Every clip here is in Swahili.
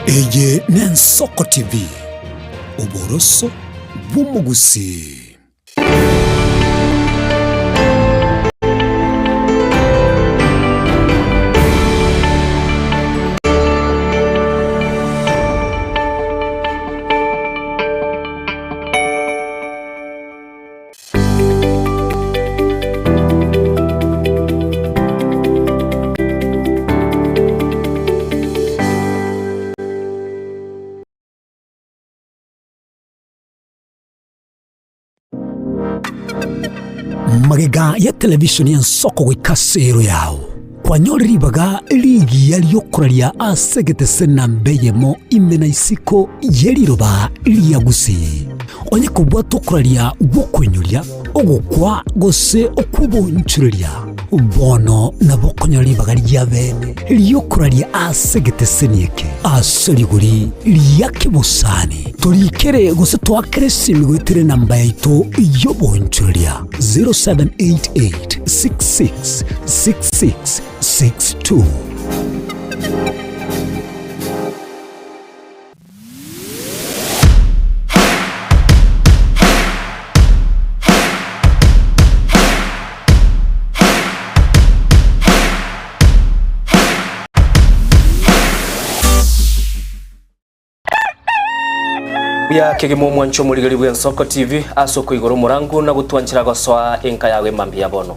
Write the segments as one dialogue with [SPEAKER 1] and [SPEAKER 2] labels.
[SPEAKER 1] Eye n'Ensoko TV uboroso bw'umugusi. Magega ya televishoni y'Ensoko gwikasero yawo kwanyoribaga ligi yaliyokuralia asegete sena mbeyemo imena isiko yeliroba liyagusi onye kubwa tokuralia gukwenyulia ogukwa gose okubonchuria bono nabokonyoribaga lyabene liyokuralia asegete senieke asoliguri liyakibusani tolikere gose twakere simigwetire namba yaito yobonchuria 0788 666662.
[SPEAKER 2] Ya kegemo mwancho muligari bw'Ensoko TV asoko igoro murangu na gutwanchira goswa enka yawe mambi ya bono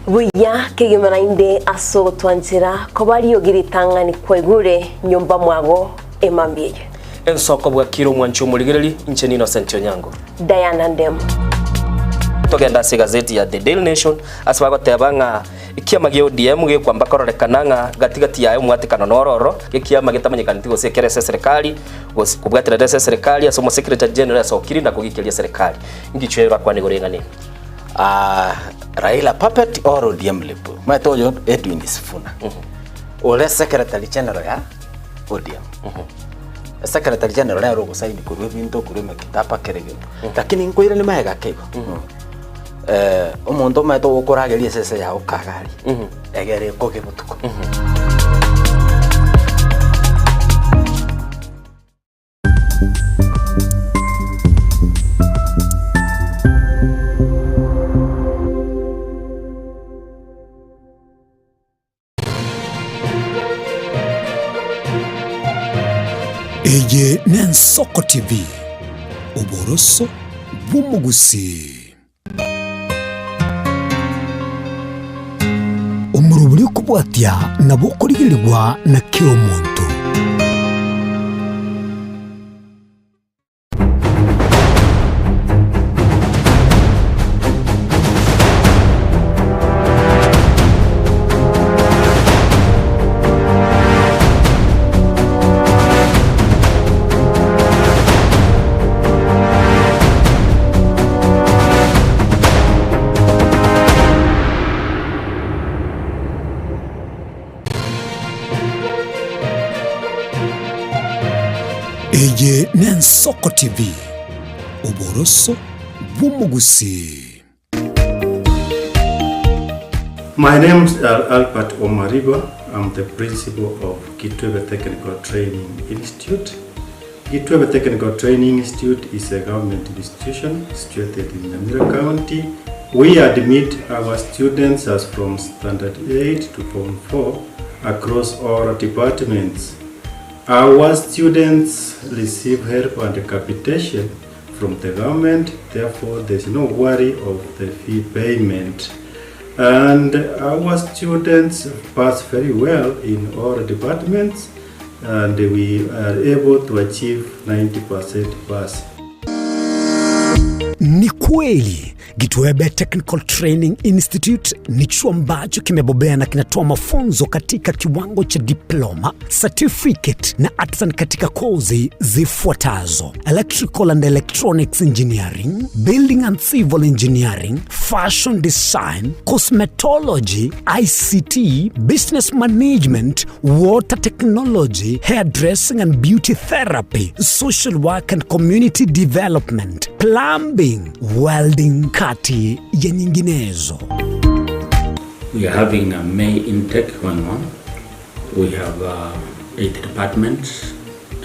[SPEAKER 3] buya kegemana inde aso twanchira ko bari yogiritanga ni kwegure nyumba mwago emambiye
[SPEAKER 2] Ensoko bwa kiro mwancho muligari incheni Innocent Onyango
[SPEAKER 3] Diana Ndem
[SPEAKER 2] togenda se gazeti ya The Daily Nation asbago tebanga ikiama gyo DM gyo kwamba kororekananga gatigati yayo mwatikano nororo ikiama gitamanyikana se kerese serikali kubwatira serikali asomo secretary general sokiri na kugikilia serikali ngichwera kwa nigorengane
[SPEAKER 4] Raila puppet or ODM lepo matoyo Edwin Sifuna ole secretary general ya ODM secretary general ya rogo saini kurwe binto kurwe kitapa kerege lakini nkoira ni mahega kego omuntu mato ukurageria sese ya ukagari egere koge butuko
[SPEAKER 1] Eye n'Ensoko TV uboroso bw'umugusi. Umuruburi kubwatia nabo kurigirirwa na kiro muntu. Eye n'Ensoko TV uboroso bw'umugusi.
[SPEAKER 5] My name is Albert Omariba. I'm the principal of Gitwebe Technical Training Institute. Gitwebe Technical Training Institute is a government institution situated in Nyamira County. We admit our students as from standard 8 to form 4 across all departments. Our students receive help and capitation from the government, therefore there is no worry of the fee payment. And our students pass very well in all departments and we are able to achieve 90% pass.
[SPEAKER 1] Ni kweli Gitwebe Technical Training Institute ni chuo ambacho kimebobea na kinatoa mafunzo katika kiwango cha diploma, certificate na artisan katika kozi zifuatazo: Electrical and Electronics Engineering, Building and Civil Engineering, Fashion Design, Cosmetology, ICT, Business Management, Water Technology, Hairdressing and Beauty Therapy, Social Work and Community Development, Plumbing, Welding, kati ya nyinginezo.
[SPEAKER 6] We are having a May intake going on. We have 8 departments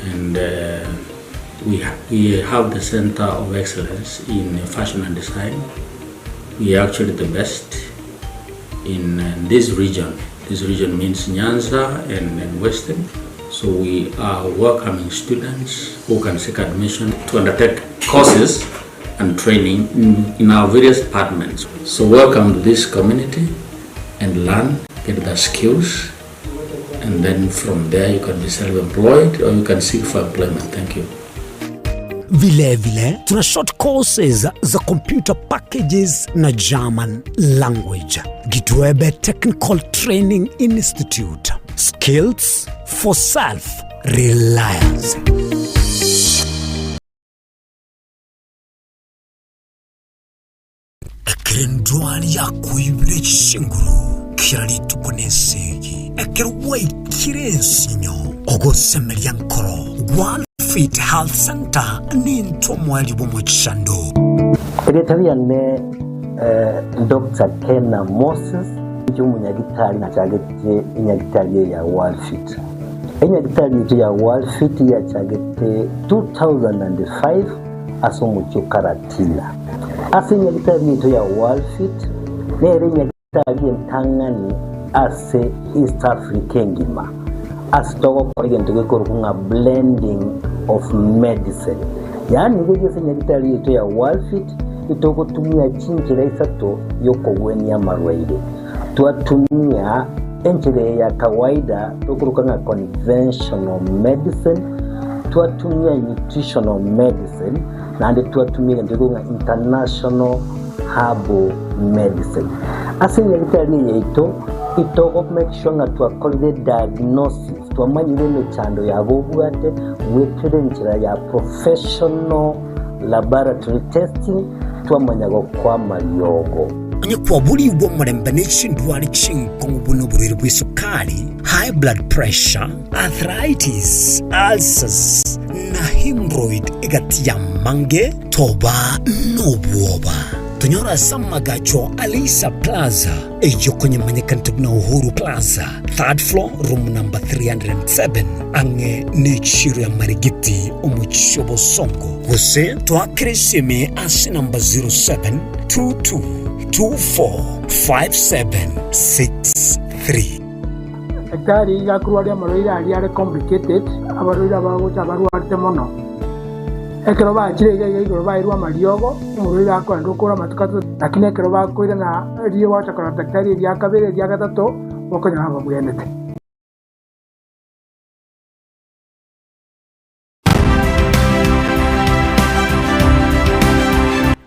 [SPEAKER 6] and we have the Center of Excellence in Fashion and Design. We are actually the best in this region. This region means Nyanza and Western. So we are welcoming students who can seek admission to undertake courses and training in our various departments. So welcome to this community and learn, get the skills, and then from there you can be self-employed or you can seek for employment. Thank you.
[SPEAKER 1] Vile tuna short courses za computer packages na German language. Gitwebe Technical Training Institute. Skills for self-reliance. Ekerendwani ya kuibire chinguru kirali tukonesegi. Ekerwai kirensinyo ogosemeria nkoro. Fit Health Center ni ntomwali bomuchando.
[SPEAKER 7] Secretary ne Dr. Kenna Moses umunyagitari na chagete inyagitari ya World Fit. Inyagitari ya World Fit ya chagete 2005 asomucho karatila. Ase inyagitari ya World Fit ne inyagitari ntangani ase East Africa ngima. Asitoka kwa igento kwa blending of medicine. Yani ngege senyagitari yetu ya World Fit itoko tumia chinjira isato yoko weni ya marwaide. Tuatumia enjire ya kawaida tukurukanga conventional medicine, tuatumia nutritional medicine, na ande tuatumia ngege international herbal medicine. Asenyagitari yetu itoko make sure nga tuakolide diagnosis tuamanyire mechando ya bobwate wekerenjira ya professional laboratory testing tuamanyago kwa malyogo
[SPEAKER 1] nye kwa buli bwo murembane chindwali chinko mubuno buriri bwisukari, high blood pressure, arthritis, ulcers na hemorrhoid egati ya mange toba nobuoba. Tunyora samagacho Alisa Plaza ejo kwenye manyekantibu na Uhuru Plaza 3rd floor room number 307 ange ni chiru ya marigiti omuchobo songo wose tuakirisimi asi number 0722455763.
[SPEAKER 8] Ekari ya kuruaria maroira ari complicated abaroira bagocha abaruarte mono. Ekero bakirege igoro bairwa mariogo umurira ko ndokora matukato lakini ekero bakoira na riyo wachakora daktari ya kabere ya gatatu bokonya haba bwenete.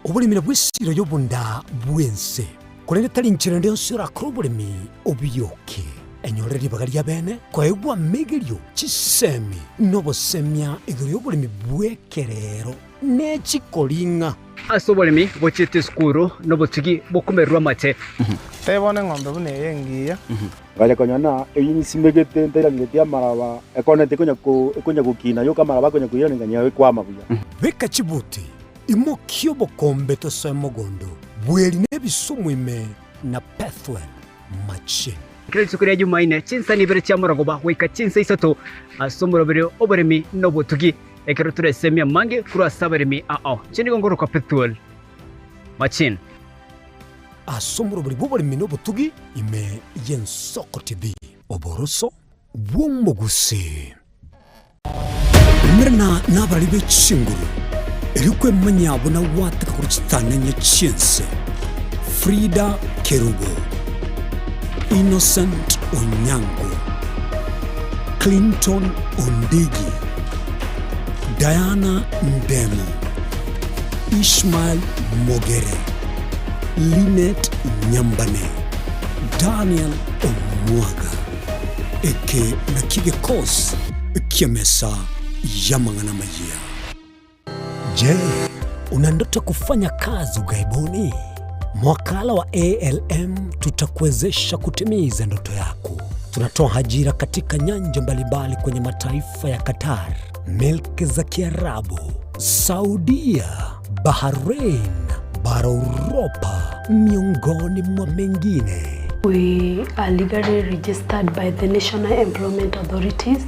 [SPEAKER 1] Obulimira bwisiro yobunda bwense kulende talinchira ndio sira krobulimi obiyoke enyoreri bagalia bene kwa egwa megerio chisemi nobosemia igoro yobulimi bwekerero nechikolinga
[SPEAKER 9] asobolemi bochete skuru nobotigi bokumerwa mache
[SPEAKER 8] Tebone ngombe bune yengiya
[SPEAKER 10] ngale konyana eyinsimegete nterangetia maraba ekonete konya kukina yo kamaraba konya kuyira nganya kwa mabuya
[SPEAKER 1] beka chibuti imokyo bokombe to semogondo bweli nebisumwime na pathway machine.
[SPEAKER 9] Kile sukuri Jumaine chinsa ni bere chamaragoba weka chinsa isato asomoro bere oberemi nobotugi ekero ture semia mange kura saberemi chini gongoro kwa petrol machine
[SPEAKER 1] asomoro bere boberemi nobotugi ime yensoko TV oboroso bwomoguse mirna nabali bechinguru erikwe manyabo na wataka kuruchitanya chinse Frida Kerubo, Innocent Onyango, Clinton Ondigi, Diana Ndemo, Ishmael Mogere, Linet Nyambane, Daniel Omwaga, eke nakige kos kiamesa yamangana majia. Je, una ndoto kufanya kazi ugaibuni? Mwakala wa ALM tutakuwezesha kutimiza ndoto yako. Tunatoa ajira katika nyanja mbalimbali kwenye mataifa ya Qatar, Milki za Kiarabu, Saudia, Bahrain, bara Europa, miongoni mwa mengine.
[SPEAKER 11] We are legally registered by the National Employment Authorities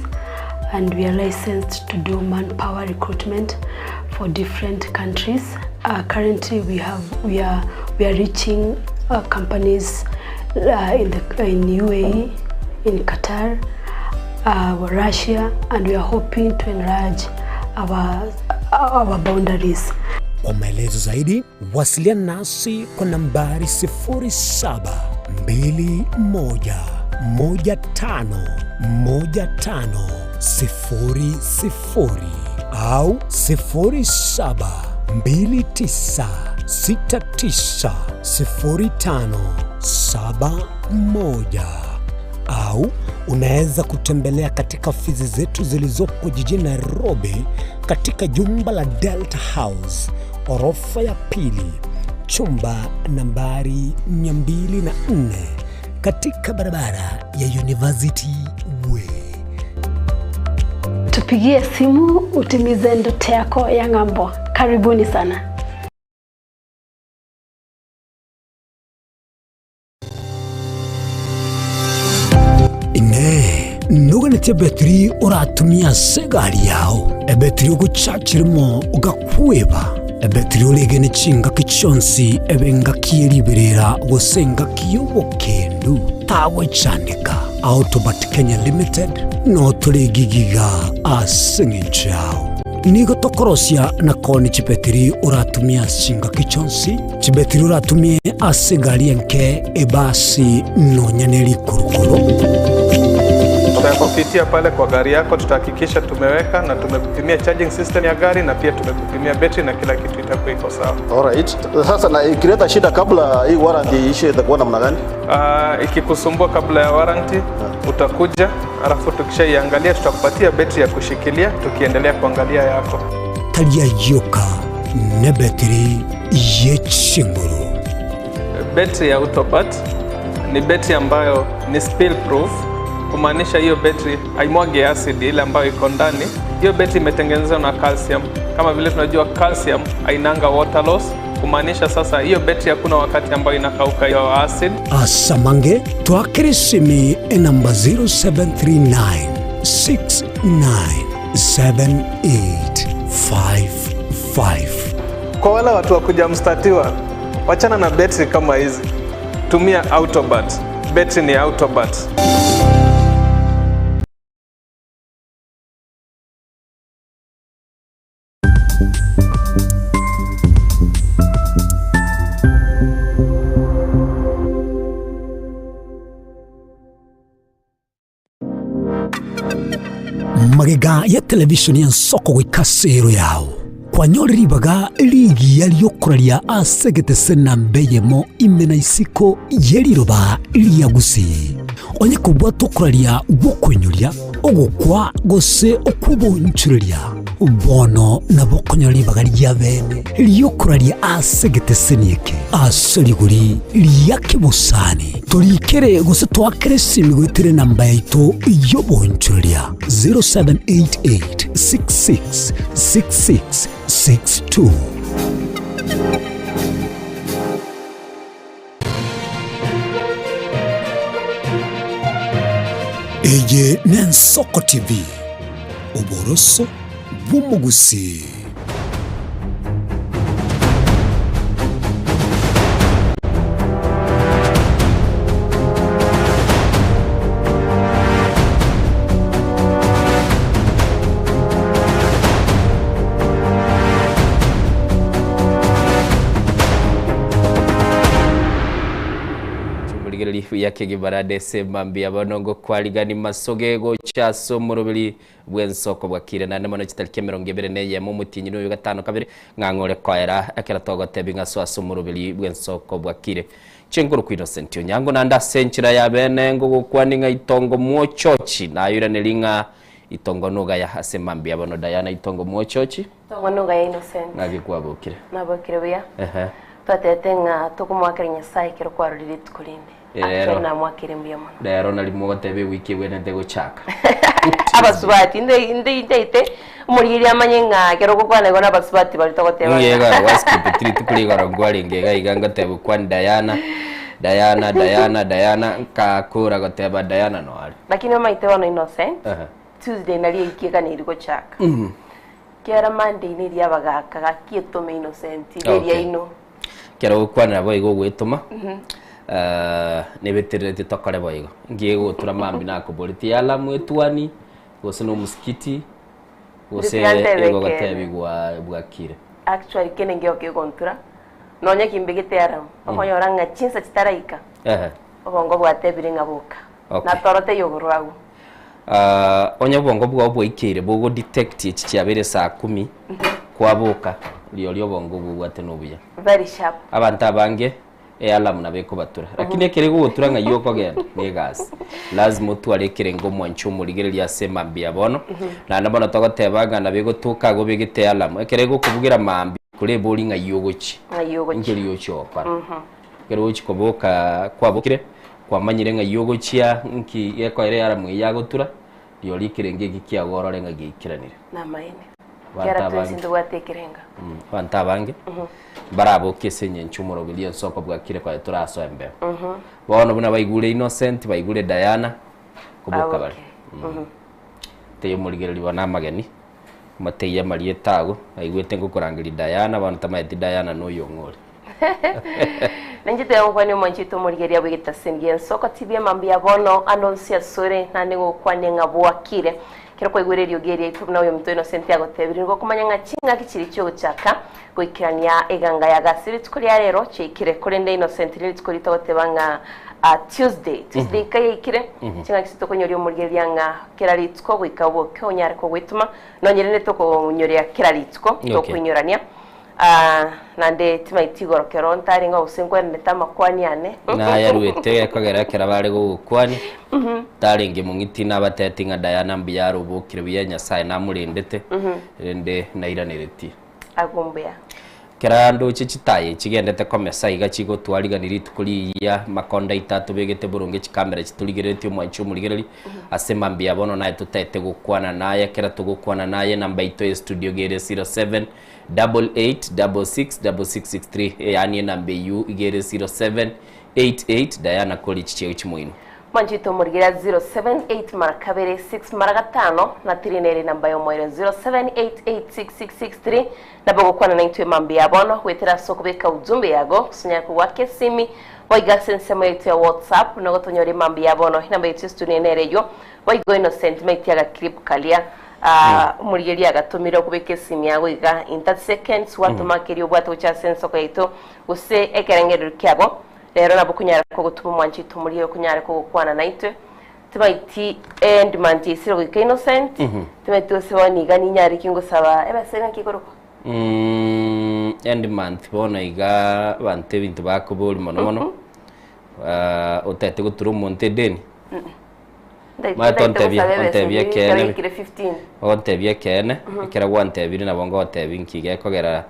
[SPEAKER 11] and we are licensed to do manpower recruitment for different countries. Currently, we are reaching companies in UAE, in Qatar, Russia, and we are hoping to enlarge our boundaries.
[SPEAKER 1] Kwa maelezo zaidi, wasiliana nasi kwa nambari 0721151500 au 0729690571 au unaweza kutembelea katika ofisi zetu zilizopo jijini Nairobi katika jumba la Delta House, orofa ya pili, chumba nambari 204 katika barabara ya University Way.
[SPEAKER 11] Tupigie simu utimize ndoto yako ya ng'ambo. Karibuni sana.
[SPEAKER 1] Nuganete betri uratumia segari yao ebetri ugucakirimo ugakweba ebetri ulegene chinga kichonsi ebenga kieliberera gusenga kiyobokendu tawe chandika Autobat Kenya Limited no tuligigiga asinginchao nigo tokorosia na koni chibetri uratumia chinga kichonsi chibetri uratumia asegari enke ebasi no nyaneli kurukuru.
[SPEAKER 12] Tutakupitia pale kwa gari yako, tutahakikisha tumeweka na tumekupimia charging system ya gari na pia tumekupimia battery na kila kitu itakuwa iko sawa.
[SPEAKER 10] Alright. Sasa na ikileta shida kabla hii warranty ishe itakuwa namna gani?
[SPEAKER 12] Ikikusumbua kabla ya warranty utakuja, alafu tukishaiangalia tutakupatia battery ya kushikilia tukiendelea kuangalia yako.
[SPEAKER 1] Talia yoka na battery yechinguru.
[SPEAKER 12] Battery ya Autobat ni battery ambayo ni spill proof. Kumaanisha hiyo battery haimwagi acid ile ambayo iko ndani. Hiyo battery imetengenezwa na calcium. Kama vile tunajua calcium hainanga water loss. Kumaanisha sasa hiyo battery hakuna wakati ambayo inakauka hiyo acid.
[SPEAKER 1] Asamange twakirisimi namba 0739697855.
[SPEAKER 12] Kwa wale watu wa kujamstatiwa, wachana na battery kama hizi. Tumia Autobat. Battery ni Autobat.
[SPEAKER 1] Magega ya televisioni ya nsoko gwikasiro yao kwanyoribaga ligi yaliyokuralia asegete sena mbeyemo imena isiko yeliroba liyagusi onye kubwa tokuralia gukwenyuria ogukwa gose okubonchuria bono na bokonyoribaga lya bene liyokuralia asegete senieke asoliguri liyakibusani tolikere gose twakere simi gwitire namba yaito yobonchuria 0788666662. Eye Nensoko TV uboroso bw'umugusi.
[SPEAKER 2] yake gibarade semambi abanongo kwaligani masogego chaso murubili bwensoko bwakire na nemano kitarike 24 mu mutinyi no 5 kabiri ngangore kwaera akera togotebi ngaswaso murubili bwensoko bwakire chenguru ku Innocent Onyango nanda senchira ya bene ngo gukwaninga itongo mwochochi na yurenelinga itongo nuga ya asemambi abono Diana itongo mwochochi
[SPEAKER 3] itongo nuga ya Innocent
[SPEAKER 2] nagikwabukire
[SPEAKER 3] nabakire buya twatetenga tukumwakira Nyasaye kiro kwa ruriri tukulinde akena mwakire mbiyamo
[SPEAKER 2] rero nali mugotebe wiki wene ndego chaka
[SPEAKER 3] abasubati inde umuriri amanyenga kero kukwana gona abasubati bali tokoteba
[SPEAKER 2] yega waskip tri tukuli gorongwali ngega iganga tebu kwa Diana ka kura goteba Diana no ali
[SPEAKER 3] lakini mama itewa no Innocent Tuesday nari ikiga ni riko chaka kera Monday ni ria bagaka gakietume Innocent ria ino
[SPEAKER 2] kera gukwanira boigo gwituma ne beterete tokare boigo ngiye gutura mambi nako boliti yala mwetwani gose no musikiti gose ego gatebi gwa kire
[SPEAKER 3] actually kene ngio ke kontura nonya kimbegete aram okonyo nga chinsa chitaraika obongo bwatebire ngabuka na torote yogurwagu
[SPEAKER 2] onya bongo bwo ikire bwo detect iki cyabere saa 10 kwabuka lyo bongo bwate nobuya
[SPEAKER 3] very sharp
[SPEAKER 2] abantu abange alarm na beko batura lakini ekere gutura nga yoko genda ni gas lazima utwarekere ngo mwanchu murigere lya sema mbia bono na nabona togotebaga na bego tuka go bigite alarm ekere go kubugira mambi kure boli nga yogochi ngeri yocho pa kero uchi koboka kwabukire kwamanyire nga yogochia nki yeko ere alarm ya gutura lyo likirenge gikia gorore nga gikiranire
[SPEAKER 3] na maine kera tusindu watekerenga
[SPEAKER 2] bantabange barabo kesenye nchumoro bilia soko bwakire kwa turaso embe bono buna baigure Innocent baigure Diana kuboka bali teyo murigere libona mageni mateya marie tago aigwete ngukurangiri Diana bantu tamaiti Diana no yongore
[SPEAKER 3] Nanjite yankwani mwanchito murigere abigita sengen soko tibia mambia bono anonsia sore nane gukwanye ngabwakire kero kwa igwere ryogeri itubuna uyo mtu Innocent agotebiri ngo kumanya ngachinga kiciri cyo cyaka gwikirania eganga ya gasiri tukuri rero cyikire kuri nde Innocent riri tukuri togotebanga Tuesday kaye ikire chinga kisito konyori omurigeri yanga kirari tuko gwikabo kyonyare ko gwituma nonyere ne toko nyoria kirari tuko tokwinyurania nande timaitigoro kero ntari ngo usengwe neta makwani ane
[SPEAKER 2] na yaruete yakagera kera bare gukwani taringe mungiti nabatete nga Diana mbiyaro bukire biya Nyasaye namurindete rende nairanireti
[SPEAKER 3] agumbya
[SPEAKER 2] kerando chichitaye chigendete komesa iga chigo twariganiri tukuriya makonda itatu begete burunge chikamera chituligeretio mwanchu murigereri asema mbia bono naye tutete gukwana naye kera tugukwana naye namba ito studio gere 0788666663 yani namba yu igere 0788 Diana College cheo chimwino
[SPEAKER 3] Manjito murigera 078 marakabere 6 maragatano na tirinere namba yo moyo 07886663 nabago kwana na intwe mambi yabono wetera sokubeka ujumbe yago kusunya kwa kesimi waiga sensemo yetu ya WhatsApp nago tonyore mambi yabono namba yetu studienere yo waigo Innocent mate yaga clip kalia murigeri agatumira kubeka simi yago iga in 30 seconds watu makeri obwato cha senso kwa ito use ekerengero kyabo rero nabo kunyara ko gutuma mwanchito muri yo kunyara ko gukwana naitwe tibaiti end manti siro wika Innocent tibaiti osebani gani nyari kingo saba eba sena kigoroko
[SPEAKER 2] end month bona iga bante bintu bakoboli mono otete guturu monte deni ma tontebia kene ontebia kene kera gwantebiri na bongo otebin kige kogera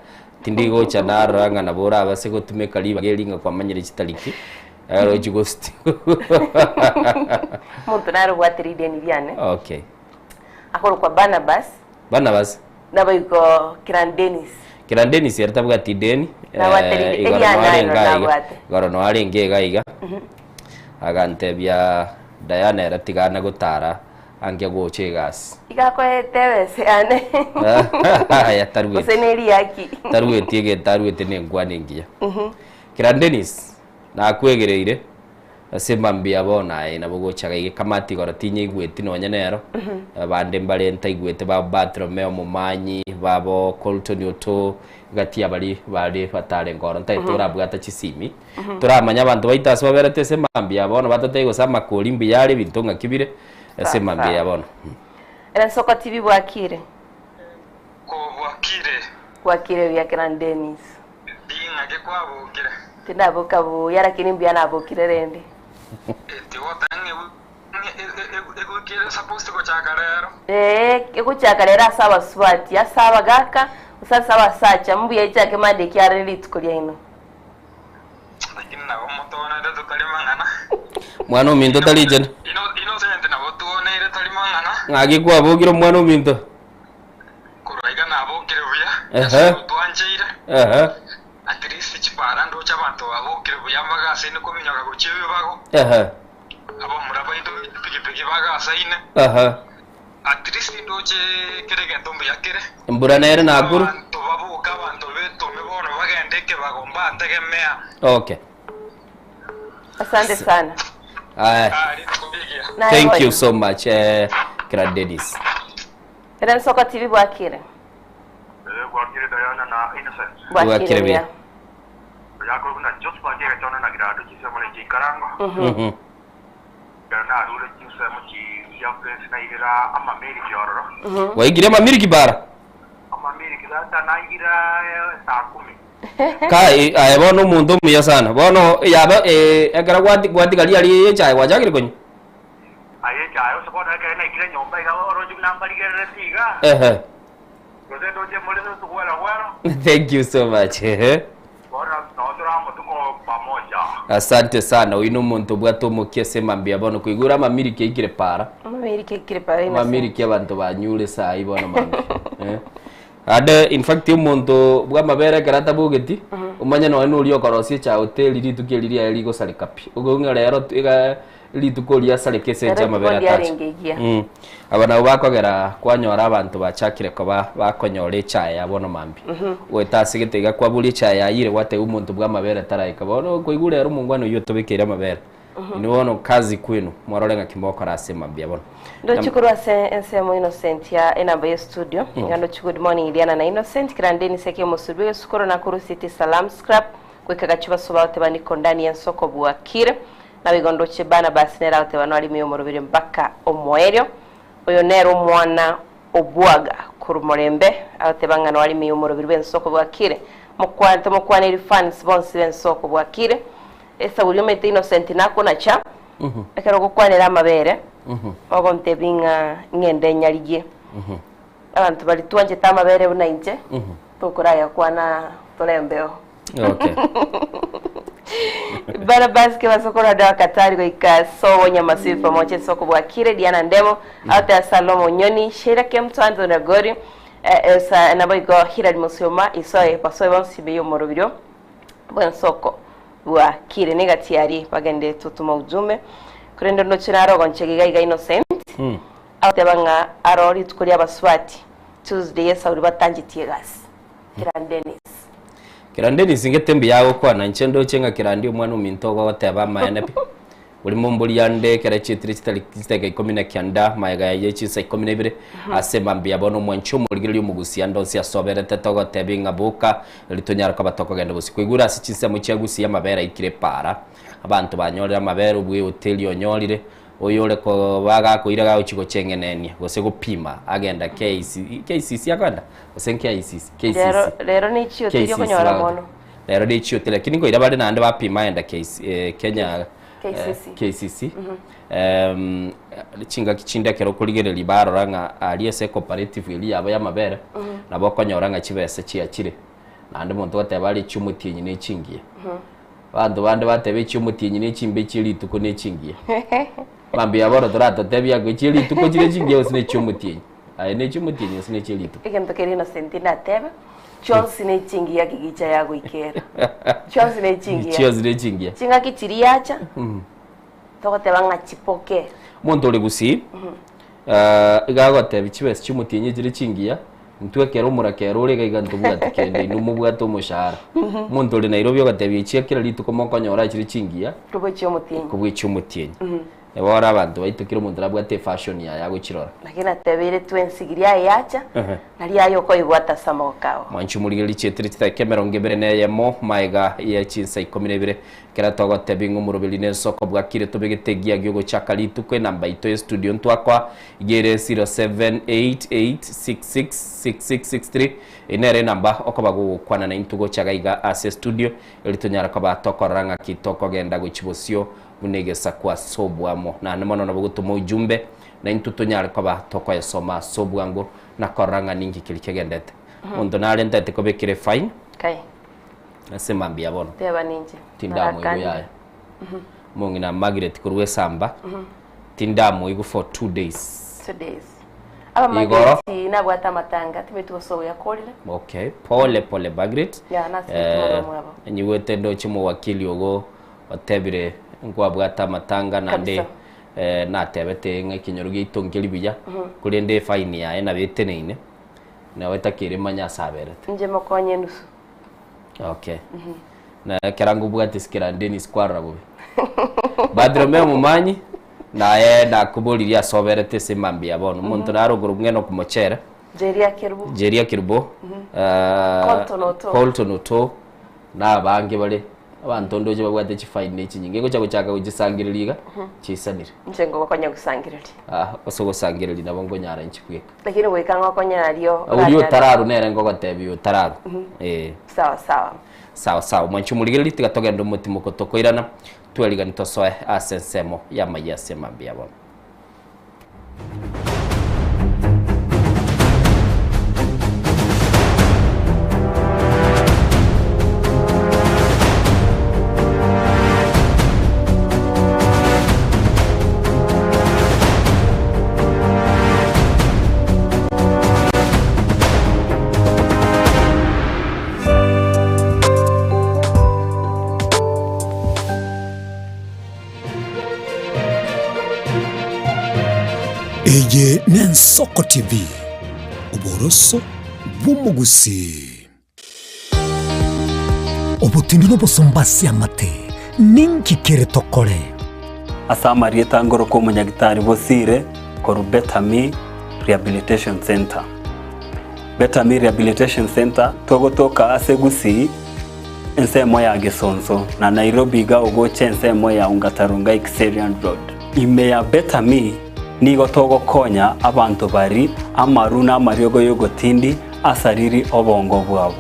[SPEAKER 2] tindigo chanaranga na bora abase gutumeka liba gelinga kwa manyere chitaliki ero jigosti
[SPEAKER 3] muntu naro wateri deni byane
[SPEAKER 2] okay
[SPEAKER 3] akoro kwa Barnabas nabo yuko Kiran Dennis
[SPEAKER 2] yartabwa tideni
[SPEAKER 3] na wateri
[SPEAKER 2] igoro no ari ngega iga agantebia Diana eratigana gutara angia goche gas
[SPEAKER 3] igako etebese ane
[SPEAKER 2] ya tarwe
[SPEAKER 3] useneri yaki
[SPEAKER 2] tarwe tiege tarwe tene ngwane ngia Kiran Dennis na kwegereire asema mbia bona ina bogochaga ige kamati gora tinye igweti no nyenero bande mbalenta igwete ba Bartolomeo Mumanyi babo Colton Yoto gati abali batare ngoro ntai turabwata chisimi turamanya abantu baitase baberete sema mbia bona batatego sama kolimbi yale bintonga kibire sema mbia bona
[SPEAKER 3] era soko TV bwakire bwakire ya Kiran Dennis
[SPEAKER 13] dinga ke kwabukire
[SPEAKER 3] tinabo kabu yara kinimbia nabo kirerende ekuchakalera saba swati asaba gaka usasaba sacha mbuye chake mande kyare litkulia ino
[SPEAKER 13] lakini na omotona ndeto talimangana
[SPEAKER 2] mwana ominto talijana
[SPEAKER 13] Innocent na botone ile talimangana
[SPEAKER 2] ngagi kwa bogiro mwana ominto
[SPEAKER 13] kuraiga na bokire buya twanjeire at least chipara ndo chabantu abokire buya magase ni kuminyaga guchiwe bago abo muraba into piki bagasa ine at least ndoche kirege ndombe yakire
[SPEAKER 2] mbura nere nakuru
[SPEAKER 13] tubabuka abantu betu mebono bagendeke bagomba ntegemea.
[SPEAKER 2] Okay,
[SPEAKER 3] Asante sana.
[SPEAKER 2] Thank you so much, Kira Dennis.
[SPEAKER 3] Eren Soko TV Bwakire.
[SPEAKER 13] Bwakire Diana na Innocent.
[SPEAKER 2] Bwakire bia.
[SPEAKER 13] Yako kuna just bwakire tona na grado kisema ni jikarango. Kana rure kisema ki ya pesa na ira ama meri kiororo.
[SPEAKER 2] Waigire amamiri kibara.
[SPEAKER 13] Amamiri kidata na ira saa 10.
[SPEAKER 2] Kai bono muntu muya sana. Bono yaba ekara gwati kali ali yechai wajagire konyi.
[SPEAKER 13] Aye chayo support ka na gira nyomba ga oroju nambari ga resiga. Rodendo je mole to kuala wano.
[SPEAKER 2] Thank you so much.
[SPEAKER 13] Bora nodora mutuko pamoja.
[SPEAKER 2] Asante sana. Uino muntu bwato mukiese mambia bono kuigura amamiri kikire para.
[SPEAKER 3] Amamiri kikire para ina.
[SPEAKER 2] Amamiri kia bantu banyule sai bono mambi. Ade in fact umuntu bwa mabere karata bugeti umanya no enu rio korosie cha hotel ritu kiriria erigo salikapi. Ugo ngarero iga litukoria salekese cha mabere tachi. Abana bakogera kwanyora abantu bachakire ko bakonyore cha ya bono mambi. Wetasi gitega kwa buli cha ya yire wate umuntu bwa mabere taraika bono kuigure ero mungwano yotobekera mabere. Ni wono kazi kwenu mwarolenga kimoko rasema mbia bono.
[SPEAKER 3] Ndo chukuru ensemo Innocent ya enamba ya studio. Ngando chukuru good morning Iliana na Innocent kirandeni seke musubiwe sukoro na kuru city salam scrap kweka chuba soba wote baniko ndani ya Soko Bwakire na bigondo chebana basi nera wote banwali miyo morobire mpaka omwerio oyo nero mwana obwaga kurumorembe wote bangana wali miyo morobire Soko Bwakire mukwana iri fans bonse Soko Bwakire esa uri mete Innocent nako na cha ekero gukwanira amabere ogo ntebinga ngende nyarigie abantu bali tuanje tamabere bunainje tokuraya kwana tolembeo.
[SPEAKER 2] Okay.
[SPEAKER 3] Barabaske basokora dawa Katari kwa ikaso Nyamasibi pamoja Soko Bwakire Diana Ndemo ata Salomo Nyoni Shira Kemto Anthony Gori esa naboigo Hira Musioma isoe pasoe bonsibe yo morobiro bwen Soko Bwakire negatiari bagende tutuma ujume kurendo no chinaro gonchegiga iga Innocent ate banga arori tukuri abaswati Tuesday sauri batangitie gas
[SPEAKER 2] Kirandeni singetembe yago kwa na nchendo chenga kirandi umwana umintogo wateba mayenepi uri mumbuli yande kera chitrista likistega ikomina kyanda mayaga yechi sa ikomina ibire asema mbia bono mwancho muligiri umugusi yando sia sobere tetogo tebinga buka litonyara kwa batoko genda busi kwigura asichise muchiagusi ya mabera ikire para abantu banyolera amabere ubwe hoteli onyolire oyole ko baga ko iraga uchiko chengenenia gose gupima agenda KCC akanda gose KCC
[SPEAKER 3] lero ni chiyo tiri konyora mono
[SPEAKER 2] lero ni chiyo tiri lakini ko irabade nande bapima enda Kenya KCC chinga kichinda kero kuligere libaro ranga aliese cooperative ili yaba ya mabere nabo konyoranga chibese chiakire nande muntu watebali chumutinyi ne chingiye bantu bande batebe chumutinyi ne chimbe chiri tuko ne chingiye mambi aboro torata tebya ko chiri tuko chire chingiye osine chumutinyi ai ne chumutinyi osine chiri tuko
[SPEAKER 3] igento kerina sentina tebe Chonsi ne chingiya kigicha yago ikera Chonsi ne chingiya
[SPEAKER 2] Chonsi ne chingiya
[SPEAKER 3] chinga kichiri yacha togote banga chipoke
[SPEAKER 2] muntu uri gusi igago tebe chibese chumutinyi chiri chingiya ntwekera umurakera uri gaigantu bwate kende numu bwato mushara muntu uri Nairobi ogatebye chekera lituko mokonyora chiri chingiya kubwicha umutinyi ebora abantu baitukira umuntu rabwate fashion yago chirora
[SPEAKER 3] lakini atebere twensigiria yacha nali ayo ko igwata samokao
[SPEAKER 2] mwanchu muligeli chetri takemero ngebere neyemo maiga ya chinsa 12 kera togo tebingu murobeli ne Soko Bwakire tobegetegia gyogo chakalitu kwe namba ito studio ntwakwa igere 0788666663 inere namba okobago kwana na intugo chagaiga ase studio elitonyara ko batokoranga kitoko genda guchibosio munegesa kwa sobwamo na namono nabugutuma ujumbe na intutonyara ko batoko yasoma sobwango na koranga ningi kilikegendete ondo nale ndete ko bekire fine
[SPEAKER 3] kai
[SPEAKER 2] nasema mbia bono
[SPEAKER 3] teba ninje
[SPEAKER 2] tindamu igo yaya mungi na Margaret kurwe samba tindamu igo for 2 days
[SPEAKER 3] aba Margaret na gwata matanga tibetu so ya kolile
[SPEAKER 2] okay pole Margaret
[SPEAKER 3] ya nasi tumwe
[SPEAKER 2] nyiwete ndo chimo wakili ogo otebire ngwa bwata matanga nande na tebete nga kinyoru gitongeri biya kuri ndi fine ya na biteneine na wetakire manya saberete
[SPEAKER 3] nje makonye nusu.
[SPEAKER 2] Okay. Na kerangu bwati sikira Dennis Kwarabo. Badrome mumanyi na na kuburiria soberete semambia bono muntu naruguru ngeno kumochera. Jeria Kirbo. Coltonoto na bange bale abantu ndoje babwate chifine chinyinge ko chaguchaka ugisangiririga chisanira.
[SPEAKER 3] Njengo bakonya gusangirira.
[SPEAKER 2] Oso gusangirira nabo ngo nyara nchikweka.
[SPEAKER 3] Lakini wekanga konya rio.
[SPEAKER 2] Uriyo tararu nere ngo gotebiyo tararu. Sawa mwanchumurigiri tigatogenda umutima ko tokoirana tweliga nitosoe asensemo ya mayase mambia bono.
[SPEAKER 1] Eye Nensoko TV uboroso bw'umugusi obutindi n'obusumbasi amate ninkikere tokore
[SPEAKER 14] asamariye tangoro ko munyagitari bosire koru Betami Rehabilitation Center. Betami Rehabilitation Center togotoka asegusi ensemo ya Gesonso na Nairobi ga ogoche ensemo ya Ungatarunga Xerian Road. Ime ya Betami nigo togo konya abantu bari amaruna amariogo yogotindi asariri obongo bwabo.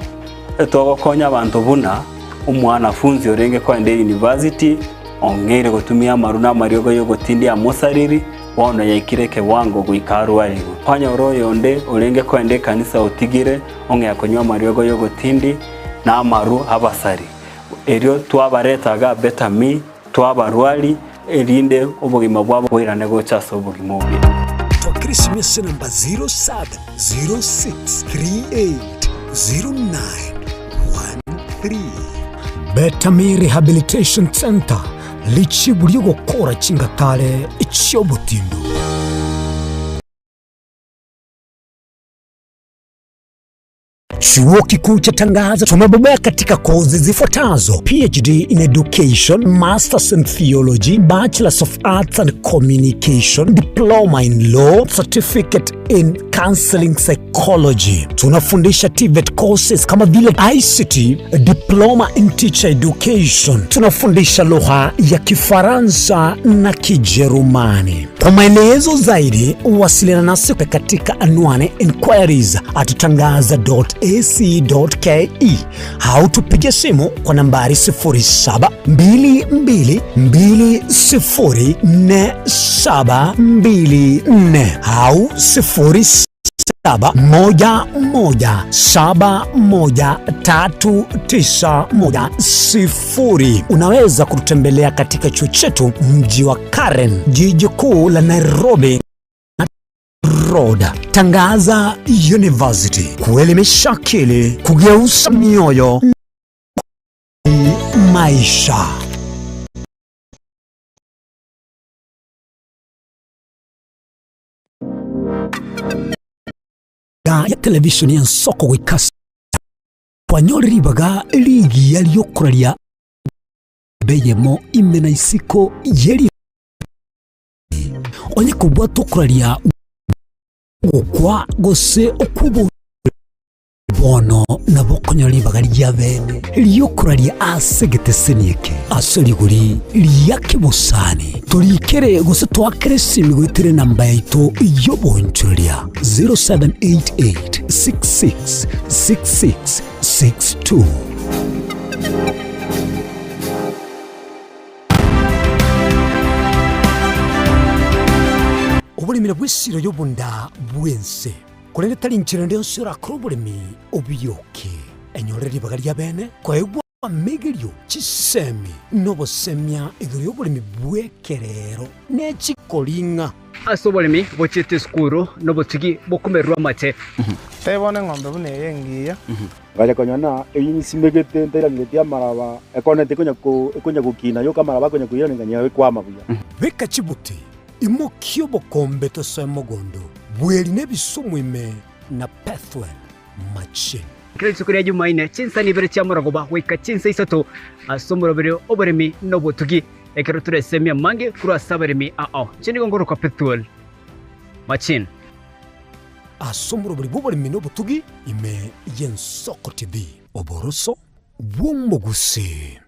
[SPEAKER 14] Togo konya abantu buna umwana funzi orenge kwende university ongere gutumia amaruna amariogo yogotindi amosariri wono yaikireke wango guikaru aligo. Panya oroyo onde orenge kwende kanisa utigire onge yakonywa amariogo yogotindi na amaru abasari. Erio twabaretaga Betami twabarwali elinde obugima bwabo bwirane gochaso obugima obi.
[SPEAKER 1] Twakirisimiese namba 0706380913. Betami Rehabilitation Center lichi buriyo gukora chingatale icyobutindo. Chuo Kikuu cha Tangaza tumebobea katika kozi zifuatazo: PhD in Education, Masters in Theology, Bachelors of Arts and Communication, Diploma in Law, Certificate in Counseling Psychology. Tunafundisha TVET courses kama vile ICT, Diploma in Teacher Education. Tunafundisha lugha ya Kifaransa na Kijerumani. Kwa maelezo zaidi, wasiliana nasi katika anwani inquiries@tangaza.ac.ke au tupige simu kwa nambari 0722204724 au 0711713910. Unaweza kututembelea katika chuo chetu mji wa Karen, jiji kuu la Nairobi Road. Tangaza University, kuelimisha akili, kugeuza mioyo, maisha. Ya televisheni ya Nsoko wikasa kwanyori baga ligi yaliyokuralia beyemo imena isiko yeli onye kubwa tokuralia ukwa gose okubo bono nabo konyori baga lya bene liyokuralia asegete senieke asoliguri liyakibusani tulikere gose twakere simigwitere namba yaito yobonchulia 0788666662. Obulimira bw'essiro y'obunda bwense kulende tali nchirende nsura krobulimi obuyoke enyolere libaga lya bene kwaegwa megelyo chisemi nobosemya iguru y'obulimi bwekerero n'ekikolinga
[SPEAKER 9] ase obolimi bochete skuru nobotigi bokumerwa amate
[SPEAKER 15] tebone ng'ombe bune yengiya
[SPEAKER 10] ngaja konyana eyinsimegete nterangete amaraba ekonete konya kukina yo kamaraba konya kuyira nganya kwama buya
[SPEAKER 1] beka chibuti imokio bokombe tosoe mogondo bweri nebisumu ime na Pethuel Machin.
[SPEAKER 9] Kile siku ya Jumanne chinsa ni bere cha Muragoba wika chinsa isato asomoro bere oberemi no botugi ekero turesemia mange kura saberemi chini gongoro kwa Pethuel Machin.
[SPEAKER 1] Asomoro bere oberemi no botugi ime Yensoko TV oboroso Womogusi.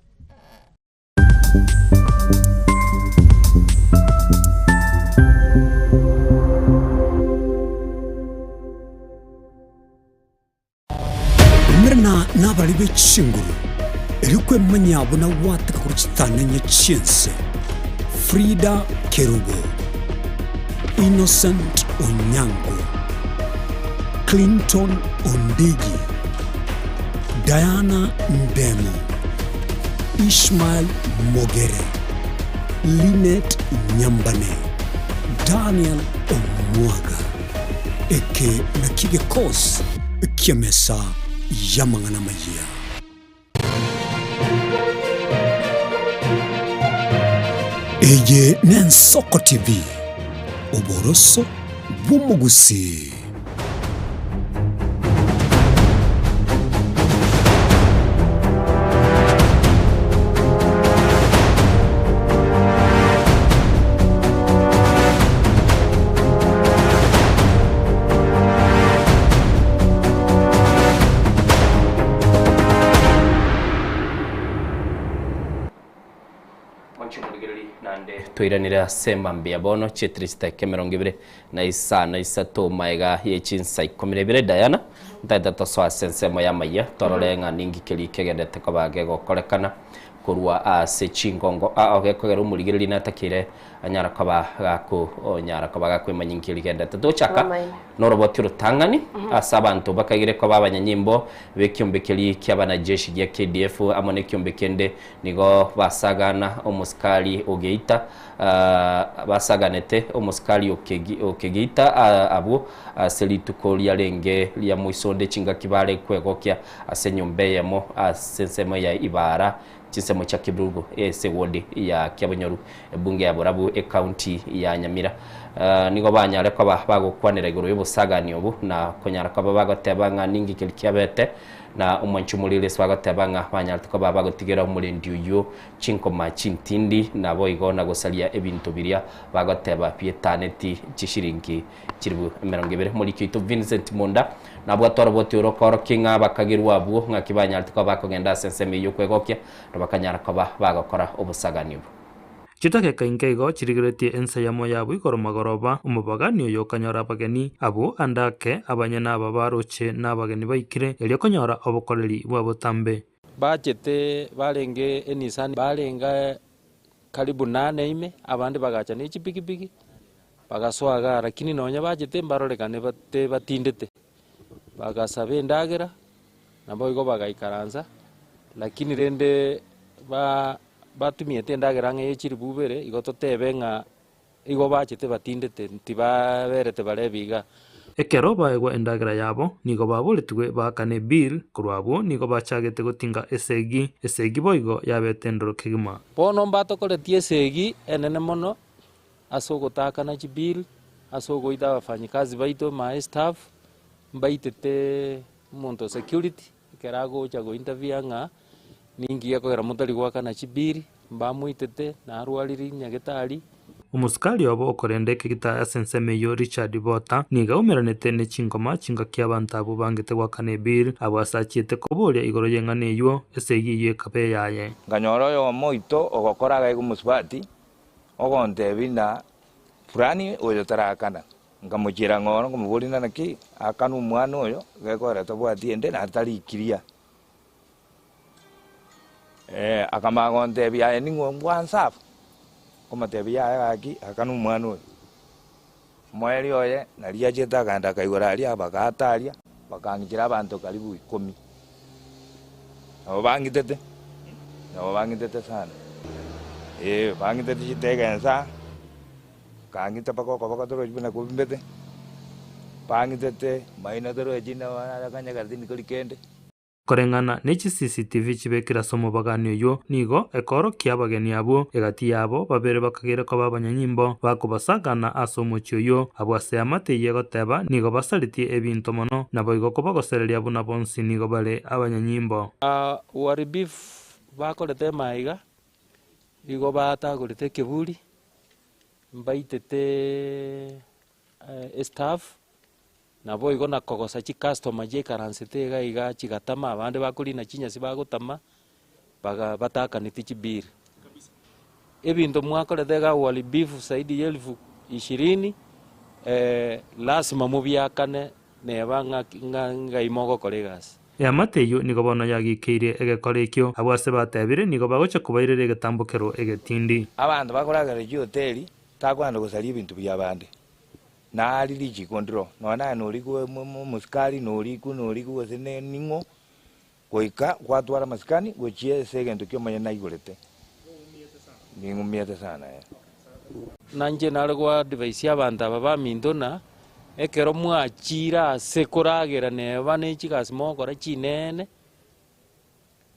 [SPEAKER 1] Mrna nabali b'ekinguru erikwe manyabo na wataka kuruchitana nyechinse Frida Kerubo, Innocent Onyango, Clinton Ondigi, Diana Ndemo, Ishmael Mogere, Linet Nyambane, Daniel Omwaga, eke na kigekos kiamesa yamangana maya. Eye Yensoko TV oboroso Womogusi.
[SPEAKER 2] Tuiranira semba mbia bono chetrista kemerongibire na isato maiga yechinsa ikomirebire Diana ndada toswa sensemo ya maya tororenga ningi keli kegedete kobage gokorekana kurwa ase chingongo ogekogera umurigiriri natakire anyara koba gako onyara koba gako imanyingiri gendete dochaka noroboti rutangani asa abantu bakagire ko babanyanyimbo bekyombekeli kyabana jeshi ya KDF amone kyombekende nigo basagana omuskali ogeita basaganete omuskali okegeita abo selituko lyalenge lya muisonde chinga kibale kwegokya asenyombe yemo asensemo ya ibara chinsemo cha Kibrugo ese wodi ya Kyabonyoru bunge ya Borabu county ya Nyamira nigo banyare ko bagokwanira iguru y'ubusagani ubu na konyara ko bagotebanga ningi kilikyabete na umanchumulile swagotebanga banyare ko bagotigera umulendi uyo chinkoma chintindi nabo igona gosalia ebintu biria bagoteba pietaneti chishiringi chiribu 20 muri kitu Vincent Monda nabo atoroboti urokoro kinga bakagirwa abo ngakibanyare ko bakogenda senseme yo kwegokya bakanyara ko bagokora ubusagani ubu.
[SPEAKER 16] Chitake kaingeigo chirigiretie ensa yamo yabu ikoromagoroba umubagani uyo kanyora abageni abo andake abanyana babaroche n'abageni baikire elyo konyora obukoreri bwabutambe
[SPEAKER 17] bachete barenge enisani barenga karibu 8 ime abandi bagacha ni chipikipiki bagaswaga lakini nonya bachete mbarorekane bate batindete bagasabe ndagera nabo igo bagaikaranza lakini rende batumiete ndagera ng'echiri bubere igototebe ng'a igo bachete batindete ntibaberete barebiga
[SPEAKER 16] ekero baegwa endagera yabo nigo baburitwe bakane bill kurwabo nigo bachagete gotinga esegi boigo yabete ndoro kigima
[SPEAKER 17] bono mbatokoretie esegi enene mono asogotakana chi bill asogoita abafanyikazi baito ma staff mbaitete monto security kerago chago interview ng'a ningi yakogera mutari gwakana chibiri mbamuitete na arwariri nyagetari
[SPEAKER 16] umuskali obo okorendeke gita asenseme yo Richard Bota niga umeranete ne chingoma chinga ky'abantu abo bangete gwakane bir abo asachiete koboria igoro yengane yo esegi ye kape yaye
[SPEAKER 18] nganyoro yo moito ogokoraga igumusbati ogonte binda fulani oyo tarakana ngamuchira ngoro ngumubulina naki akanu umwana oyo gekora tobwati ende na tarikiria akamagonte bia ningo mwansaf komate bia aki akanu umwana oyo mweri oye naria cheta kanda kaiguraria bakataria bakangira abantu karibu 10 nabo bangitete sana bangitete chitegensa kangita bako toro jibuna kubimbete pangitete maina toro jina wana kanya kardini kulikende
[SPEAKER 16] koreng'ana nechi CCTV chibekera somo baganio yo nigo ekoro kia bageni abo egati yabo babere bakagere ko babanyanyimbo bakobasagana asomo chyoyo abwase amate yegoteba nigo basaliti ebinto mono nabo igoko bagosereria buna bonsi nigo bale abanyanyimbo
[SPEAKER 17] uharibifu bakorete maiga igo batagorete keburi mbaitete staff nabo igo nakogosa chi customer je karansete iga chigatama abande bakurina chinyasi bagotama batakaniti chibiri ebinto mwakorete ga uharibifu zaidi ya 20,000 lazima mubyakane neba ngaimogo koregas
[SPEAKER 16] amateyo nigo bono yagikeire egekorekyo abwase batebire nigo bagocha kubairere egetambokero egetindi
[SPEAKER 18] abandu bakoragera hoteli takwanda gusaria ebintu bya bande nari lichikondro nona noriku musikali noriku gose ningo goika gwatwara masikani gochie segento kyomanya naigorete ningumiete sana
[SPEAKER 17] nanje nare gwa device abantu aba bamindona ekero mwachira sekoragera neba nechigasi mogora chinene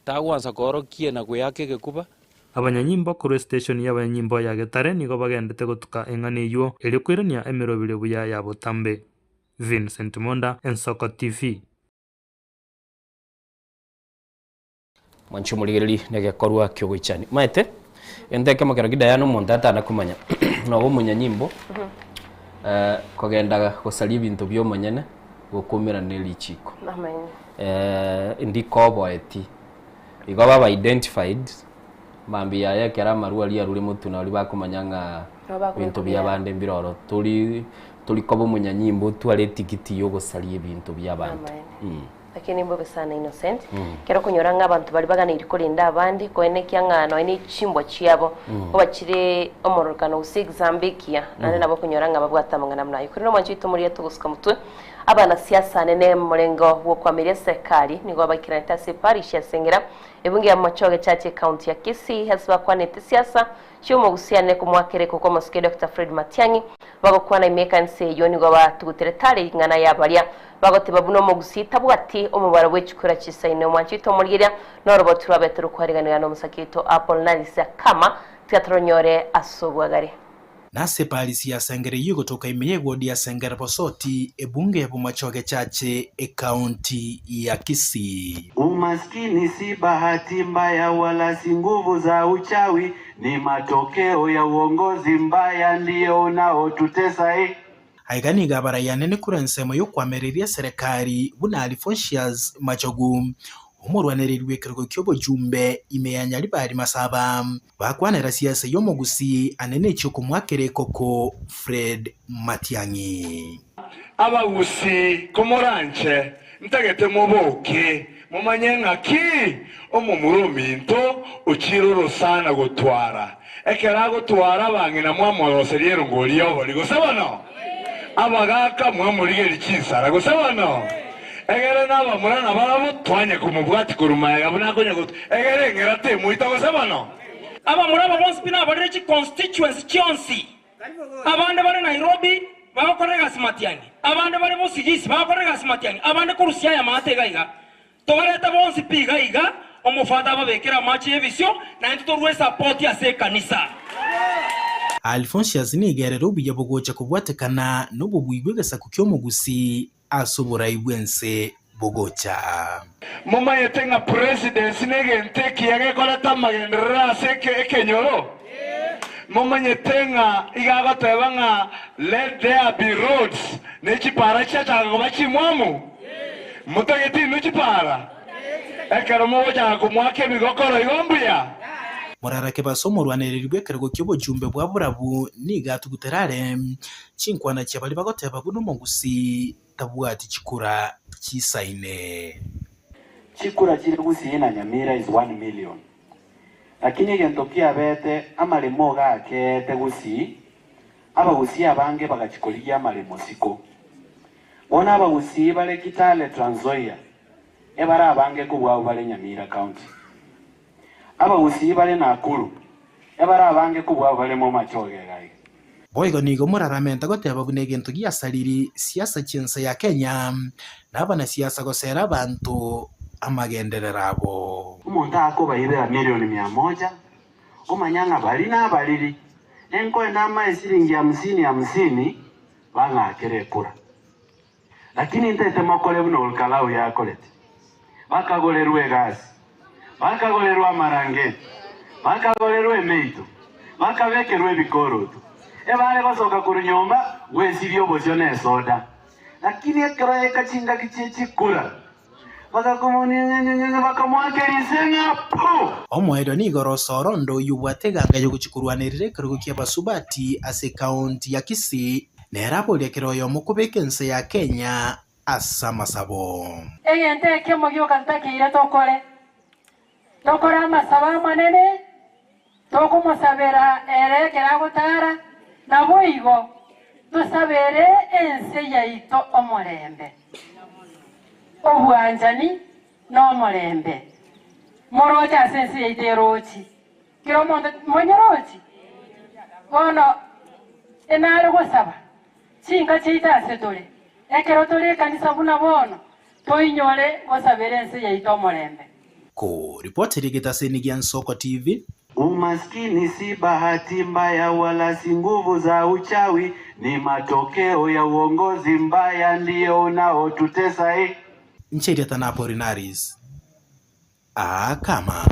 [SPEAKER 17] tagwansa korokie na gweyake gekuba
[SPEAKER 16] abanyanyimbo kuru station y'abanyanyimbo ya Getare nigo bagendete gutuka eng'ane iyo eri kwirania emirobire buya ya Butambe. Vincent Monda, Ensoko TV.
[SPEAKER 2] Mwanchu muligereri negekorwa kyogoichani maete endeke makero gidayano mondata nakumanya no munyanyimbo kogendaga gusaria ibintu byomonyene gukumira nelichiko
[SPEAKER 3] amen
[SPEAKER 2] ndikoboeti igo baba identified mambi ya kera marua lia ruri mutu na uri bakumanyanga bintu byabande mbiroro tuli kobo munyanyimbo twale tikiti yo gusaria ibintu byabande
[SPEAKER 3] lakini mbobe sana innocent kero kunyoranga abantu bali baganira kurinda abandi koene kyangano ene chimbwa chiabo ko bakire omorokano usigzambikia nane nabo kunyoranga babwatamanga namnayo kuri no manchito muri yatuguska mutwe abana siasa nene murengo wo kwamiria serikali nigo bakira ntase parish ya Sengera ebungi ya machoge chache county ya Kisii hasba kwa nete siasa chumo gusiane kumwakere ko masike Dr. Fred Matiang'i bagokwana imeka nse yo nigo batuguteretare ingana yabaria bagote babuno mo gusita bwati omubara w'ekikura kisaine mwanchito muligeria norobo turabetero kwariganira no musakito Apple Nalisa kama teatronyore asobwagare
[SPEAKER 19] nase palisi ya Sengera yugotoka imeye wodi ya Sengera Bosoti ebunge ya Machoge chache county ya Kisii.
[SPEAKER 20] Umaskini si bahati mbaya wala si nguvu za uchawi, ni matokeo ya uongozi mbaya ndio unaotutesa
[SPEAKER 19] haigani gabara ya nene kura nsemo yo kwamereria serikali buna Alphonsius Machogu umurwanerirwe kirgo kyobo jumbe imeyanya libari masaba bakwanera siasa yo mugusi anene cyo kumwakere koko Fred Matiang'i
[SPEAKER 21] abagusi komoranje ntagete muboke mumanyenga ki omumuruminto ukiruro sana gutwara ekera gutwara bangina mwamoroseriero ngoliyo boli gusabano abagaka mwamurigeri kinsara gusabano egere naba murana barabutwanye kumubwati kurumaya bunakonya gut egere ngerate muita gusabano
[SPEAKER 22] aba muraba bonse bina bareki constituency chionsi abande bari Nairobi bakorega Matiang'i abande bari Busigisi bakorega Matiang'i abande kurusia ya mate gaiga togareta bonse piga iga omufada babekera machi evisio na ntitorwe support ya se kanisa
[SPEAKER 19] Alphonsius nigerero buyabogocha kubwatekana no bubwigwegesa kukyo mugusi asobora ibwense bogocha
[SPEAKER 21] mama yetenga president negente kiyage koleta magendera seke ekenyoro mama yetenga igaga tebanga let there be roads nechipara chacha gobachimwamu mutageti nuchipara ekero moja kumwake bigokoro igombuya
[SPEAKER 19] murarake basomorwanerirwe kirgo kyobo jumbe bwa burabu niga tuguterare chinkwana cyabali bagoteba buno mugusi tabwati chikura kisaine
[SPEAKER 20] chikura kiri gusi na Nyamira is 1 million lakini gentokia bete amalemo gake tegusi abagusi abange bagachikolia amalemo siko bona abagusi bale Kitale Trans Nzoia ebara abange kubwa bale Nyamira county abagusi bale Nakuru ebara abange kubwa bale mo Machoge gai
[SPEAKER 19] boigo nigo muraramenta goteba bunegento giasaliri siasa chensa ya Kenya nabana siasa gosera abantu amagenderera abo.
[SPEAKER 20] Umuntu akobairira milioni 100 umanyanga bali n'abaliri enkwenda amaesiringi 50 bang'akire kura lakini ntete makole buno olukalawu yakolete bakagolerwa egasi bakagolerwa amarangeti bakagolerwa emeito bakabekerwa ebikoroto ebale basoka ku runyomba wesibye obosyo n'esoda lakini ekero ekachinga kichikura
[SPEAKER 19] omwedo ni igoro sorondo yubwateganga yoguchikurwanirire kirugo kia basubati ase kaunti ya Kisii nerabo lyekeroyo mukubeka ense ya Kenya asa masabo
[SPEAKER 4] egente kemo gyoka ntakire tokore amasaba manene tokumusabira erekera gutara nabo igo tusabere ense yaito omurembe obwanjani n'omurembe morochi asensi yaite rochi kiro mondo monyorochi bono enari gusaba chinga chiita ase tore ekero tore kanisa buna bono toinyore gusabere ensi yaite omurembe.
[SPEAKER 19] Ko ripoti rigitaseni gia Nsoko TV.
[SPEAKER 20] Umaskini si bahati mbaya wala si nguvu za uchawi, ni matokeo ya uongozi mbaya ndio unaotutesa
[SPEAKER 19] Ncheri tanapo Rinaris kama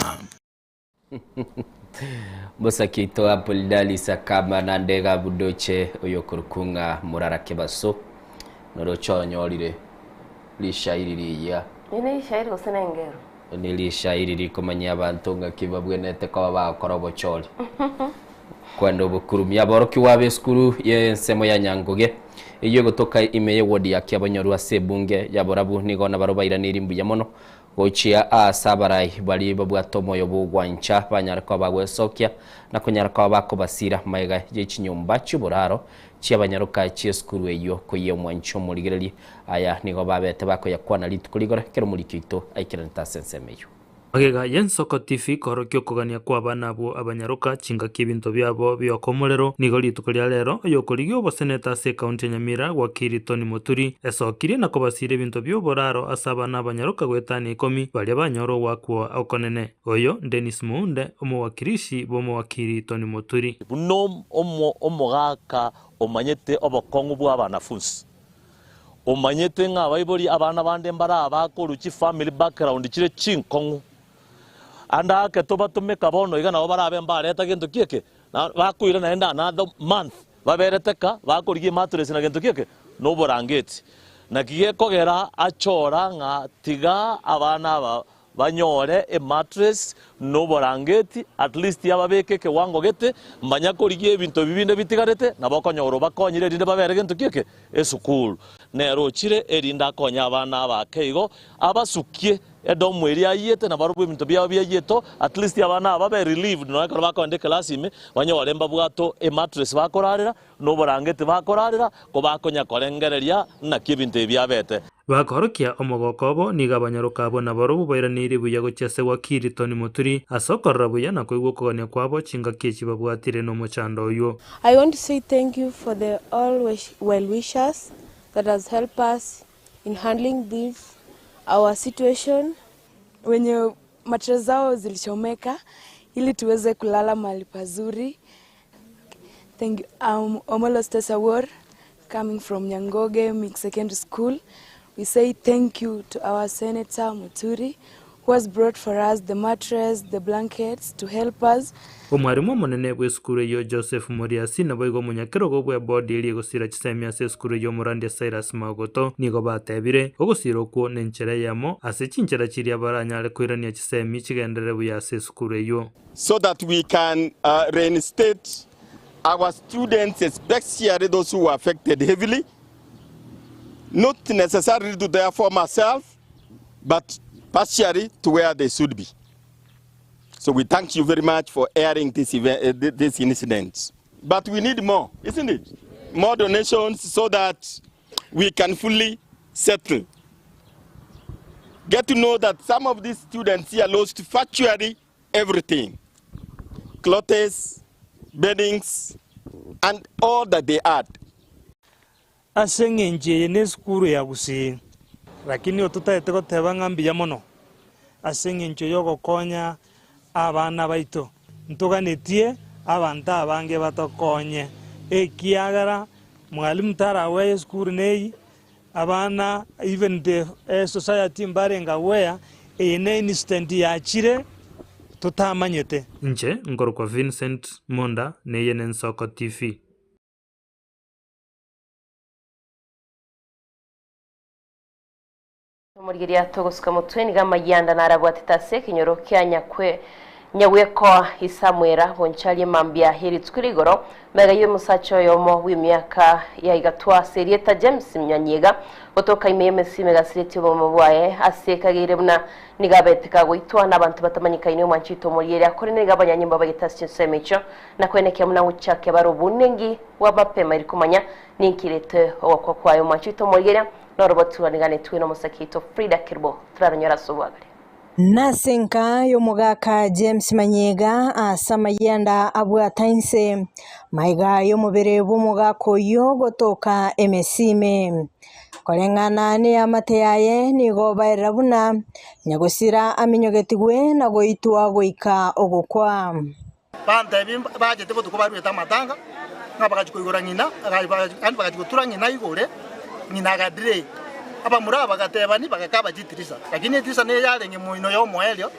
[SPEAKER 2] Bosa kito Apolidali Sakama na ndega budoche oyokurukunga murara kebaso norocho nyorire lishairi ya
[SPEAKER 3] ine shairi osenengero
[SPEAKER 2] nilishairi rikomanya abantu ngakibabwenete kwa bakora bocholi kwando bukurumya boroki wabe skuru ye nsemo ya Nyanguge iyo gutoka imeye wodi ya kyabonyoru asebunge yaborabu nigona barobaira nirimbu ya mono gochia asabarai bali babwato yo bugwancha banyarako bagwesokia na kunyarako bako basira maiga yechinyumba cyuburaro cy'abanyaruka cy'eskuru eyo kuye mwancho murigereri aya nigo babete bako yakwana litukuligora kero muri kito aikiranta sensemeyo
[SPEAKER 16] Magega Nsoko TV korokyo kugania kwa bana abo abanyaruka chinga kibinto byabo byokomorero nigoli tukolia lero yokorigyo boseneta se county Nyamira wakiri Tony Muturi esokiri na kobasire binto byoboraro asabana abanyaruka gwetani 10 bali abanyoro wakwo okonene oyo Dennis Muunde omowakirishi bomowakiri Tony Muturi
[SPEAKER 5] buno omogaka omanyete obokongu bw'abanafunzi omanyete nga baiboli abana bande mbara abakoruchi family background chire chinkongu anda ke toba tumeka bono igana obarabe mbareta gento kieke bakuira naenda another month babereteka bakorigie matures na gento kieke no borangeti na kiye kogera achora nga tiga abana banyore e mattress no borangeti at least yababeke ke wango gete mbanya korigie bintu bibinde bitigarete na bakonyoro bakonyire rinde babere gento kieke esukuru nero chire erinda konya abana bakeigo abasukie edo mweri ayete na barubu bintu bya yeto at least abana babe relieved no akora bakonde class ime banyore mbabwato e mattress bakorarira no borangeti bakorarira ko bakonya korengereria na kibinte byabete
[SPEAKER 16] bakorokia omogokobo niga abanyaruka abo na barubu bairaniri buya gochese wakiri Tony Muturi asokorra buya na koigwo kogania kwabo chinga kichi babwatire no mochando uyo.
[SPEAKER 23] I want to say thank you for the all well wishers that has helped us in handling this our situation. Wenye mattress zao zilichomeka ili tuweze kulala mahali pazuri. Thank you. Omolo Stesa War coming from Nyangoge Mixed Secondary School. We say thank you to our Senator Muturi who has brought for us the mattress, the blankets to help us.
[SPEAKER 16] Omwarimu munene bw'eskuru yo Joseph Moriasi na boigo munyakirogo bwa bodi eri gusira chisemia ase eskuru yo Murandi Cyrus Magoto nigo batebire ogusiro kwo nenchera yamo ase chinchera chiri abaranyale kwirania chisemi chigendere buya ase eskuru yo
[SPEAKER 24] so that we can reinstate our students, especially those who were affected heavily, not necessarily to their former self, but partially to where they should be. So we thank you very much for airing this event, this incident. But we need more, isn't it? More donations so that we can fully settle. Get to know that some of these students here lost virtually everything. Clothes, beddings, and all that they had.
[SPEAKER 22] Asenge nje ne skuru ya gusi lakini otutaete goteba ngambi ya mono
[SPEAKER 15] ase eng'encho ya ogokonya abana baito ntoganetie abantu abange batokonye ekiagera mwalimu tarawe skuru nei abana even the society mbarenga where ene instant ya chire tutamanyete
[SPEAKER 16] nche ngoro kwa Vincent Monda neyene Nsoko TV.
[SPEAKER 3] Murigiria togosuka mutweni gama yanda narabwatitase kinyoro kya nyaweko isamwera bonchalie mambia heri tkurigoro mega yo musacho yomo w'imyaka ya igatwa serieta James Mnyanyega otoka imeme simega sireti bomo bwaye asekagire buna nigabetika goitwa nabantu batamanyika ine mwanchito muriere akore nigabanyanyimba bagitasye semecho na kwenekya muna uchake barubunengi wabapema irikumanya ninkirete wakwa kwayo mwanchito muriere norobotu nigane twino musakito Frida Kirbo turaranyora subagare
[SPEAKER 6] Nasenka yomugaka James Manyega asamayanda abwatainse maiga yomubere bumugako yo gotoka emesime kolengana ni amate yaye nigo bairabuna nyagosira aminyogetigwe na goitwa goika ogokwa
[SPEAKER 7] bante baje tebo tukubarweta matanga ngabakachikoigora ngina bakachikotura ngina igore ngina gadire aba muraba gatebani bagakaba jitirisa lakini itirisa ne yarenge muino yo moelio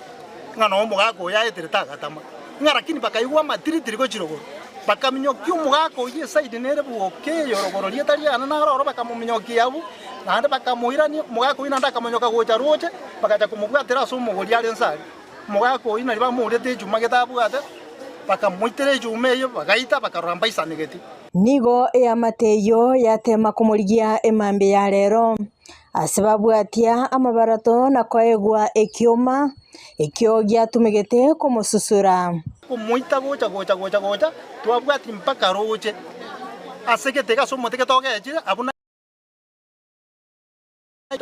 [SPEAKER 7] ngana omugako yaetirita gatama ngarakini bakaigwa matiritiri go chirogoro bakaminyokia omugako ye side nere buoke yorogoro lietariana na roro bakamuminyokia abu nande bakamuirani omugako ina ndakamunyoka gocha roche bakaja kumugwatira so omugori ari nsari omugako ina riba murete juma getabwate bakamuitere jumeyo bagaita bakaramba isanegeti
[SPEAKER 6] nigo amateyo yatema kumurigia emambe ya rero asibabwatia amabarato na kwaegwa ekioma ekyo gyatumegete kumususura
[SPEAKER 7] kumuita gocha twabwati mpaka roche asegete gaso moteke togeje abuna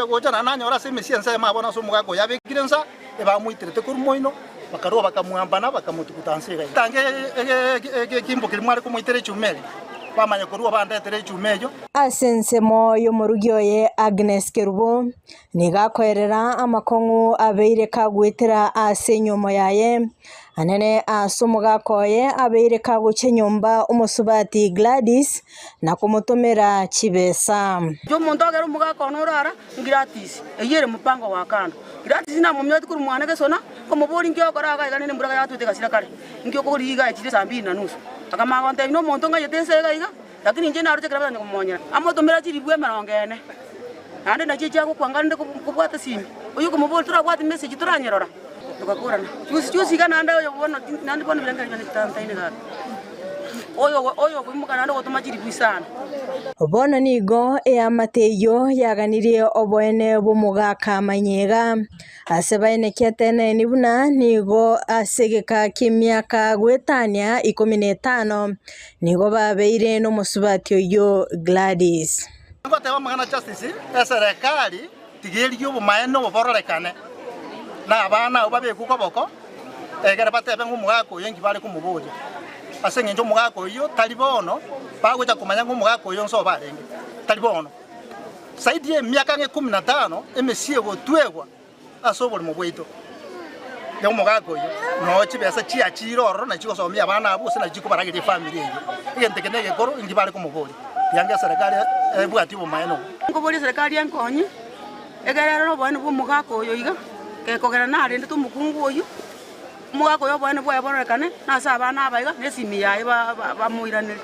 [SPEAKER 7] gocha na nanyora se mesiensa mabona so mugako yabekirensa eba muitirete kurmoino bakaroba bakamuambana bakamutukutansiga tange kimbo kilimwari kumuitere chumeli bamanya kuruwa bandetere chumejo
[SPEAKER 6] asensemo yo murugyoye Agnes Kerubo nigakorera amakongu abeire kagwetera asenyomo yaye anene asumugakoye abeire kaguche nyumba umusubati Gladys na kumutomera chibesa
[SPEAKER 8] jo mondogero mugako norara gratis eyere mupango wa kando gratis na mumyoti kuri mwana gesona komubori ngyo koraga iganene mburaga yatuteka sirakare ngyo ko riga ichire sambi na nusu akamagonte no monto ngayetense gaiga lakini nje naruche kirabana kumonyera amotomera chiribwe marongene ande na chicha ko kwangande kubwata simi uyu kumubori turabwata message turanyerora tukakurana chusi kana nda yo bona nandi bona bilanga ni tantaine ga oyo kumuka nando gotuma chiribwe sana
[SPEAKER 6] bona nigo amateyo yaganirie oboene bumugaka Manyega asebaine kiatene nibuna nigo asegeka kimyaka gwetania 15 nigo babeire no musubati oyo Gladys
[SPEAKER 7] ngoteba magana justice serikali tigeri yo bumaeno bororekane na abana babe kukoboko egere batebe ngumugako yengi bali kumubuje asenge njo mugako yo talibono bagoja kumanya ngumugako yo nso barenge talibono saidi ye myaka 15 emesie gotwegwa asobole mubweito yo mugako yo no chibesa chia chiroro na chiko somia abana abo sina chiko baragire family yo igente kenege koro ingi bali kumubuje yange serikali bwati bumaeno
[SPEAKER 8] ngobole serikali yankonye egere ro bwana bumugako yo iga kekogera na rende tumukungu oyu mugako yo bwana bwa borekane na saba na baiga nesimi yae ba muirane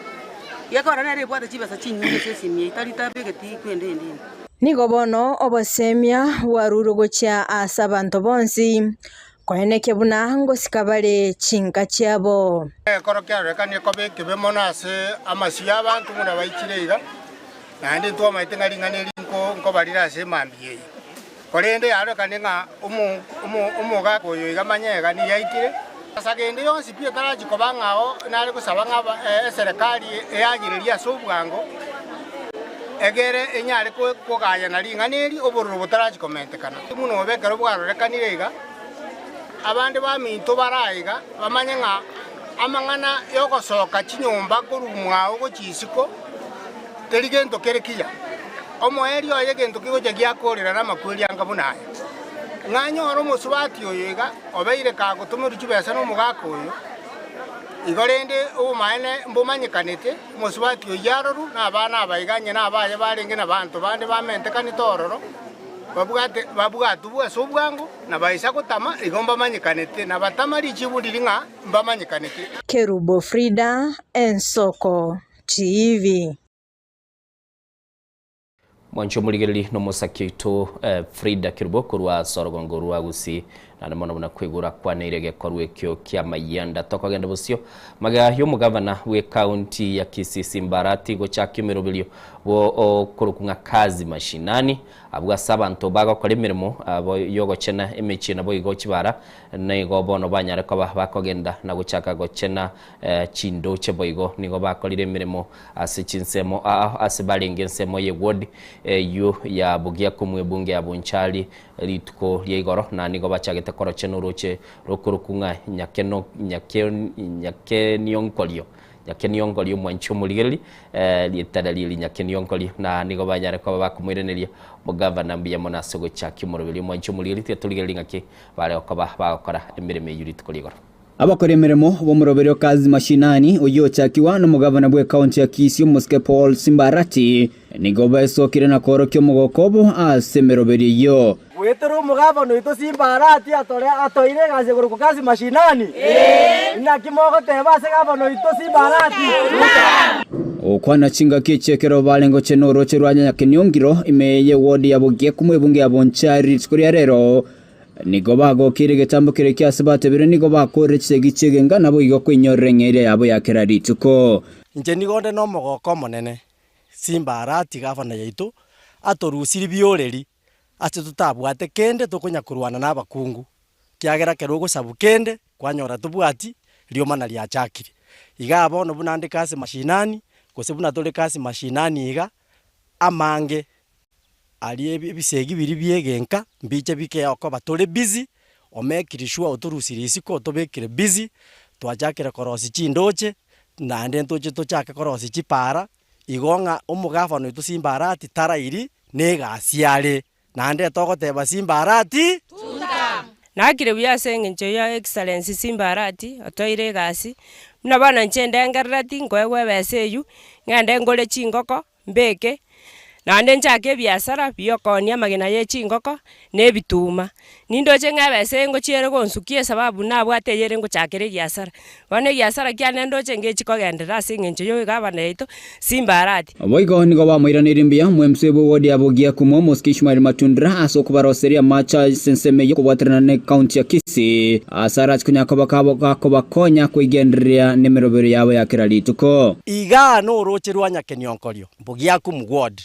[SPEAKER 8] yekora na report chibesa chinyuge sesimi itarita begeti kwende ndini
[SPEAKER 6] nigo bono obosemia warurugocha asabanto bonsi kweneke buna ngosikabale chinka chiabo
[SPEAKER 15] koro kyarekane kobe kebemo nase amasiya abantu muna baikireiga nandi to maitenga lingane nko balira se mambiye korende yarekane nga umuga koyo igamanyega ni yaikire asagende yonsi pia taraji kobangao nali kusaba ngaba serikali eyagiriria sobwango egere enyare ko gaya na linganeri obororo botaraji komentekana muno bekero bwarorekanirega abandi baminto baraiga bamanye nga amangana yogosoka chinyomba kurumwao gochisiko terigento kerekiya omoeri oye gento kigoje giakorera na makweli anga bunaye ng'anyora omosubati oyo iga obeire kagotumira chibesa n'omogaka oyo igo rende obumaene mbumanyikanete omosubati oyo yaroru n'abana abaiganye n'abaye barenge n'abanto bande bamentekanete ororo babwate bwase obwango nabaisa gotama igo mbamanyikanete nabatama richiburiri ng'a mbamanyikanete.
[SPEAKER 6] Kerubo Frida, Ensoko TV.
[SPEAKER 2] Mwancho muligereri no musakito Frida Kerubo kurwa sorogongo rwa gusi na namono muna kwigura kwa neirege korwe kyo kya mayanda tokagenda busyo maga yo mugavana we county ya Kisii Mbarati go chakimero bilyo bo kurukunga kazi mashinani abwa sabanto baga kole mirimo abo yogo chena emechina bo igo chibara na igo bono banyare ko bakogenda na guchaka go chena chindo chebo igo nigo bakolire mirimo asichinsemo asibalingensemo ye ward yo ya bugia kumwe bunge ya Bonchali lituko yeigoro na nigo bachagete koro cheno roche rokurukunga nyakeniongolio mwancho muligereri lietadalili nyakeniongolio na nigo banyare ko bakumwireneria mugavana mbiya monasogo chakimorobeli mwancho muligereri tuligereri ngaki bare okoba bakora emireme yurituko ligoro
[SPEAKER 11] abakora emirimo bo murobero kazi mashinani uyo chakiwa no mugavana bwe county ya Kisii Muske Paul Simbarati nigo basokire na koro kyo mugokobo asemeroberi yo
[SPEAKER 12] wetero mugavana ito Simbarati atoire gaze guru kazi mashinani na kimogo teba se gavana ito Simbarati
[SPEAKER 11] okwana chinga kichekero balengo chenoro cherwanya yakeniongiro imeye wodi ya bugie kumwe bunge ya Bonchari tsikuria rero nigo bago kirige tambukire kya sabate bire nigo bakore chege ngana bo igo kwinyorengere yabo yakera rituko
[SPEAKER 12] nje nigonde no mogoko monene Simbarati gavana yaitu atorusiri bioreri ate tutabwate kende tukunya kurwana n'abakungu kyagera kerugo sabukende kwanyora tubwati lyo mana lya chakire iga bono bunande kasi mashinani kose bunatole kasi mashinani iga amange ali ebisegi biri byegenka mbiche bike yako batole busy omekirishwa oturusirisi ko tobekire busy twachakira korosi chindoche nande ntoche tochaka korosi chipara igonga omugavana itu Simbarati tarairi negasiale nande togoteba Simbarati
[SPEAKER 13] tuta nakire byasenge ncho ya excellence Simbarati otoire gasi nabana nchende ngarati ngowe beseyu ngande ngole chingoko mbeke nande nchake biasara byokonia magena ye chingoko nebituma nindoche ngabese ngo chiere gonsukie sababu nabwate yere ngo chakere biasara bone biasara kyane ndoche ngechikogendera singencho yo gavana yeto Simbarati
[SPEAKER 11] boigo nigo bamwiranira imbia mwemsebo wodi abogia kumo Moskishmari Matundra asokubaroseria macha senseme yo kubwatrana ne county ya Kisii asara kunyako bakonya kwigenderia nemerobero yabo yakiralituko
[SPEAKER 12] iga no roche rwanya kenionkolio bogia kumu ward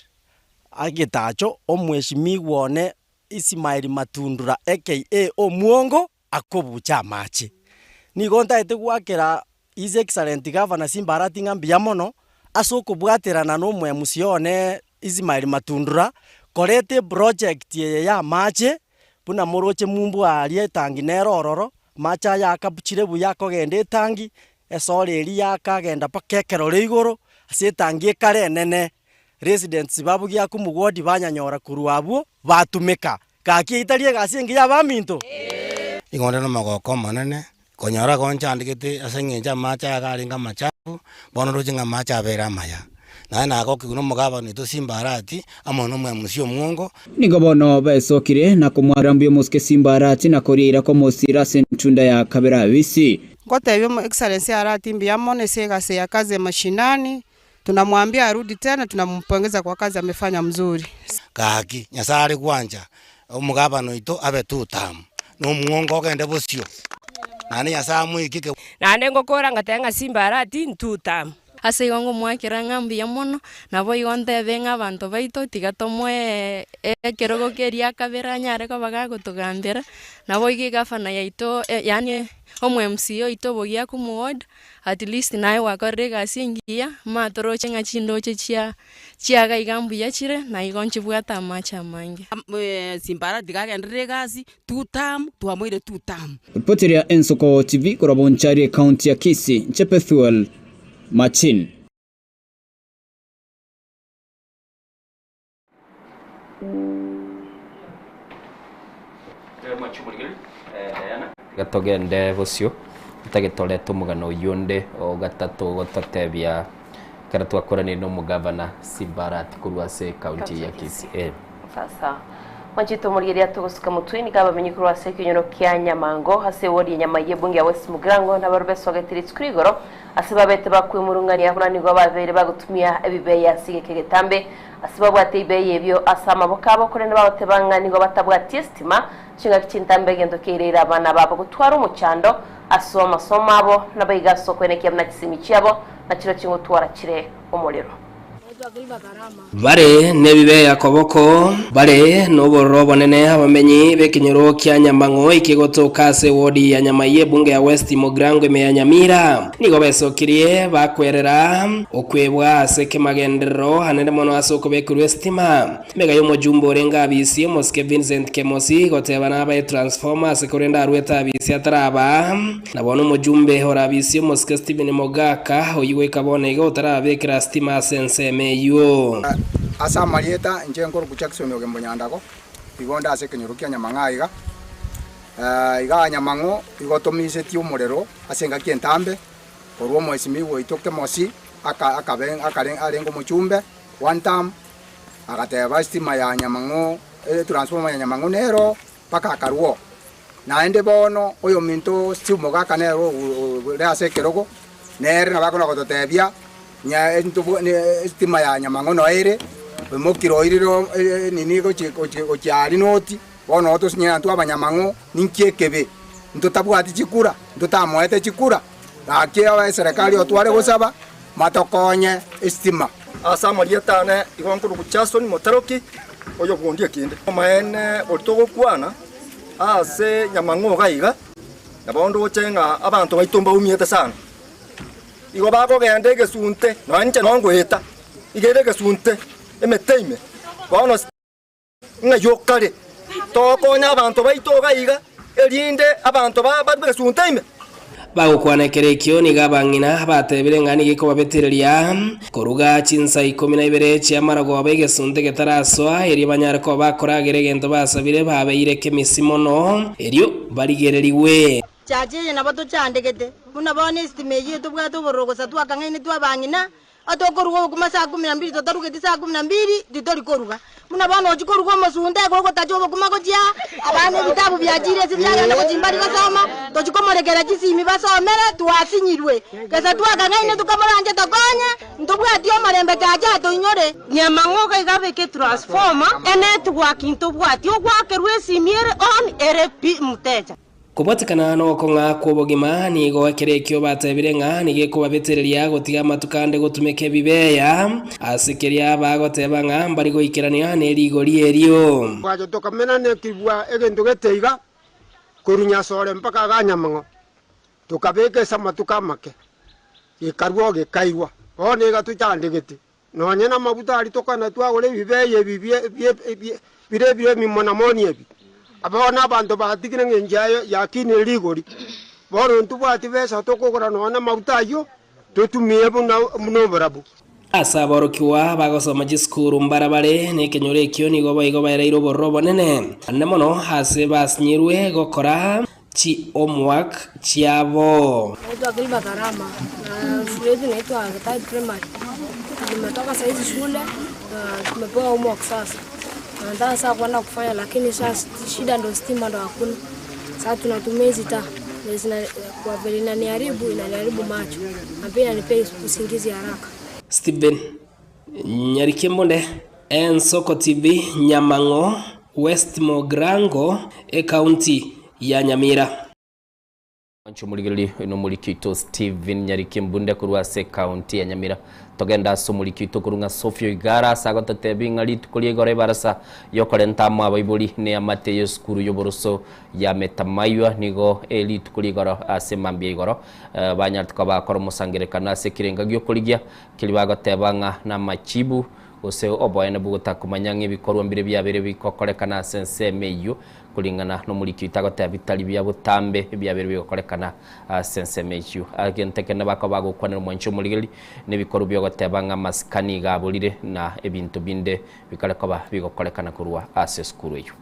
[SPEAKER 12] agitacho omweshimiwa one Ismail Matundura aka Omuongo akobucha machi nigonta ete gwakera His Excellent Governor Simbarati ngambia mono asokubwaterana no mwemusione Ismail Matundura korete project ya machi buna moroche mumbu alie tangi nerororo macha yakabuchire buya kogende tangi esoreri yakagenda pakekero leigoro ase tangi kare nene residents babugia kumugodi banyanyora kuruabo batumeka kaki italie gasingi ya baminto
[SPEAKER 15] ingonde no magoko manene konyora gonchandikete asengenja macha garinga machafu bono rujinga macha bera maya na agoki kuno mugavana itu Simbarati amono mwemusio mwongo
[SPEAKER 11] nigo bono besokire na kumwarambio Muske Simbarati na korira ko mosira sentunda ya kabera bisi
[SPEAKER 14] ngotebyo excellence Arati mbia mone sega se ya kazi mashinani tunamwambia arudi tena tunampongeza kwa kazi amefanya mzuri
[SPEAKER 15] kaki nyasari kwanja omugavana ito abe tutam no mwongo gende busio nani yasamu ikike
[SPEAKER 13] nande ngokora ngatenga Simbarati ntutam
[SPEAKER 25] ase igongo mwakera ngambia mono nabo igonte benga abantu baito tigatomwe kerogo keria kabera nyare ko bagagotugambira nabo igi gavana yaito yani omwe MCO ito bogia ku ward at least nae wakorre gasingia matoroche ngachindo chia gaigambuya chire na igonchi bwata macha mange
[SPEAKER 8] Simbarati gagendere gasi tutam twamwire tutam
[SPEAKER 11] Reporter Ensoko TV korabonchari county ya Kisii Chepethuel Machin
[SPEAKER 2] gatogende bucio tagitoretwo mugano yonde o gatatu gototebia kana twakorani no mugavana Simbarat kurwase county ya Kisii.
[SPEAKER 3] Sasa Wanjito Murigeria tugusuka mutwini kaba menyikuru wa sekinyono kya Nyamango hase wodi nyama yebungi ya West Mugrango na barubeso gatiritsi kurigoro asibabete bakwimurungania kuna nigo babere bagutumia ebibe ya sigeke getambe asibabu atibe yebyo asama bokabo kurene babotebanga nigo batabwa testima chinga kicintambe gendo kirira abana babo gutwara umucando asoma somabo nabayigaso kwenekya mna kisimi cyabo na kiro kingo twara kire umuriro.
[SPEAKER 2] Bare nebibe yakoboko bare noboro bonene abamenyi bekinyoro kya Nyamango ikigotoka se wodi ya Nyamaye bunge ya West Mugrango ya Nyamira nigo besokirie bakwerera okwebwa seke magendero hanene mono asoko bekuru estima mega yo mujumbo renga bisi Moske Vincent Kemosi gotebana ba transformers korenda arweta bisi ataraba nabono mujumbe hora bisi Moske Steven Mogaka oyiwe kabone go tarabekira stima sense yo
[SPEAKER 1] asa marieta njenkoro kuchakisomyo gembo nyandako igonda ase kenyorukia Nyamangaiga iga Nyamango igotomise ti umurero asenga kientambe korwo mwesimi wo itoke mosi akaren arengo muchumbe one time agateba stima ya Nyamango transformer ya Nyamango nero paka akarwo naende bono oyo minto simo gaka nero re ase kerogo nere nabakona gototebia nya entubu estima ya Nyamango no ere mokiro iriro nini go cyari noti bono to sinya ntu abanyamango ninkiekebe ntotabwati chikura ntotamoete chikura ake aba serikali otware gosaba matokonye estima
[SPEAKER 9] asa marietane igonkuru kuchasoni motaroki oyo gondie kinde maene ortogo kwana ase Nyamango gaiga nabondo ochenga abantu baitomba umiete sana igo bako gende gesunte no nche no ngweta igere gesunte emeteime bono nga yokare tokonya abantu baitoga iga erinde abantu bagesunte ime
[SPEAKER 2] bagukwana kerekyo ni gabangina batebire ngani giko babetereria koruga chinsa 12 cyamarago abegesunte getaraswa eri banyarko bakora geregento basabire babeire kemisimo no erio barigereriwe
[SPEAKER 10] chaje na bato chandegete buna bone estimate yetu bwato borogo satwa kangene twa bangina atokorugo kuma saa 12 totaruge saa 12 ditori koruga muna bana ochikorugo masunde ko tajo kuma kojia abane bitabu byajire sibyaga na kujimbari basoma tochikomoregera kisimi basomere twasinyirwe kesa twa kangene tukamoranje tokonye ntubwatio marembe kaja to inyore Nyamango kaigabe ke transformer network ntubwatio gwakerwe simiere on RP muteja
[SPEAKER 2] kubatikana no konga kubogima ni go kerekyo batebire nga ni geko babetereria gotiga matukande gotumeke bibeya asikeria bagoteba nga mbari go ikirania ne rigori erio
[SPEAKER 17] bajo tokamena ne kibwa egento geteiga kurunya sore mpaka ga Nyamango tukabeke samatuka make ikarwo gekairwa one ga tuchandegete no nyena mabuta ari tokana twagore bibeye bire mimona moni ebi abona abantu batigire ngenjayo yakine rigori bono ntubati besa tokogora nona mautayo tutumie buno barabu
[SPEAKER 2] asaborokiwa bagosoma giskuru mbarabare ne kenyore kyo ni goba igoba irairo borobo nene annemono hase basnyirwe gokora chi homework chiavo
[SPEAKER 18] naitwa Gilba Karama na shule yetu inaitwa Gatai Primary. Tumetoka saizi shule tumepewa homework sasa. Nataka sasa kwenda kufanya lakini sasa shida ndio stima ndio hakuna. Sasa tunatumia hizi taa. Kwa vile inaniharibu macho. Na pia inanipea usingizi haraka.
[SPEAKER 2] Steven Nyarikembonde Ensoko TV Nyamango West Mugrango county ya Nyamira. Nchumuligili no mulikito Steven Nyarikembonde kurwase county ya Nyamira. Togenda sumulikito kurunga Sofio Igara sagota tebinga litukulie gore barasa yokorenta mabibuli ne amate yo skuru yoboroso ya metamaywa nigo elitukulie goro asemambie goro banyartuka bakora musangerekana sekirenga gyokuligia kilibago tebanga na machibu ose oboyene bugota kumanyanga ibikorwa mbire byabere bikokorekana sense meyo kulingana no muri kitako ta vitali bya butambe byabere bikokorekana sense meyo agenteke nabako bagukwana mu ncho muri ne bikoru byo gotebanga maskani gabulire na ebintu binde bikaleko ba bikokorekana kurwa ase skuru yo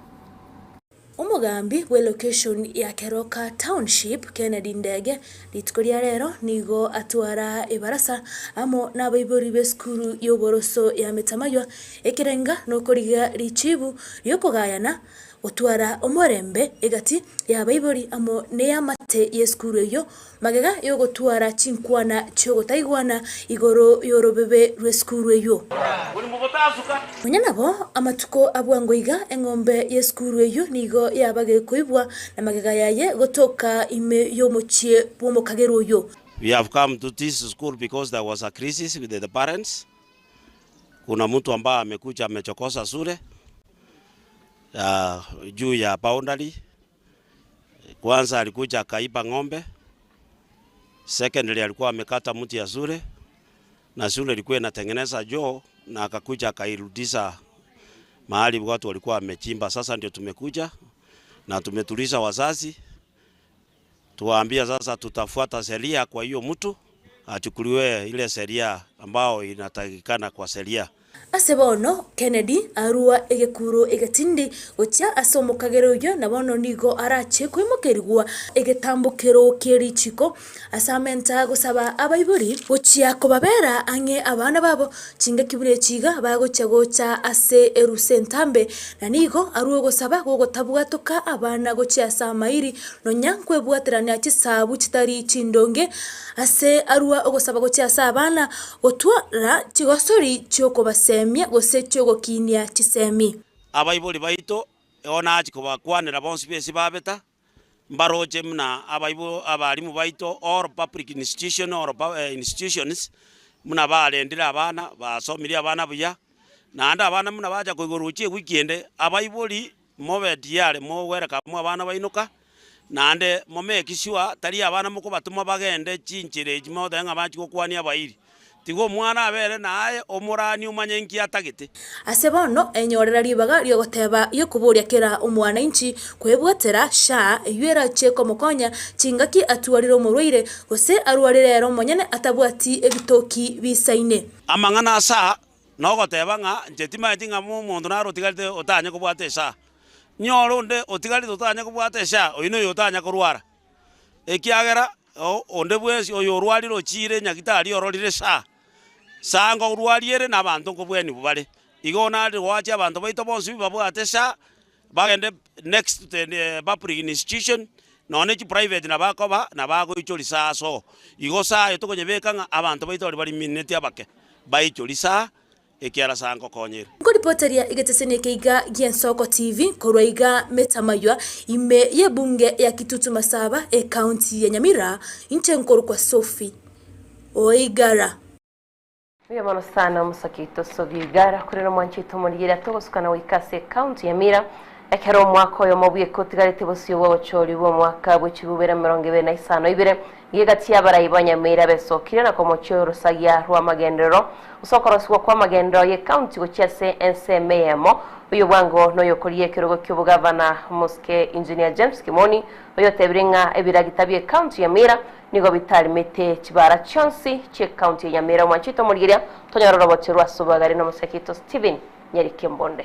[SPEAKER 4] omugambi we location ya Keroka Township Kennedy Ndege litkoria rero nigo atwara ebarasa amo n'abaibori b'eskuru y'oboroso ya Metamaywa ekirenga nokoriga richibu yokogayana otwara omorembe egati y'abaibori amo n'eyamate y'eskuru eyo magega yogotwara chinkwana chogotaigwana igoro yorobebe rw'eskuru eyo munyanabo amatuko abwangoiga engombe y'eskuru eyo nigo yabage kuibwa na magega yaye gotoka ime yomochie bwomokagero yo.
[SPEAKER 5] We have come to this school because there was a crisis with the parents. Kuna mtu ambaye amekuja amechokosa shule juu ya boundary. Kwanza alikuja akaiba ng'ombe. Secondly alikuwa amekata mti ya shule na shule ilikuwa inatengeneza joo na akakuja akairudisha mahali watu walikuwa wamechimba. Sasa ndio tumekuja na tumetuliza wazazi. Tuwaambia sasa tutafuata sheria kwa hiyo mtu achukuliwe ile sheria ambao inatakikana kwa sheria.
[SPEAKER 4] Asebono Kennedy arua egekuro egetindi gocha asomokagero yo nabono nigo arache kwimokerigwa egetambukero kerichiko asamenta gosaba abaibori gochia kobabera ange abana babo chinga kibure chiga bagocha ase erusentambe na nigo aruo gosaba gogotabwatoka abana gochia samairi no nyankwe bwaterania chisabu chitari chindonge ase arua ogosaba gochia sabana gotwara chigosori choko basemia gose chogo kinia chisemi
[SPEAKER 5] abaibori baito ona achiko bakwanira bonsi bese babeta mbaroje mna abarimu baito or public institution or institutions muna balendira abana basomiri abana buya na anda abana muna baja kuiguruchie weekend abaibori mobe diare mo wereka mu abana bainuka na ande momekishwa tari abana muko batuma bagende chinchire jimo denga bachiko kwania bairi tigo mwana abere naye omurani umanyenki atagite
[SPEAKER 4] asebono enyorera ribaga ryo goteba yo kuburia kera omwana inchi kwebwatera sha yera cheko mokonya chingaki atuariro murwire gose arwarire rero monyene atabwati ebitoki bisaine
[SPEAKER 5] amangana sa no goteba nga njetima tinga mu mundu naro tigalite otanye kubwate sha nyoronde otigalite otanye kubwate sha oyino yotanya kurwara ekiagera onde bwesi oyo rwariro chire nyagitari ororire sha sango rwariere nabantu ngobweni bubale igona rwacha abantu baito bonsi babwate sha bagende next to the public institution none chi private na bakoba na bago ichori sa so igo sa yotokonyebeka abantu baito bari minute abake baichori sa ekiara sango konyere
[SPEAKER 4] ngo reporteria igetesene keiga Giensoko TV korwaiga Metamaywa ime ye bunge ya Kitutu Masaba county ya Nyamira inchenkoro kwa Sophie Oigara.
[SPEAKER 3] Uyo mano sana musakito Soviigara kurero mwanchito murigira togosukana wikase county ya Nyamira ekero mwako yo mobuye kotigarite bosyo wochori wo mwaka bwechibubera 2025 gigati abarayibanya Nyamira besokire na komocho rusagia rwa magendero usokoroswa kwa magendero ye county gochese NCMEMO uyo bwango no yokoriye kirogo cy'ubugavana Muske Engineer James Kimoni uyo tebringa ebiragitabye county ya Nyamira nigo bitari mete kibara chonsi che county ya Nyamira mwanchito murigira tonyaroro bocherwa subagari no musakito Steven Nyerike Mbonde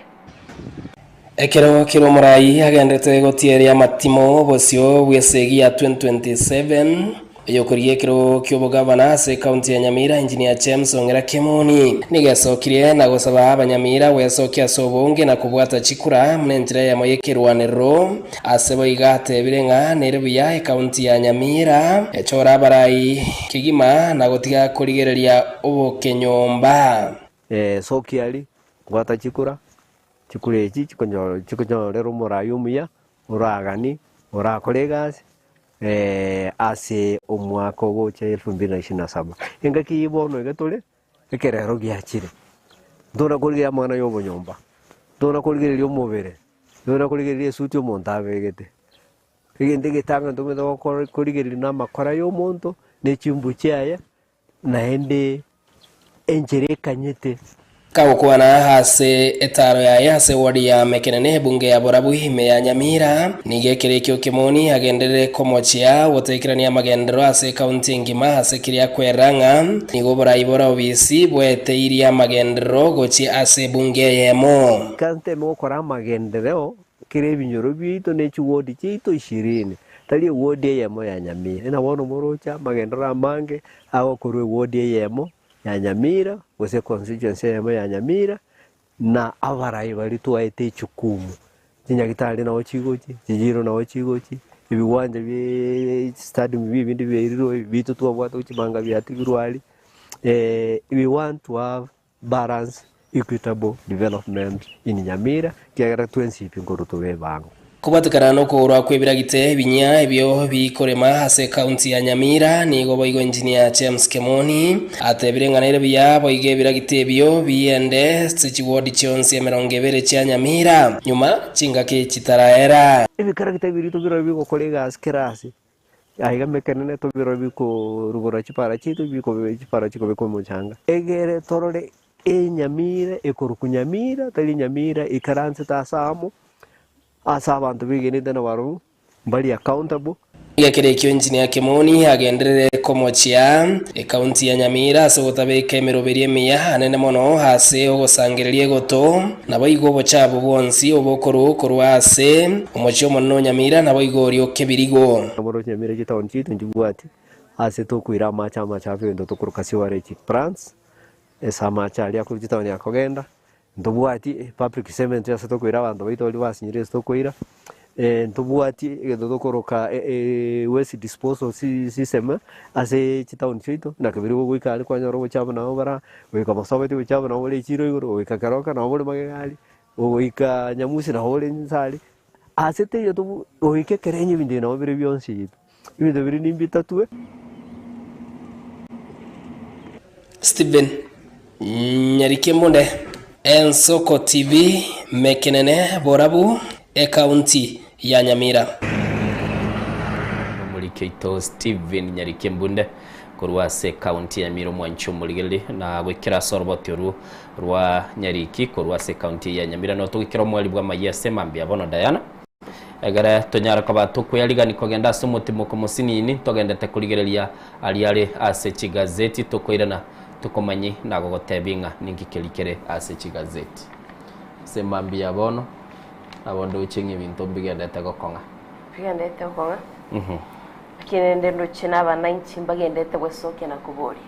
[SPEAKER 2] ekero kiro murai agendete gotieri amatimo bosio bwesegi ya 2027 yokoriye kiro cy'ubugavana se county ya Nyamira Engineer James Ongera Kimoni nigesokire na gosaba abanyamira wesokia sobonge na kubwata chikura mnenjira ya moyekirwanero asebo igate birenga nerebuya county ya Nyamira echora barai kigima na gotiga kurigereria obokenyomba
[SPEAKER 19] sokiali gwata chikura chikurechi chikonyorero murayumia uragani urakolegas ase omwaka gocha 2027 engaki ibono igatole ekerero giachire ndona kurigira mwana yobo nyomba ndona kurigira omubere ndona kurigira suti omonto abegete igende gitanga ndomedo kurigira na makora y'omonto nechimbu cyaya naende enjere kanyete
[SPEAKER 2] kawukwana hase etaro ya yase wadi ya mekenene bunge ya borabu hime ya Nyamira nigekere kyo Kimoni agendere komochia wotekirania magendero ase county ngima ase kiria kweranga nigobora ibora obisi bwete iria magendero gochi ase bunge yemo
[SPEAKER 19] kante mo kora magendero kire binyoro bito ne chuodi chito 20 tali wodi yemo ya Nyamira ina wono morocha magendera mange ago korwe wodi yemo ya Nyamira wose constituency yemo ya Nyamira na avarai bali tuaite chukumu Chinyagitari na ochigochi Chijiro na ochigochi ibiwanja bi stadium bibindi biriro bitu twabwata uchibanga byatigirwali we want to have balanced equitable development in Nyamira kiagara twensipi ngoruto bebango
[SPEAKER 2] kubatukana no kurwa kwibiragite binya ebyo bikorema ase county ya Nyamira ni gobo igo engineer James Kemoni atebirenganire bya boige biragite ebyo biende sechiwodi chonsi ya 20 cha Nyamira nyuma chingake chitaraera
[SPEAKER 19] ibikaragite birito biro biko kolega askerasi aiga mekanene to biro biko rugora chipara chito biko chipara chiko biko muchanga egere torore Nyamira ekoruku Nyamira tali Nyamira ikaranse tasamo asa abantu bigenite na waru mbali accountable
[SPEAKER 2] yakerekyo engineer Kemoni agenderere komochia county ya Nyamira so tabeke meroberie miya anene mono hase ogosangererie goto nabo igobo chabo bonsi obokoro korwase omochio mono Nyamira nabo igorio kebirigo
[SPEAKER 19] nabo Nyamira gitown chito njugwati ase to kuira macha ndo to kurukasi warechi France esa macha ali akujitown yakogenda ndobwati public cement ya seto kuira abantu baitoli basinyire seto kuira ndobwati ndokoroka waste disposal system ase chitown chito nakabiri gwikali kwa nyoro chabo nabo bara wika masabete chabo nabo le chiro igoro wika karoka nabo le magali wika nyamusi nabo le nsali ase te yoto wika kerenye bindi nabo biri byonsi ibindi biri nimbita tuwe
[SPEAKER 2] Steven Nyarikemunde Ensoko TV mekenene borabu county ya Nyamira muri Keito Steven Nyarikembunde korwase county ya Nyamira mwancho muligeli na gwekera sorbotiru rwa Nyariki korwase county ya Nyamira no tugikira mwali bwa mayese mambia bono Diana egara tonyara kabatu kuyaliga nikogenda sumutimo komusinini togendete kuligerelia aliale ase chigazeti tokoirana tukomanyi nagogotebinga ningikerikere ase chigazeti sembambia bono abondo uchingi bintu bigendete gokonga
[SPEAKER 3] kinende ndochina abana inchimba gendete gwesoke na kuboria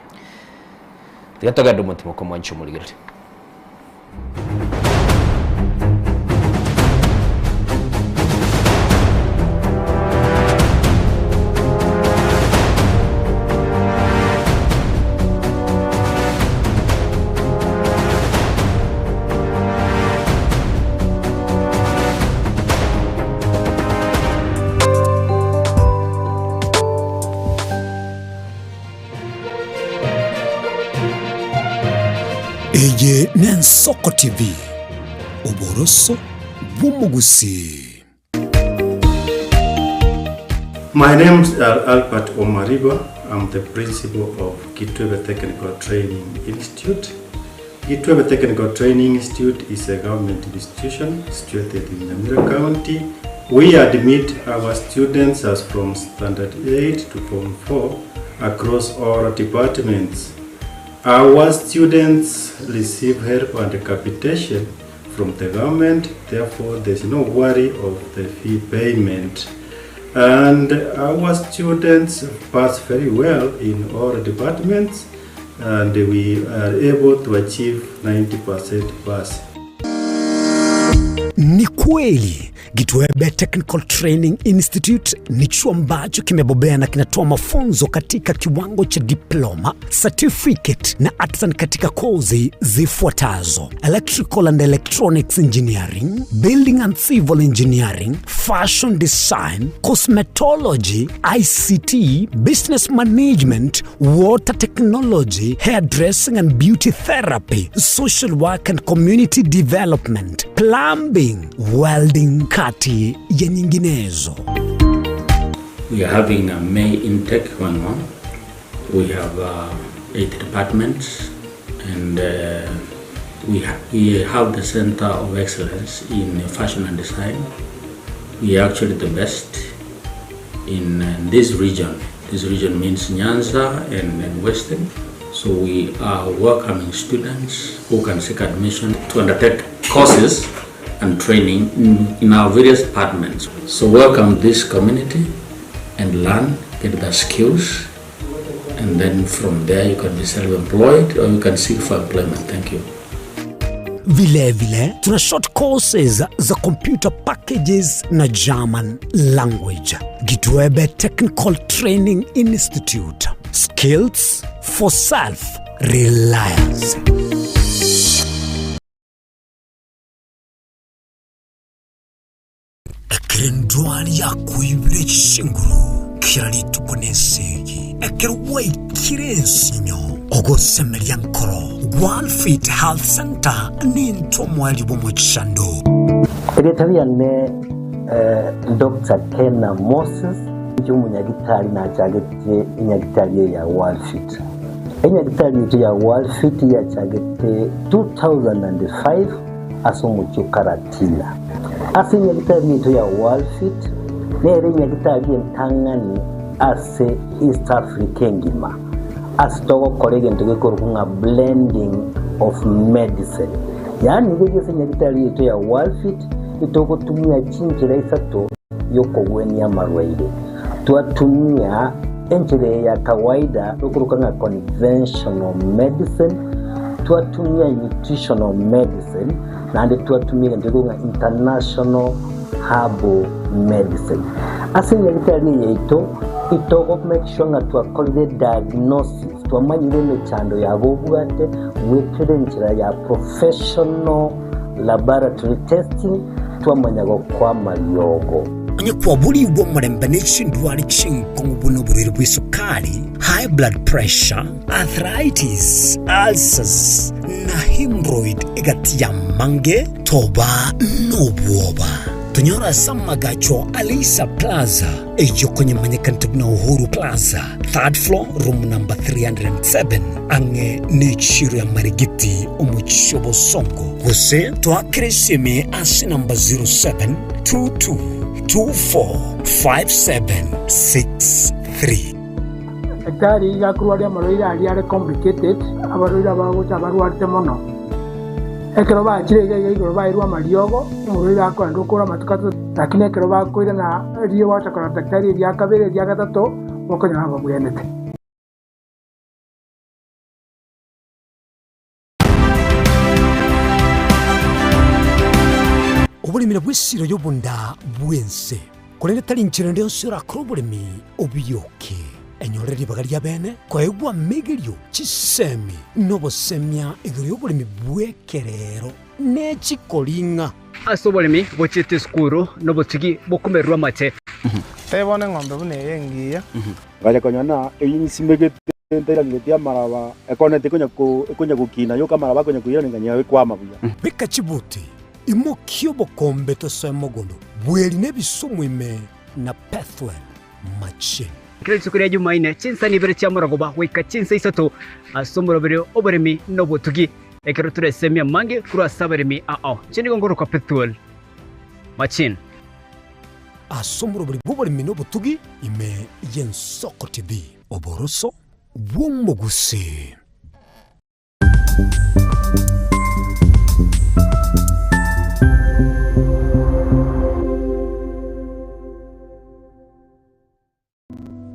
[SPEAKER 2] tigatoga mutimo komancho muligere
[SPEAKER 20] Eye Nensoko TV Oboroso Bumugusi.
[SPEAKER 21] My name is Albert Omariba. I'm the principal of Kitwebe Technical Training Institute. Kitwebe Technical Training Institute is a government institution situated in Nyamira County. We admit our students as from Standard 8 to Form 4 across all departments. Our students receive help and capitation from the government, therefore there is no worry of the fee payment. And our students pass very well in all departments, and we are able to achieve 90% pass.
[SPEAKER 20] Ni kweli Kitwebe Technical Training Institute ni chuo ambacho kimebobea na kinatoa mafunzo katika kiwango cha diploma, certificate na hata katika kozi zifuatazo: Electrical and Electronics Engineering, Building and Civil Engineering, Fashion Design, Cosmetology, ICT, Business Management, Water Technology, Hairdressing and Beauty Therapy, Social Work and Community Development, Plumbing, Welding, kati ya nyinginezo.
[SPEAKER 22] We are having a May intake 1-1. We have 8 departments, and we have the Center of Excellence in Fashion and Design. We are actually the best in this region. This region means Nyanza and Western. So we are welcoming students who can seek admission to undertake courses and training in our various departments. So welcome this community and learn, get the skills, and then from there you can be self-employed or you can seek for employment. Thank you.
[SPEAKER 20] Vile tuna short courses za computer packages na German language. Gitwebe Technical Training Institute. Skills for self-reliance. Ekerendwani ya kuibire chinguru kirali tukunesegi ekerwai kirensinyo ogosemeria nkoro One Fit Health Center ni ntomwali bomuchando
[SPEAKER 6] Egetabia ne Dr. Kena Moses umunyagitari na chagete inyagitari ya One Fit. Inyagitari ya One Fit ya chagete 2005 asomucho karatila. Asi inyagitari ya One Fit nere inyagitari ntangani ase East Africa ngima. Asitogo kolege ntugekorukunga blending of medicine. Yani ngege inyagitari ya One Fit itoko tumia chinchira isato yoko weni ya marwaide. Tuatumia enchire ya kawaida ukurukanga conventional medicine, tuatumia nutritional medicine, na ande tuatumia ndegunga international herbal medicine. Asinya litari yeito itoko make sure nga tuakolide diagnosis, tuamanyire mechando ya bobugate, wekere enchira ya professional laboratory testing, tuamanyago kwa malyogo.
[SPEAKER 20] Nye kwa buli uwa mrembaneshi ndwari chinkongu buno buriri bwisukari, high blood pressure, arthritis, ulcers, na hemorrhoid egati ya mange, toba nobuoba. Tunyora samagacho Alisa Plaza, ejo kwenye manyekantu na Uhuru Plaza, 3rd floor, room number 307, ange nichiru ya marigiti umuchobo songo. Huse, tuakirisimi asi number 0722 245763.
[SPEAKER 7] Ekari ya kuruaria maroira ari complicated abaroira bagocha baruarte mono. Ekero ba chire igoro ba irwa mariogo muroira ko ndokora matukato lakini ekero ba koira na rio wata kora daktari ya kabere ya gatato bokonya aba buyenete.
[SPEAKER 20] Obulimira bwesiro yobunda bwense kulende talinchira ndio sura krobulimi obiyoke enyoreri bagalia bene kwa egwa megerio chisemi nobosemia igoro yobulimi bwekerero nechikolinga
[SPEAKER 11] asobolimi bochete skuru nobotigi bokumerwa mate
[SPEAKER 16] tebone ngombe bune yengiya
[SPEAKER 23] gaja konyana eyinsimegete ndera ngetia maraba ekonete konya kukina yo kamaraba konya kuyana nganya kwa mabuya
[SPEAKER 20] beka chibuti imokio bokombe tosemogondo bweli nebisumwime na pathway machine
[SPEAKER 11] kile sukuri Jumaine chinsa ni bere chamurago ba wika chinsa isato asomoro bere oberemi nobotugi ekero turesemia mange kura saberemi chini gongoro kwa pathway machine
[SPEAKER 20] asomoro bere oberemi nobotugi ime Yensoko TV oboroso bwomoguse.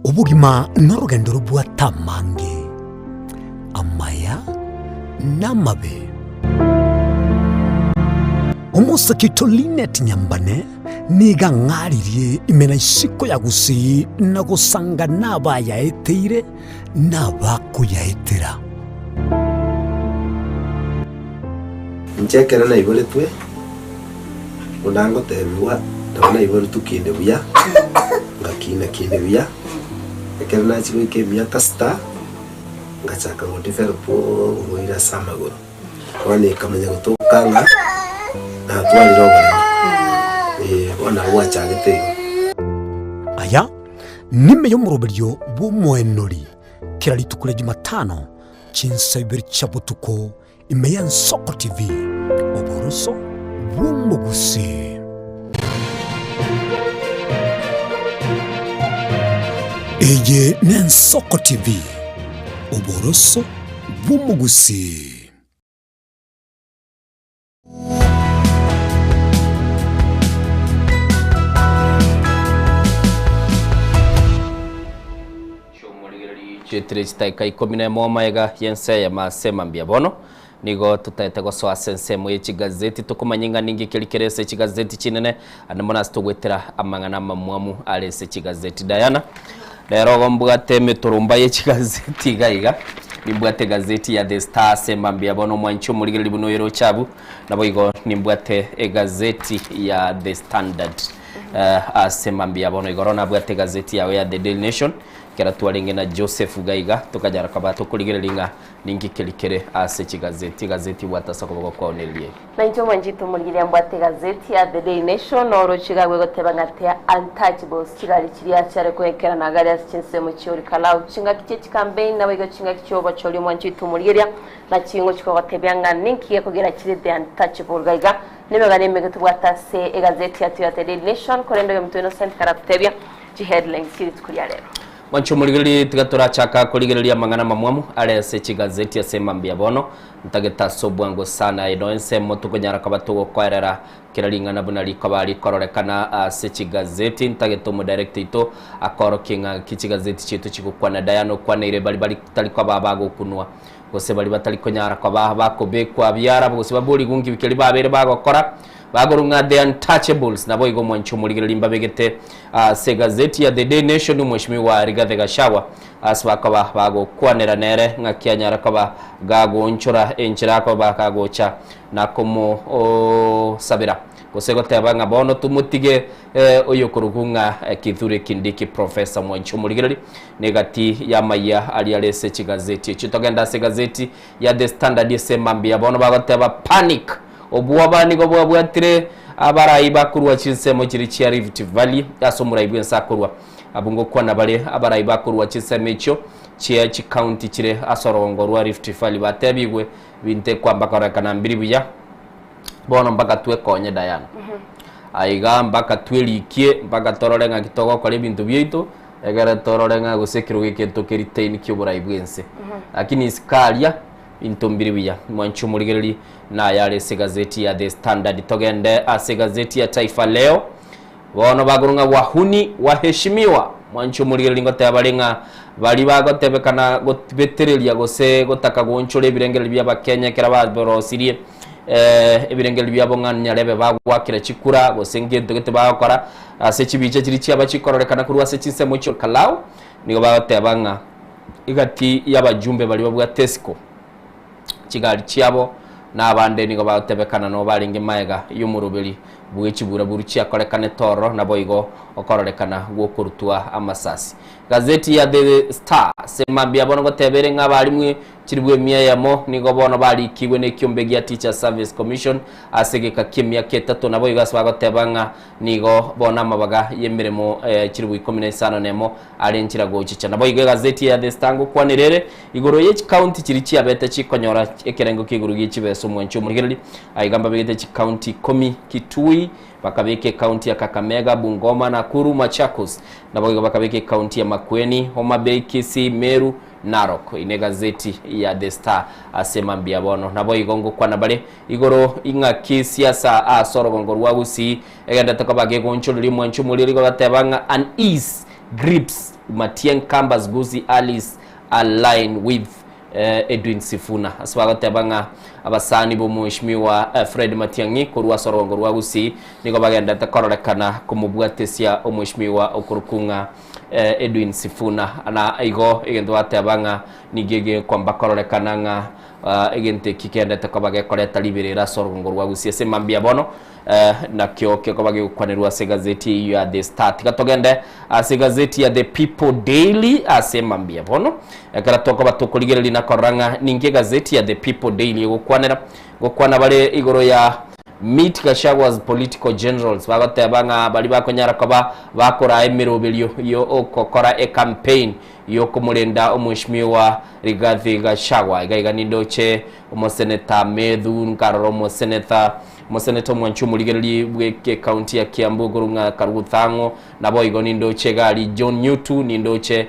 [SPEAKER 20] Ubugima n'urugendo rw'atamange amaya n'amabe umusakito Linet Nyambane niga ngaririye imena isiko yagusi nagusanga nabayaeteire nabakuyaetera
[SPEAKER 24] nchekera na ibole twe undango tebiwa ndabona ibole tukinde buya ngakina kinde buya ekera na chiko ikebya tasta ngachaka ngodevelopo ngoira samagoro wani kamanya gutokanga na twaliro wana wachagete
[SPEAKER 20] aya nime yo muroberyo bumwenori kirali tukule Jumatano chinsabiri chabutuko ime Yensoko TV oboroso bumuguse. Eye Yensoko TV oboroso bumuguse.
[SPEAKER 2] jetire chitaika 11 maega yense ya masema mbia bono nigo tutaete gosoa sense mu y'ikigazeti tukumanyinga ningi kilikerese ikigazeti kinene andimona stugwetera amangana mamwamu alese ikigazeti Diana rero gombugate miturumba y'ikigazeti gaiga nimbwate gazeti ya The Star sema mbia bono mwancho muri libuno yero chabu nabo igo nimbwate gazeti ya The Standard asema mbia bono igorona bwate gazeti yawe ya The Daily Nation kera twaringe na Joseph Gaiga tukajara kabato kuligerelinga ningi kelikere ase gazeti watasako bako kwa onelie
[SPEAKER 3] na injo mwanjito muligiria mbwate gazeti ya The Daily Nation oro chigagwe gotebangate untouchables kigali kiriya cyare kwekera na gari asinse mu cyori kalau cinga kice campaign na wigo cinga kicoba cyori mwanjito muligiria na cingo chiko gotebanga ninki yakogera kiri The Untouchable Gaiga nimegane megetubwata se gazeti ya The Daily Nation korendo yo mtu Innocent Karaptebia ji headlines kiri tukulia lero
[SPEAKER 2] Mwancho muligiri tigatora chaka kuligiria mangana mamwamu alese chigazeti ya sema mbia bono ntageta sobwango sana inoense moto konyara kabatugo kwerera kiralingana bunali kabali kororekana se chigazeti ntageto mu director ito akoro kinga kichigazeti chitu chikukwana Diana kwana ire bali taliko babago kunwa gose bali batali konyara kwa bako bekwa byara bose babuli gungi bikeli babere bagokora bagorunga The Untouchables nabo igo mwancho muligiri mbabegete se gazeti ya The Daily Nation mweshimiwa Rigathi Gachagua asbakaba bago kwanera nere ngakyanyara kaba gago nchura enchira ko bakagocha nakomo sabira gosego tebanga bono tumutige oyo kurugunga Kithure Kindiki Professor mwancho muligiri negati ya maya ali alese chigazeti chitogenda se gazeti ya The Standard yesema mbia bono bagoteba panic obuwabani go bwatire abarayi bakurwa chinsemo kiri chia Rift Valley asomura ibwe nsakurwa abungo kwana bale abarayi bakurwa chisemecho chia chi county kire asorongorwa Rift Valley batebigwe binte kwamba karakana mbiri buya bono mpaka twe konye Diana aiga mpaka twelikie mpaka tororenga kitogo kwa bintu byito egara tororenga gusekiro gikento kiriteini kyobura ibwense lakini iskalia intombiri biya mwancho muligereri na yale gazeti ya The Standard togende ase gazeti ya Taifa Leo bono bagurunga wahuni waheshimiwa mwancho muligereri ngote abalenga bali bagotebekana gobeterelia gose gotaka gonchole birengere bya bakenya kera baborosirie ibirengere bya bonganya lebe bagwakira chikura gose ngendo gete bakora ase chibice kiri cyaba chikororekana kuri ase chinsemo cyo kalau nigo bagotebanga igati y'abajumbe bali babwa Tesco kigali cyabo nabande nigo batebekana no balinge maega y'umurubiri bw'ikibura buruki akorekane toro nabo igo okororekana gwokurutwa amasasi gazeti ya The Star sema mbia bono gotebere nk'abarimwe kiribwe miya yamo nigo bono bali kiwe ne kyombe ya Teacher Service Commission asegeka kimya ketatu nabo igaswa gotebanga nigo bona mabaga yemeremo kiribwe 15 nemo arenchira gochicha nabo igo gazeti ya The Star ngo kwanirere igoro ye county kiri cyabeta chikonyora ekerengo kiguru gichibeso mwencho murigeri aigamba begete county komi Kitui bakabeke county ya Kakamega Bungoma Nakuru Machakos nabo bakabeke county ya Makueni Homa Bay Kisii Meru Narok ine gazeti ya The Star asema mbia bono nabo igongo kwa nabale igoro inga kisiasa asorogongo rwagusi egenda takabage goncho limu ancho muliri go batebanga an ease grips Matien Kambas Guzi Alice align with Edwin Sifuna aswaga tebanga abasani bo mweshimiwa Fred Matiang'i kurwa sorongo rwagusi niko bagenda takororekana kumubwatesia omweshimiwa okurukunga Edwin Sifuna ana igo igendo atebanga nigege kwamba kororekana nga egente kikenda takabage koleta liberera sorongo rwagusi sema mbia bono na kyoke ko bagi kwanirwa se gazeti ya The Star tikatogende ase gazeti ya The People Daily asema mbia bono ekara toko batukuligereli na koranga ninge gazeti ya The People Daily gokwana bale igoro ya Meet Gachagwa's political generals bagatebanga bali bakonyara koba bakora emirobelyo yo okokora campaign yo kumulenda omweshimiwa Rigathi Gachagua igaiga nindoche omoseneta Medhu Nkaroro moseneta mwanchu muligereli bweke county ya Kiambu gurunga Karuguthango nabo igo nindoche gali John Nyutu nindoche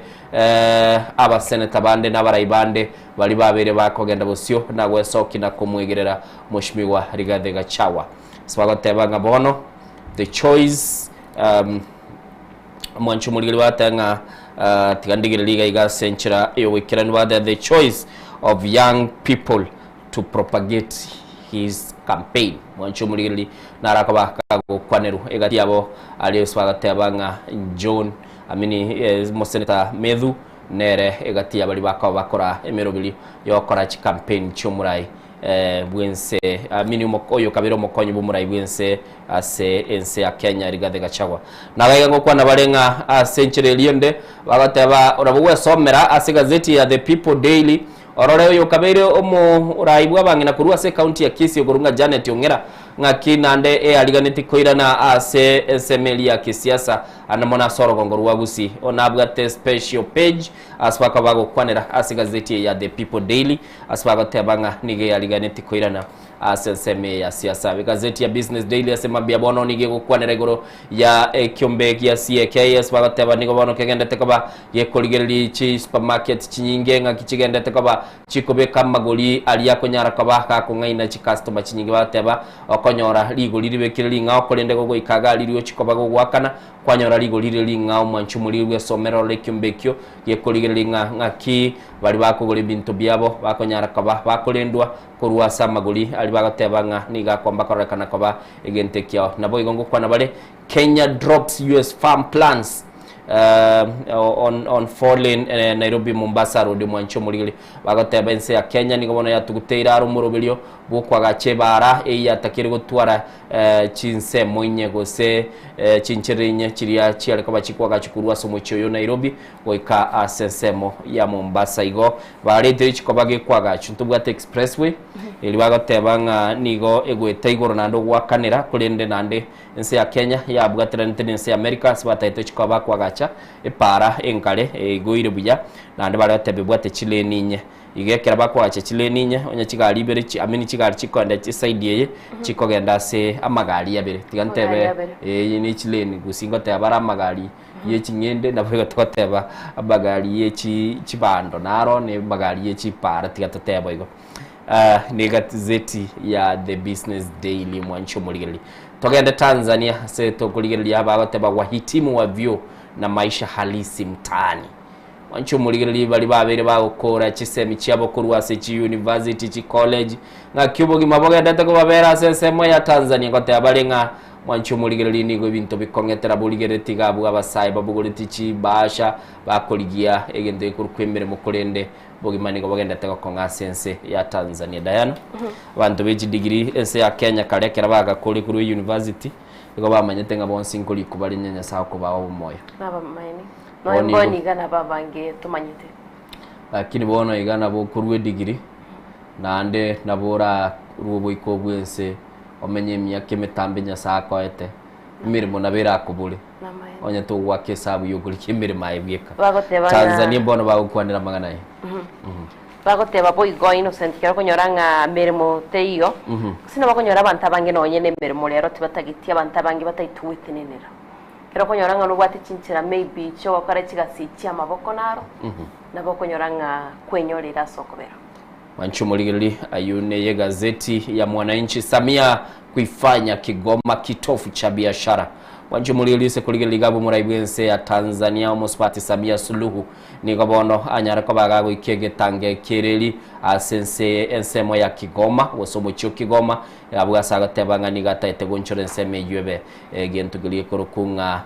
[SPEAKER 2] abaseneta bande n'abaraibande bali babere bakogenda bosyo nagwe soki na kumwegerera mweshimiwa Rigathi Gachagua swagotebanga bono the choice mwanchu muligereli batanga tigandigire liga iga senchira yo wikirani wa the choice of young people to propagate his campaign mwancho muligiri narakaba kago kwaneru egati yabo ali swagatebanga John amini moseneta Medhu nere egati yabali bakora emerobili yokora chi campaign chomurai bwense amini oyo kabiro mokonyo bumurai bwense ase ense ya Kenya rigathe Gachagua nagaiga ngokwa nabarenga century liende bagateba urabugwe somera ase gazeti ya The People Daily orore yo kabiro omo uraibwa bangina kurua se county ya Kisii ogorunga Janet Ongera ngaki nande aliganeti koirana ase SML ya kisiasa anamona soro gongorwa gusi onabwate special page aswaka bago kwanera ase gazeti ya The People Daily aswaka tebanga nige aliganeti koirana ase SML ya siasa gazeti ya Business Daily asema bia bono nige gukwanera igoro ya kiombe ya CK aswaka teba nigo bono kegendete koba yekoligereri chi supermarket chinyinge ngaki chigendete koba chikobe kamagoli aliya konyara koba ka kungaina chi customer chinyinge bateba okonyora ligo liribekiriri ngao kolende gogo ikaga liriyo chikoba go gwakana kwanyora ligo liriri ngao manchumulirwe somero lekyumbekyo yekoligereri ngaki bali bakogole bintu byabo bakonyara koba bakolendwa korwa samagoli ali bagatebanga niga kwamba korekana koba egentekyo nabo igongo kwana bale Kenya drops US farm plans on four-lane Nairobi Mombasa road mwancho muligili bagateba ense ya Kenya nigobona yatuguteira rumurobelio bukwa gachebara yatakire gutwara chinse moinye gose chinchirinye chiria chiale koba chikwa gachikurwa somocho yo Nairobi goika asensemo ya Mombasa igo barete chikoba gekwaga chuntubwate expressway ili bagateba nigo egwete igoro nando gwakanira kulende nande ense ya Kenya ya bwatira ense ya America sibataite chikoba kwagacha epara enkale egoire buya nande bale batebebwate chileninye igekera bakwache chileninye onya chigali bere amini chigali chikonda side ye chikogenda se amagari yabere tigantebe ni chileni gusingo tebara amagari ye chinyende nabwo toteba amagari ye chibando naro ne magari ye chipara tigatoteba igo ni gazeti ya The Business Daily mwancho muligeli togenda Tanzania se tokuligeli yaba bateba wahitimu wa vyo na maisha halisi mtaani wancho muligeli bali babere bagokora chisemi cyabo kurwa se chi university chi college ngakyubo gimaboga data ko babera sesemo ya Tanzania kote abalenga wancho muligeli nigo bintu bikongetera buligere tigabu abasayi babugoliti chi basha bakoligia egende kurukwemere mukolende bogimani ko bagenda taka konga sense ya Tanzania Diana bantu beji degree ense ya Kenya kalekera baga kuri university iko bamanyete nga bonsi nkoli kubali nyanya sawa ko bawo moyo
[SPEAKER 3] naba mayini no mboni gana babange tumanyete
[SPEAKER 2] lakini bono igana bo kurwe degree nande nabora rubo ikobwense omenye myake metambe nya sawa ko ete mirimo nabera akubule onya to wake sabu yoguli kimire mayebweka Tanzania bono bagukwanira magana ye
[SPEAKER 3] bagoteba boigo innocent kero konyoranga mirimo teiyo sina bakonyora abantu abange nonyene mirimo lero tibatagitia abantu abange bataituwitinenera kero konyoranga no bwati chinchira maybe cyo bakora kigasitia amaboko naro nabo konyoranga kwenyorera sokobera
[SPEAKER 2] wancho muligeli ayune ye gazeti ya Mwananchi Samia kuifanya Kigoma kitofu cha biashara wancho muligeli se kuligeli gabo muraibwense ya Tanzania omospati Samia Suluhu ni gabono anyara ko bagago ikege tange kireli asense ensemo ya Kigoma wosomo cyo Kigoma abwa saga tebanga ni gata etego insurance mejwebe gentugili korukunga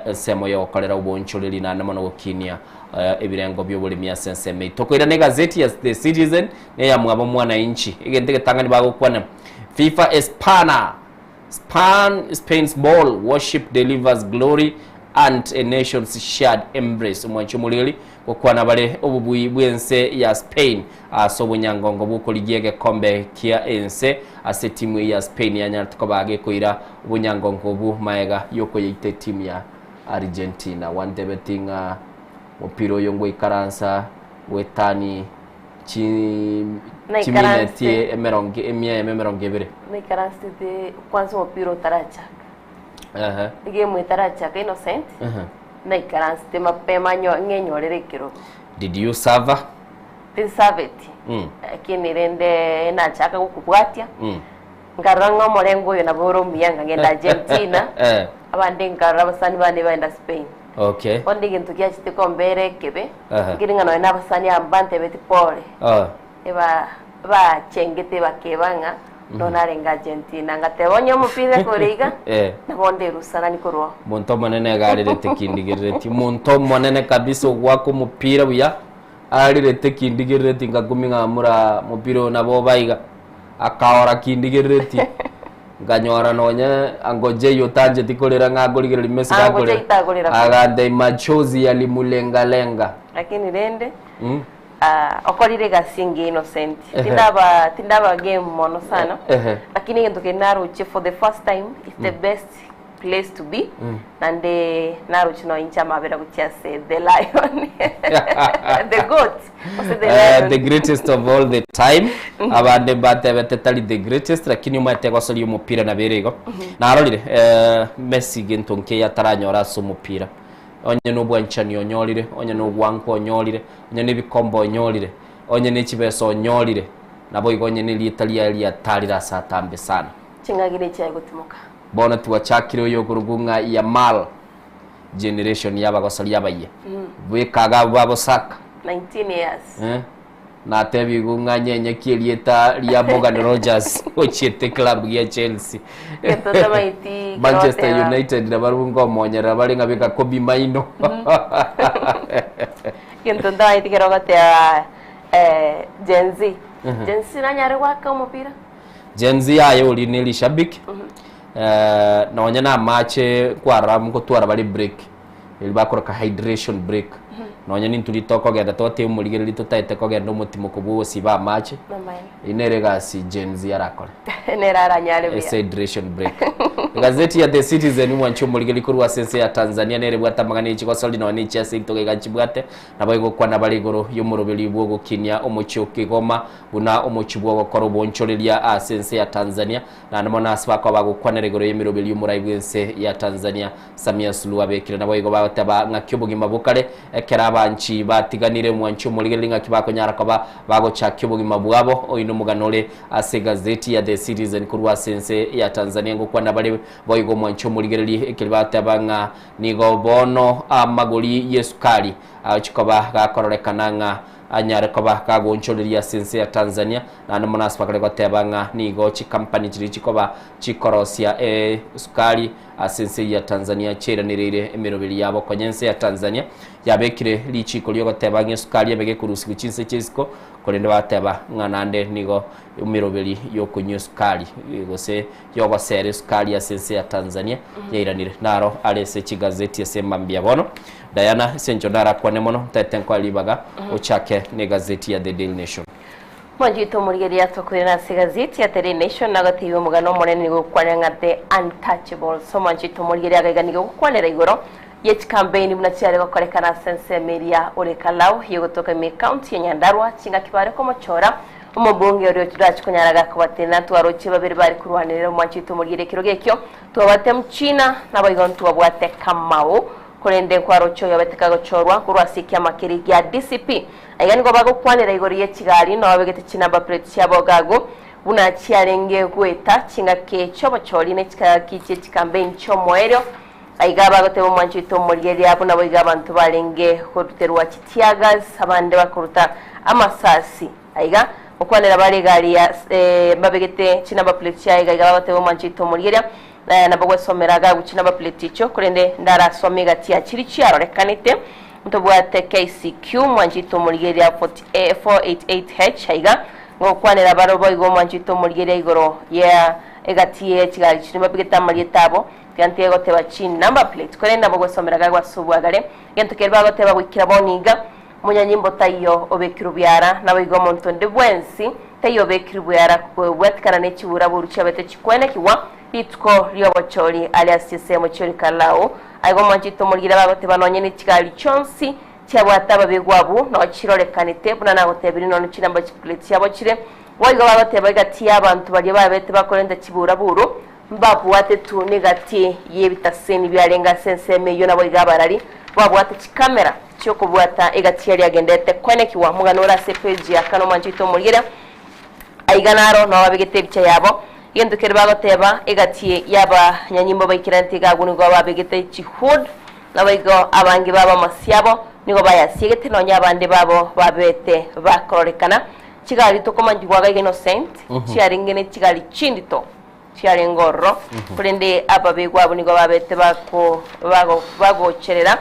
[SPEAKER 2] ensemo yo kolera ubonchulili na namono gokinia ebirengo byobulimi ya sense me tokoira ne gazeti ya The Citizen ne ya mwabo Mwananchi igentege tangani bago kwana FIFA Spain's ball worship delivers glory and a nation's shared embrace mwancho mulili kokwana bale obubuyi bwense ya Spain asobunyangongo bukoligiege kombe kia ense ase timu ya Spain yanyartuko bage koira bunyangongo bu maega yoko yite timu ya Argentina wante betinga opiro yongo ikaransa wetani chiminetie emeronge bere
[SPEAKER 3] nikaranse de kwanza opiro taracha ige mwitaracha innocent nikaranse de mapema ngenyorerekero
[SPEAKER 2] did you serve
[SPEAKER 3] kinirende nachaka gukubwatia ngaranga morengo yo naboro miyanga ngenda Argentina abande ngaraba basani bane baenda Spain
[SPEAKER 2] Okay.
[SPEAKER 3] Ondi gintu kya chitiko mbere kebe.
[SPEAKER 2] Aha.
[SPEAKER 3] Ngiringa no ina basani ambante beti pole. Eba ba chengete bakebanga donarenga Argentina ngatebonye umupira koriga. Nabonde rusana nikorwa.
[SPEAKER 2] Muntu monene galirete kindigireti. Muntu monene kabisa wako mupira buya. Alirete kindigireti ngaguminga mura mupira nabo baiga. Akaora kindigireti. Ganyora nonya angoje yotanje tikolera ngagorigera limesi gagorera agande machozi yalimulenga
[SPEAKER 3] lakini rende okorire gasingi innocent tindaba game mono sana lakini ngento kenaruche for the first time it's the best place to be and naruche no incha mabera kuchase the lion the goat
[SPEAKER 2] the greatest of all the time abande batebetetali the greatest lakini umateko soli umupira na berego narolire Messi gentonke yataranyora so umupira onye no bwanchani onyolire onye no bwanko onyolire onye ne bikombo onyolire onye ne chibeso onyolire nabo igonye ne litalia talira satambe sana
[SPEAKER 3] chingagire cyaye gutimuka
[SPEAKER 2] bona tuwachakire yo kurugunga ya mal generation yabagosali yabaye bwekaga babo saka
[SPEAKER 3] 19 years
[SPEAKER 2] na tebi gunga nyenye kilieta lia Morgan Rogers ochete club ya Chelsea Manchester United na barungo monyera balinga bika Kobe Maino
[SPEAKER 3] kintonda itikerogate Gen Z Gen Z nanyare waka umupira
[SPEAKER 2] Gen Z ayo lineli shabiki na wanyana match kwa ram ko twara bali break ilibakora ka hydration break nonya nintulitoko genda tote umurigere litutaite ko genda umutimo kubusi ba match inerega si Gen Z yarakora
[SPEAKER 3] neraranyare bya
[SPEAKER 2] hydration break gazeti ya The Citizen mwancho umurigere kurwa sense ya Tanzania nerebwata magana ichiko soli no ni chia sintoke gachibwate nabayigo kwa nabaligoro yomurobeli bwo gukinya umuchoke goma buna umuchibwo gukora ubonchorelia sense ya Tanzania na namona asbako bagukwana regoro yemirobeli yumurayibwense ya Tanzania Samia Suluhu abekira nabayigo bataba ngakyobugi mabukale ekera abanchi batiganire mwancho umurigere ngakibako nyara kwa bago chakyobugi mabwabo oyino muganole ase gazeti ya The Citizen kurwa sense ya Tanzania ngokwa nabali boyigo mwancho umurigere ekibata banga nigo bono amagoli yesukali chikoba gakorekananga anyare koba kagoncholeria sense ya Tanzania na namonaspa kale gotebanga nigo chi company chikoba chikorosia sukali sense ya Tanzania chera nirire emirobeli yabo konyense ya Tanzania yabekire lichiko lyo gotebanga sukali yabege kurusi kuchinse chisiko kolende bateba nganande nigo emirobeli yo kunyo sukali gose yo basere sukali ya sense ya Tanzania yairanire naro alese chigazeti yasembambia bono Diana Senjondara kwa nemono tatenko alibaga uchake ne gazeti ya The Daily Nation
[SPEAKER 3] Mwanjito murigeri yatokore na gazeti ya The Daily Nation nagatiwe mugano monene gukwanira The Untouchable so mwanjito murigeri agaganiga gukwanira igoro yet campaign bunacyare bakorekana sense media orekalau yogotoka me county ya Nyandarua kinga kibare ko mochora umubunge uriyo turachi kunyaraga kubatena twaroche babiri bari kurwanirira mwanjito murigeri kirogekyo twabate mchina nabayigontu babwate kamao kurende kwa rocho yabeteka gochorwa kurwasikia makiri ya DCP ayani go bago kwanira igoriye Kigali no abegete kinamba plate cyabo gago buna cyarenge gweta kinga ke cyo bachori ne kikaki campaign cyo moero aigaba gote mwanchito murigeri apo nabo igabantu barenge kuruterwa kitiagas abande bakuruta amasasi aiga okwanira bari gari ya babegete kinamba plate cyaga igaba gote mwanchito murigeri nabagwe someraga gukina ba pleticho kurende ndara somega tia kiri cyaro rekanite mutobwate KCQ mwanjito murigeri 488H haiga ngokwanira baro boygo mwanjito murigeri igoro ya egatie kigali kinima bigeta marietabo kantie gote bachin number plate kurende nabagwe someraga gwasubwagare gentokerwa gote bagwikira boniga munyanyimbo tayo obekirubyara nabigo montonde bwensi tayo obekirubyara kwetkana ne kibura burucha bete kikwene kiwa itko lyobochori alias sisemo chori kalao aigo mwanjito murgira bagote banonye ni kigali chonsi cyabwata babegwabu no kirorekanite buna nago tebiri no kinamba kiplate cyabo kire waigo bagote bagati abantu bari babete bakorenda kibura buru mbabwate tuni gati yebitaseni byarenga senseme yo nabo igabarari babwate kikamera cyo kubwata egati yari agendete kwene kiwa muganora sepeji akano mwanjito murgira aiganaro no babegete bicha yabo yendukere bagoteba egatie yaba nyanyimbo bayikiranti gaguni gwa babegete chihud naboigo abangi baba masiabo nigo bayasiegete nonya abandi babo babete bakororekana chigali tokomanjigwaga Innocent chiaringene chigali chindito chiarengorro kurende ababegwabo nigo babete bagocherera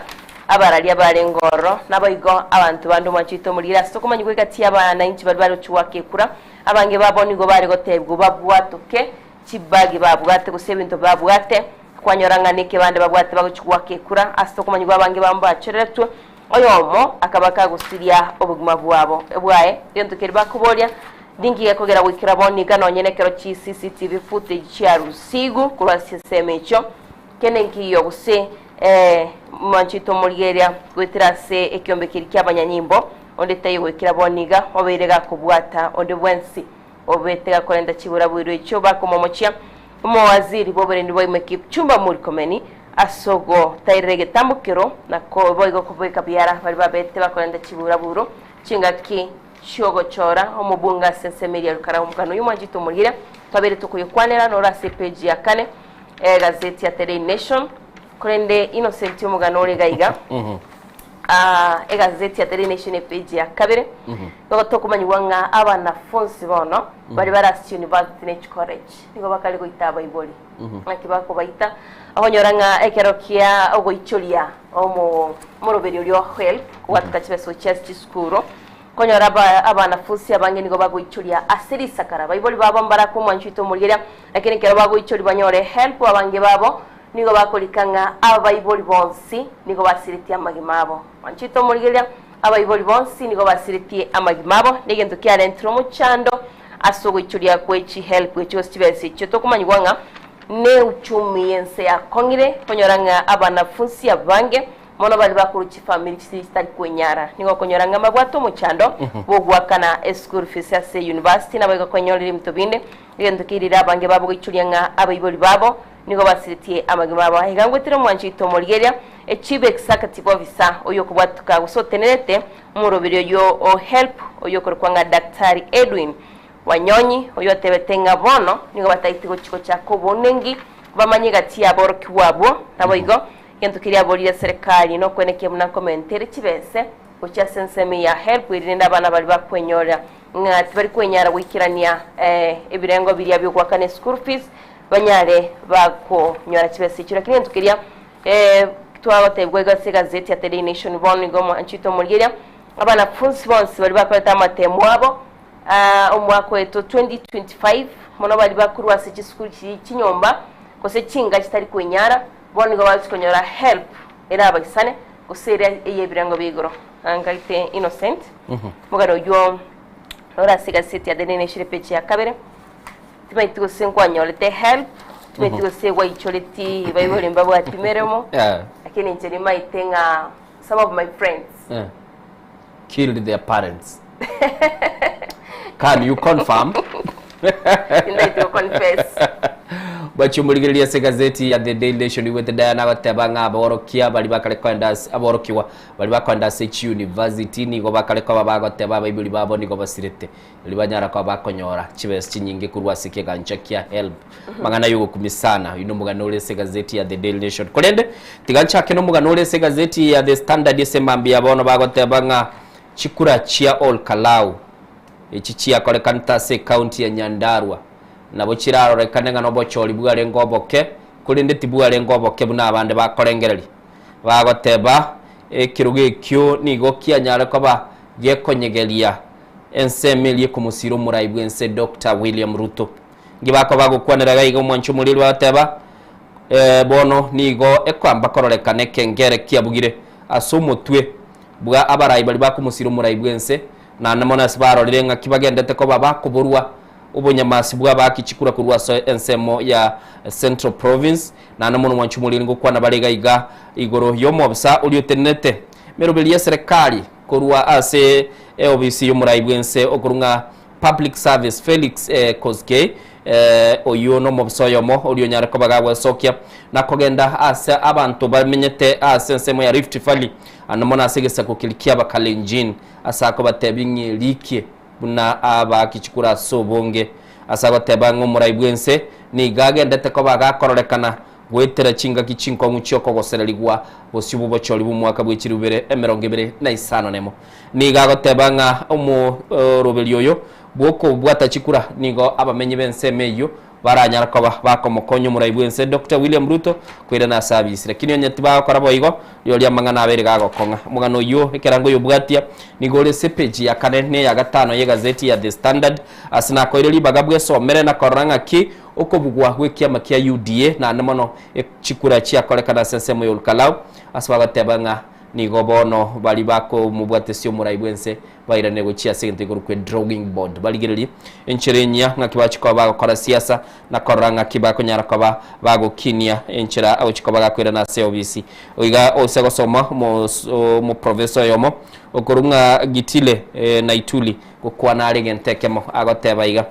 [SPEAKER 3] abarali abarengorro naboigo abantu bandu machito mulira tokomanyigwe kati abana inchi bali chuwakekura abange babo nigo bari gotebwa babwatoke chibagi babwate gusebinto babwate kwanyoranganike bande babwate baguchuwakekura asitokomanyigwa abange bambacheretwe oyomo akabaka gusiria obuguma bwabo ebwaye gento kiriba kubolia dingi yakogera wikira boni ganonye kero chi CCTV footage cha rusigu kula system echo kenenki yo guse manchito mulgeria gwetira se ekyombe kirikya abanyanyimbo onde tayo wikira boniga oberega kubwata onde bwensi obetega kolenda chibura bwiro echo bakomomochia umwaziri boberendi boimekip chumba Murkomen asogo tairege tambukiro na ko boigo kubeka biara bali babete bakolenda chibura buro chingaki shogo chora omubunga sensemeria rukara umukano yumanjito mulira twabere tukuyikwanera nora page ya kane gazeti ya Daily Nation kurende Innocent umugano ore gaiga gazeti ya Daily Nation page ya kabere ngo tokumanyibwanga abana fonsi bono bali barasi University Nature College nigo bakali goita Bible akibako baita ahonyoranga ekerokia ogoicholia omo moroberi ryo help watakachibeso chest skuro konyora abana fusi abange nigo bagoicholia asiri sakara Bible babo mbarako mwanchito mulira lakini kero bagoicholi banyore help abange babo nigo bakolikanga abaiboli bonsi nigo basiritia magimabo mwanchito mulira abaiboli bonsi nigo basiritie amagimabo negento kyale ntro muchando asogoicholia kwechi help kwechi stibesi cyo kumanyigwanga ne uchumi yense ya kongire konyoranga abana funsi abange mono bali bakuruchi family sisters kwenyara nigo konyoranga mabwato muchando bogwakana school fees ya university nabaga kwenyolira mtobinde ngendo kirira abange babo gichulyanga abayiboli babo nigo basiritie amagimaba higangwetira mwanchito mulgeria echibe executive officer oyo kubwatuka gusotenerete murobiro yo o help oyo korkwanga daktari Edwin Wanyonyi oyo tebetenga bono nigo bataitigo chiko chako bonengi bamanyiga tia boroki wabo naboigo gento kiria bolira serikali no kweneke muna commentaire chibese ucha sensemi ya help irinda abana bali bakwenyora ngati bari kwenyara wikirania ebirengo biri abyo kwa kane school fees banyare bako nyora chibese chira kintu kiria twabotebwe gazeti ya Daily Nation bono ngomo anchito mulgeria abana funsi bonsi bali bakweta matemu abo umwaka wetu 2025 mono bali bakurwa se school chinyomba kose chinga kitari kwenyara boni go bazikonyora help era abasane kusera eyebirango bigoro angaite Innocent mugaro yo ora siga city ya Daily Nation page ya kabere timaitiko senkwanyolete help timaitiko segwa icholeti bayibole mbabo atimeremo lakini njeri maitenga some of my friends
[SPEAKER 2] killed their parents. Can you confirm?
[SPEAKER 3] Indeed, you confess.
[SPEAKER 2] Bachumuligiria se gazeti ya The Daily Nation with Diana Batebanga aborokia bali bakale kwenda aborokiwa bali bakwenda se university nigo bakale kwa bagoteba Bible babo nigo basirete libanyara kwa bakonyora chibes chinyinge kurwasike ganchakia help mangana yugo kumisana ino mugano ule se gazeti ya The Daily Nation kolende tiganchake no mugano ule se gazeti ya The Standard yesemambi abono bagotebanga chikura chia all Kalau echichia kole kantase county ya Nyandarua nabo kiraro rekanenga no bocholi bwale ngoboke kulinde tibwale ngoboke buna abande bakorengereri bagoteba ekiruge kyo nigo kyanyara koba yekonyegelia ensemeli kumusiro murayibwe ense Dr. William Ruto ngibako bagukwanira gayigo mwanchu muliro bateba bono nigo ekwamba kororekane kengere kyabugire asumutwe bwa abarayi bali bakumusiro murayibwe ense na namona sibaro lirenga kibagendete ko baba kuburwa ubunyamasi bwa bakichikura kurwa so ensemo ya Central Province na namuno mwanchumuliri ngo kwana balega iga igoro yomobsa uliotenete merobeli ya serikali kurwa ase obisi yomurayibwense okurunga Public Service Felix Koske oyo no mobsoyomo olio nyara ko bagabwa sokya nakogenda ase abantu bamenyete ase ensemo ya Rift Valley anamona asegesa kukilikia bakalenjin asako batebinye likie buna aba kichikura sobonge asaba tebango murayibwense ni gage ndete ko bagakororekana gwetera chinga kichinko muchoko gosererigwa bosibu bochori bu mwaka bw'ekirubere 2025 nemo niga gotebanga robeli oyo bwoko bwata chikura nigo abamenyi benseme iyo baranyara koba bakomokonyo muraibwense Dr. William Ruto kwira na service lakini onyati bakora boigo yoria mangana abere gagokonga mugano yo ekerango yo bwatia nigole sepeji ya kanene ya gatano ye gazeti ya The Standard asina koireli bagabwe somere na koranga ki okobugwa gwekiama kia UDA na namono chikura chia kolekana sensemo yo Kalau aswaga tebanga nigo bono bali bako mubwatesio muraibwense bairane gochia sente gorukwe drawing board baligireli encherenya ngakibachiko bagakora siasa na koranga kibako nyarakoba bagokinia enchera awchiko bagakwira na COBC oiga osego soma mo professor yomo okorunga gitile na ituli gokwana aregentekemo agoteba iga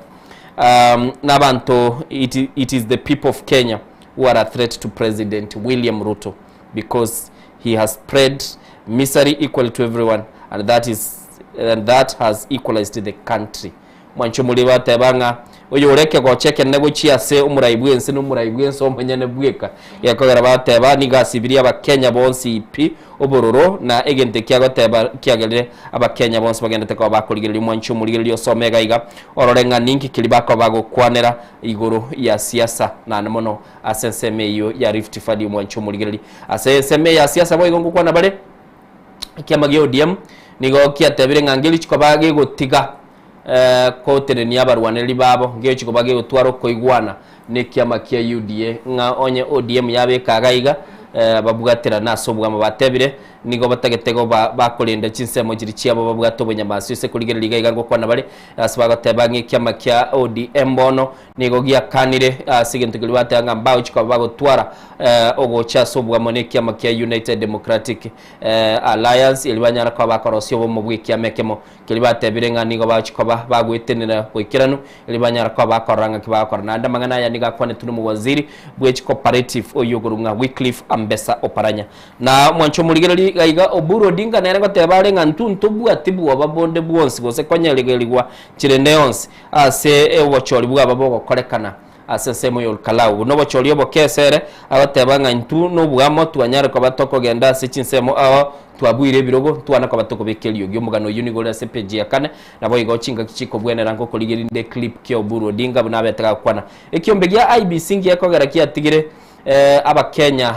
[SPEAKER 2] nabantu it is the people of Kenya who are a threat to President William Ruto because he has spread misery equal to everyone and that has equalized the country. Mwancho muliwa tebanga oyo ureke gocheke nego chiase umuraibwense n'umuraibwense omanyane bweka yakogera bateba nigasibiria abakenya bonsi ipi obororo na egente kyagoteba kyagerere abakenya bonsi bagendete ko bakurigerera mwancho muligerera osomega iga ororenga ninki kilibako bagokwanera iguru ya siasa na namono asenseme iyo ya Rift Valley mwancho muligerera asenseme ya siasa boigo ngukwana bare kyamagyo ODM nigo kyatebire ngangeli chikobage gotiga kotere ni abarwaneli babo ngiyo chikobage gotwaro koigwana ne kyama kya UDA nga onye ODM yabe kagaiga babugatira naso bwama batebire nigo batagetego bakolinda chinsemo kiri cyabo babwato bunyamasi se kuligera liga ngo kwana bare asbaga tebangi kyama kya ODM bono nigo gya kanire sigentu kili batanga mbao chiko bagotwara ogo chaso bwama ne kyama kya United Democratic Alliance ilibanyara kwa bakorosyo bo mu bw'ikyamekemo kili batebire nga nigo bachiko bagwetenera kwikirano ilibanyara kwa bakoranga kibakora nanda mangana ya niga kwane tunu mu waziri bw'echi cooperative oyogurunga Wycliffe Ambessa Oparanya na mwancho muligera gaiga Oburu Odinga nere gotebare nga ntuntu bwatibu ababonde bwonsi gose kwanyelegeligwa kirende yonsi ase ewachori bwa babo korekana ase semo yo Kalau no bachori obo kesere abatebanga ntu no bwamo twanyare ko batoko genda ase chinsemo aho twabwire birogo twana ko batoko bekelio gyo mugano unigole ase page ya kane nabo igo chinga kichiko bwenera ngo koligerinde clip kyo Oburu Odinga bunabetaka kwana ekyombe gya IBC ngiye kogera kiatigire abakenya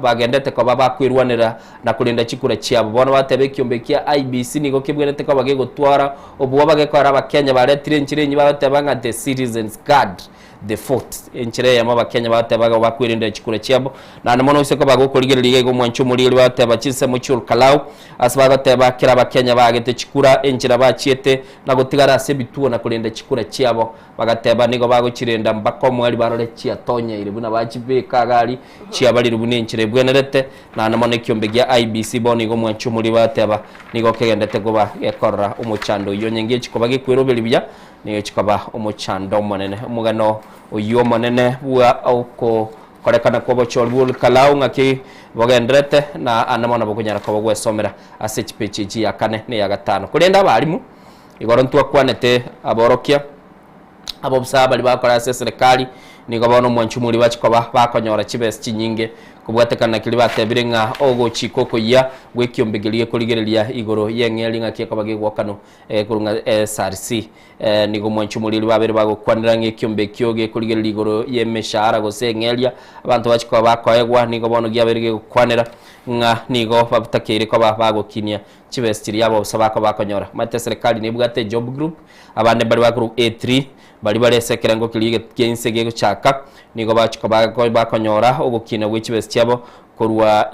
[SPEAKER 2] bagendete ko babakwirwanira na kulinda chikura cyabo bona batebe kyombe kya IBC nigo kibwenete ko bagego twara obuwa bageko abakenya baretire nchirenyi batebanga the citizens guard the fort enchire ya mabakenya batebaga bakwirinda chikura cyabo na namono useko bagokoligerera igego mwancho muri bateba chinse mu cyul Kalau asbaga teba kira abakenya bagete chikura enchira bachiete na gotigara se bituo na kulinda chikura cyabo bagateba nigo bagokirinda mbako mwali barore chia tonya ile buna bachibeka gali chia bali rubune enchire bwenerete na namono kyombe gya IBC boni go mwancho muri bateba nigo kegendete goba ekora umuchando iyo nyenge chikobage kwirobeli bya niyo chikaba umuchando monene umugano uyo monene bwa auko korekana ko bochol bul Kalau ngaki bogendrete na anamona bokunyara ko bogwesomera ase chipechi ya kane ne ya gatano kulenda balimu igorontu akwanete aborokia abobsa bali bakora ase serikali nigo bono mwanchumuri bachikoba bakonyora chibes chinyinge kubwatekana kili batebire nga ogo chikoko ya gwekyombegeliye kuligerelia igoro yengeli nga kieko bagegwakano kurunga SRC nigo mwanchumuri babere bagokwanira ngekyombe kyoge kuligerelia igoro yemeshara gose ngelia abantu bachikoba bakoyegwa nigo bono gyabere gukwanira nga nigo babutakire ko bagokinia chibes chiri yabo sabako bakonyora mate serikali nibwate job group abande bali ba group A3 bali baresekera ngo kilige kensege chaka nigo bachikoba bakonyora ogukina wechibes cyabo korwa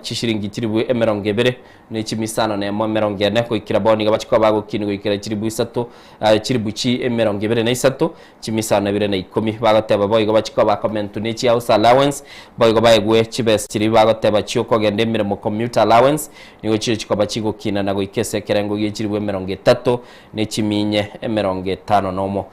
[SPEAKER 2] chishiringi kiribwe emerongebere ne chimisano ne emerongene ko ikiraboni gabachiko bagukina ikira kiribwe 3 kiribuchi emerongebere ne 3 chimisano 2 ne 10 bagateba boy gabachiko ba comment ne chi house allowance boy gabayegwe chibes kiri bagateba chioko gende mire mu commuter allowance nigo chiko bachigo kina nago ikese kerengo gikiribwe 30 ne chiminye 50 nomo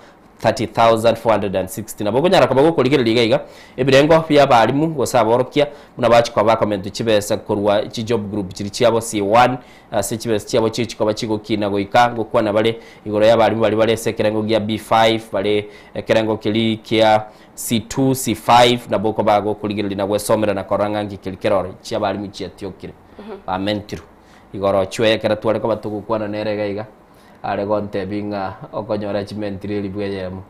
[SPEAKER 2] 30,460 nabo konyara kwa gukurigirira igaiga ebirengo bya barimu gosaborokia muna bachikwa ba comment chibesa kurwa chi job group chiri chiabo C1 se chibesa chiabo chichiko bachiko kina goika gokwa na bale igoro ya barimu bali bale sekerengo gya B5 bale kerengo kili kia C2 C5 nabo ko bago kurigirira na gwesomera na koranga ngikirikero chia barimu chia tiokire ba mentiru igoro chwe kera twale ko batuko kwana nere gaiga are gonte binga okonyora chimentiri libweyemo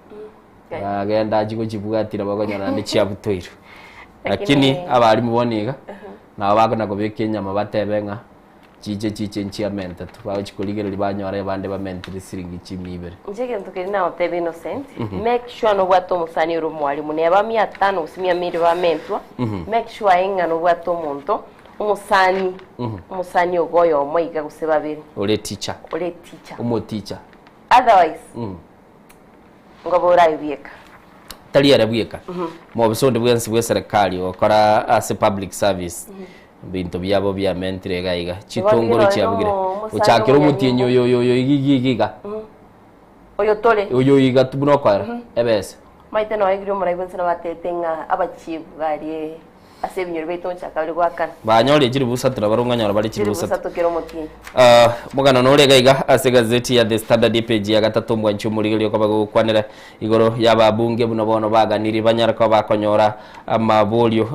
[SPEAKER 2] agenda chiko chibugatira bakonyora ndi chiabutoiro lakini abarimu boniga na bako na kubika inyama batebenga chiche nchiamente twa chikurigera libanyora bande ba mentiri siringi chimibere
[SPEAKER 3] njege ntukiri na hotel Innocent make sure no bwato musani uru mwalimu ne ba 500 usimia miri ba mentwa make sure inga no bwato muntu umusani ogoyo omoiga guseba biri
[SPEAKER 2] ole teacher umo teacher
[SPEAKER 3] otherwise ngobora ibieka
[SPEAKER 2] tali arabieka mo bisonde bwensi bwe serikali okora as public service bintu byabo bya mentre gaiga chitongoro cyabugire uchakira umutinyo yo igigiga oyo iga tubuno kwara ebese
[SPEAKER 3] maite no igiro murayibonse na batetenga abachibugariye asebinyoro beto chakabiri gwakana
[SPEAKER 2] banyore jiri busatira barunganyora bari kiri busatira
[SPEAKER 3] busatokero mutinyi
[SPEAKER 2] mugana nore gaiga ase gazeti ya The Standard page ya gatatu mwanchu murigeli ko bagukwanira igoro y'ababunge buno bono baganiri banyara ko bakonyora amabolio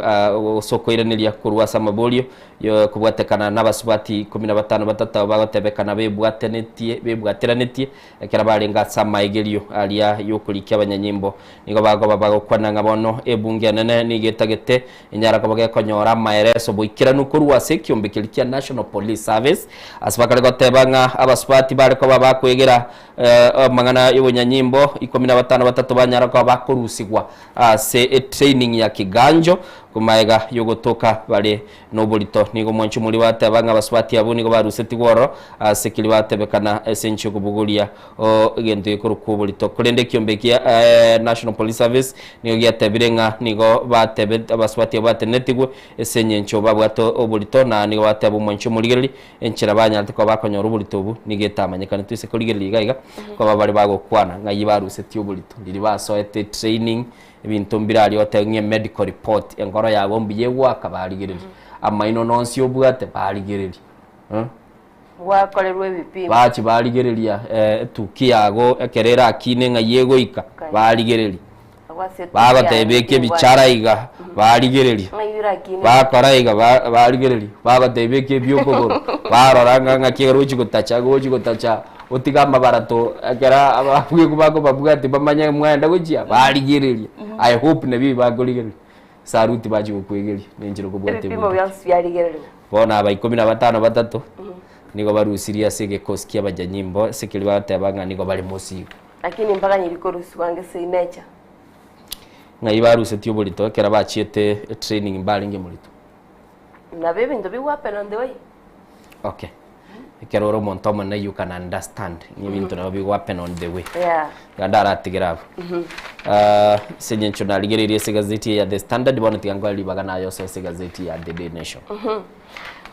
[SPEAKER 2] soko iraniria kurwasa amabolio yo kubwatekana n'abasubati 15 batatu bagotebekana bebwatenetie ekera barenga sama igelio alia yokulikia abanyanyimbo nigo bagokwana ngabono ebunge nene nigetagete inyara ko bagekonyora maereso boikira nukurwa sekiombe kilikia National Police Service asibakare gotebanga abasubati bare ko bakwegera mangana y'ubunyanyimbo 15 batatu banyara ko bakorusigwa se training ya kiganjo kumaega yogotoka bale nobolito nigo mwanchu muri batebanga abasubati abo nigo baruseti goro sekili batebekana esencho kubugulia gento yekuru kubolito kurende kiombekia National Police Service nigo gyatebirenga nigo batebe abasubati batenetigwe esenyencho babwato obolito na nigo batebo mwanchu muri enchira banyarte ko bakonyora obolito ubu nigetamanyekana twise kurigeli gaiga ko bari bagokwana ngayi baruseti obolito ndiri basoete training ibintu mbirali otenye medical report engoro yabo mbiyegwa akabarigirira amaino nonsi obwate barigirira
[SPEAKER 3] wakolerwe ebipimo
[SPEAKER 2] bachi barigiriria tukiyago ekerera akine ngayego ika barigirira bagatebeke bicara iga barigirira bakora iga barigirira bagatebeke byokogoro baroranga ngakigero chikotacha otigamba barato akera ababwe kubako babwate bamanya mwenda gujia barigiriria I hope nabi bagoligerira saruti baje kukwegeria nenjiro kubwate
[SPEAKER 3] bimo byansi yarigirira
[SPEAKER 2] bona aba 15 batatu niko barusiria sege koski abajanyimbo sekili batebanga niko bali musigo
[SPEAKER 3] lakini mpaka nyiliko rusi wange se nature
[SPEAKER 2] ngai baruse tyo bolito kera bachiete training balinge mulito
[SPEAKER 3] na bebe ndo biwape on the way
[SPEAKER 2] okay keroro montoma na you can understand ni bintu na bi wapen on the way gandara tigirabo senyencho na ligererie se gazeti ya The Standard bona tigangwa libagana yo se gazeti ya The Daily Nation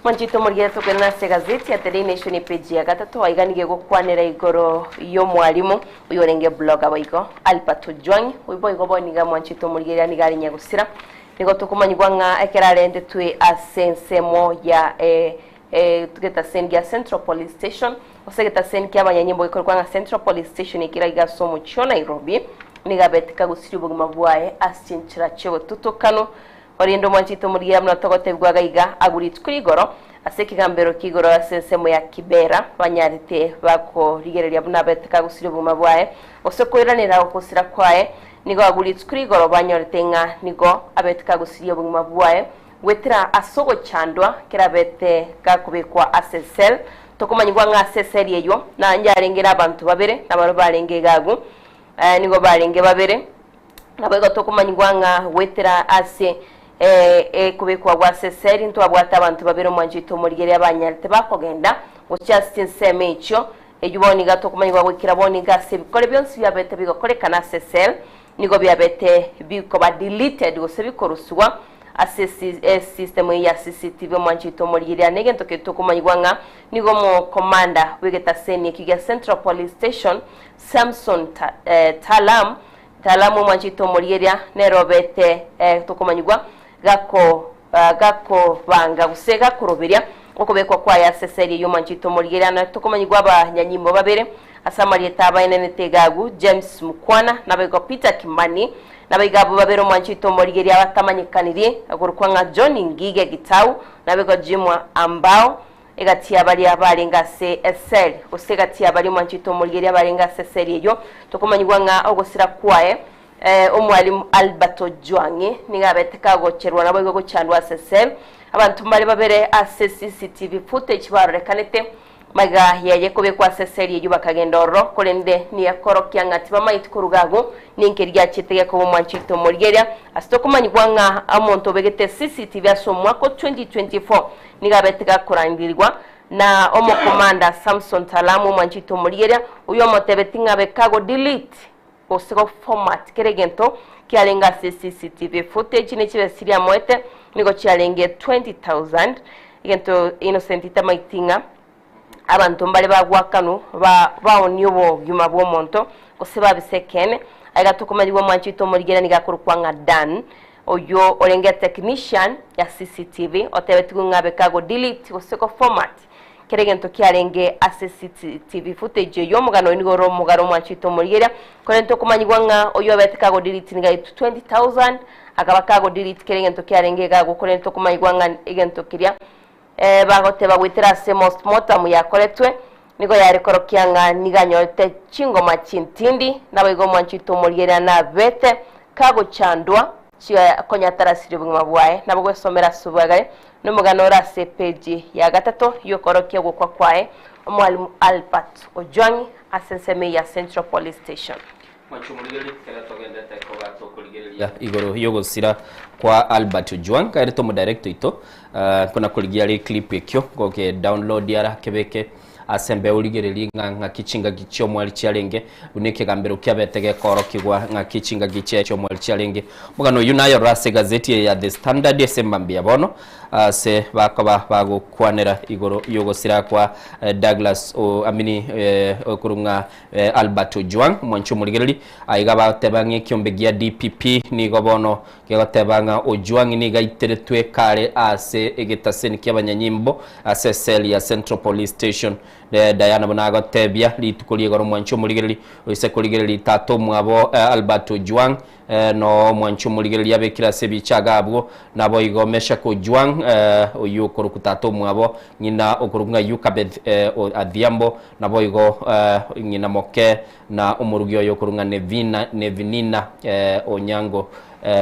[SPEAKER 3] Mwanchito murgeto kwena se gazeti ya The Daily Nation page ya gatatu waiganige gukwanira igoro yo mwalimu uyorenge blog abayiko Alpato Jwangi ubo igobo niga mwanchito murgeria nigari nyagusira nigo tukumanyirwa nka ekerarende twe asensemo ya tugeta sengia Central Police Station osegeta senkia abanyanyimbo ikorwa nka Central Police Station ikira igasomo cyo Nairobi nigabetika gusiri ubuguma bwaye asinchira cyo tutokano orindo mwanchito muriya mnatogotebwa gaiga aguritse kuri goro asekigambero kigoro asensemo ya Kibera banyarite bako rigereria bunabetika gusiri ubuguma bwaye osokoiranira okusira kwaye nigo aguritse kuri goro banyorite nka nigo abetika gusiri ubuguma bwaye wetira asogo chandwa kirabete kakubikwa asesel tokumanyirwa nka asesel yeyo na njarengera abantu babere nabaro barenge gagu nigo barenge babere nabego tokumanyirwa nka wetira ase kubikwa kwa asesel into abwata abantu babere mwanjito murigere abanyarite bakogenda ucyastin semecho ejuboni gato kumanyirwa wikiraboni gase bikore byonsi byabete bigokorekana asesel nigo byabete biko ba deleted gose bikoruswa system ya CCTV mwanchito morigeria negento ketukumanyigwanga nigo mo commander wegetaseni kiga Central Police Station Samson Talamu mwanchito morigeria nerobete tukumanyigwa gako banga gusega kuroberia okobekwa kwa ya seseri yo mwanchito morigeria na tukumanyigwa abanyanyimbo babere asamari tabaine netegagu James Mukwana nabego Peter Kimani nabigabo babero mwanchito morigeria batamanyikanirie agurukwanga John Ngige Gitau nabego Jimwa ambao egatia bali abalinga CSL usegatia bali mwanchito morigeria balinga seseri yo tukumanyigwa nga ogosira kwae omwalimu Alberto Jwangi nigabeteka gocherwa nabo go chandwa CSL abantu mbali babere CCTV footage barekanete maga yaje kobe kwa seseri yuba kagendoro kolende ni yakorokia ngati bamaiti kurugago ninkerya chitege ko mwanchito morigeria asitokumanyigwanga amonto begete CCTV asomwa ko 2024 nigabeteka kurangirwa na omo commander Samson Talamu mwanchito morigeria uyo motebetinga bekago delete osego format keregento kialenga CCTV footage ne chibesiria moete nigo chialenge 20000 igento innocentita maitinga abantu mbale bagwakanu baonyobo byuma bw'omonto koseba bisekene agatukumanyibwa mwanchito morigeria nigakurukwanga Dan oyo olenge technician ya CCTV otebetugunga bekago delete koseko format keregento kialenge CCTV footage yo mugano nigoro mugaro mwanchito morigeria kolento kumanyibwanga oyo betekago delete niga 20000 akabakago delete keregento kialenge gago kolento kumanyibwanga igento kiria bagote bagwitira se most mortem yakoretwe nigo yarekorokianga niganyote chingoma chintindi nabigo mwanchito morigeria na bete kago chandwa konyatarasiri bumwa bwaye nabwo somera subagare numuganora se page ya gatatu yokorokia gukwa kwae omwalimu Albert Ojwangi asenseme ya Central Police Station
[SPEAKER 2] igoro yogosira kwa Albert Ojwang kareto mu director ito kuna kuligia clip ekyo goke download yara kebeke asembe uligereri nga kichinga gicho mwali cyalenge uneke gambero kyabetege korokigwa nga kichinga gicho mwali cyalenge mugano yunayo rase gazeti ya The Standard esembambia bono se bakaba bagukwanera igoro yogosira kwa Douglas okurunga Albert Ojwang mwancho muligereri aigaba tebange kyombegia DPP ni gobono kegotebanga Ojwang ni gaiteretwe kare ase egetaseni kyabanyanyimbo CSL ya Central Police Station Diana Bonago tebia litukulie goro mwancho muligereri ise kuligereri tato mwabo Albert Ojwang no mwancho muligereri yabekira sebichaga abwo nabo igomesha ko Ojwang uyu korukutato mwabo nyina okurunga Yukabeth Adhiambo nabo igo nyina moke na umurugyo yo kurunga Nevinina Onyango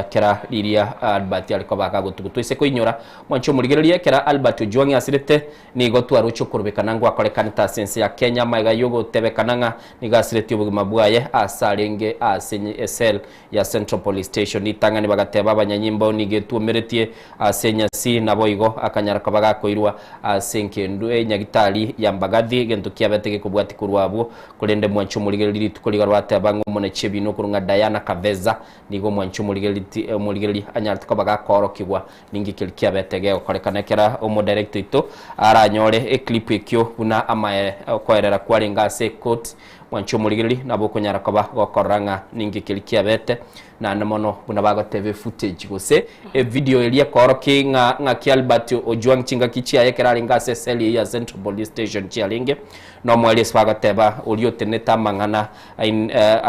[SPEAKER 2] kera liria Albert aliko bakagutugutu ise kuinyora mwancho muligereria kera Albert Ojwang asirete nigo twarucho kurubekanangwa korekanita sense ya Kenya maiga yogo tebekananga nigasirete ubugima bwaye asarenge asenye SL ya Central Police Station nitangani bagateba abanyanyimbo nigetumeretie asenya si nabo igo akanyara kabaga koirwa asenkendu nyagitali ya Mbagathi gento kiabetege kubwati kurwabo kulende mwancho muligereri tukuliga rwatebango mone chebino kurunga Diana Kaveza nigo mwancho muligereri anyartuka baga korokigwa ningi kilkia betege okorekanekera omo director ito aranyore clip ekyo buna amaye koerera kwarenga se court mwancho muligereri nabo konyara kaba gokoranga ningi kilkia bete na namono buna baga TV footage gose video elia koroki nga Albert Ojwang chinga kichia yekera ringa CSL ya Central Police Station chialinge no mwali swaga teba ulio teneta mangana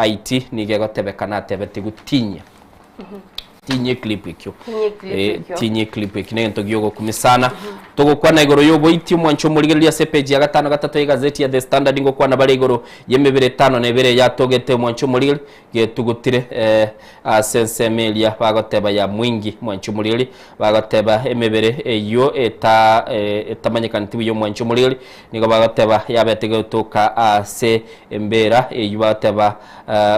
[SPEAKER 2] IT nigego tebe kana tebe tigutinya tinye clip ekyo tinye clip ekine ntogyogo kumisana togo kwa na igoro yobo iti mwancho muligeria sepeji ya gatano gatatu ya gazeti ya The Standard ngo kwa na bale igoro yemebere 5 na ebere ya togete mwancho muligeri getugutire sensemelia bagoteba ya mwingi mwancho muligeri bagoteba emebere yo etamanyekana yo mwancho muligeri nigo bagoteba yabetege toka ase embera yubateba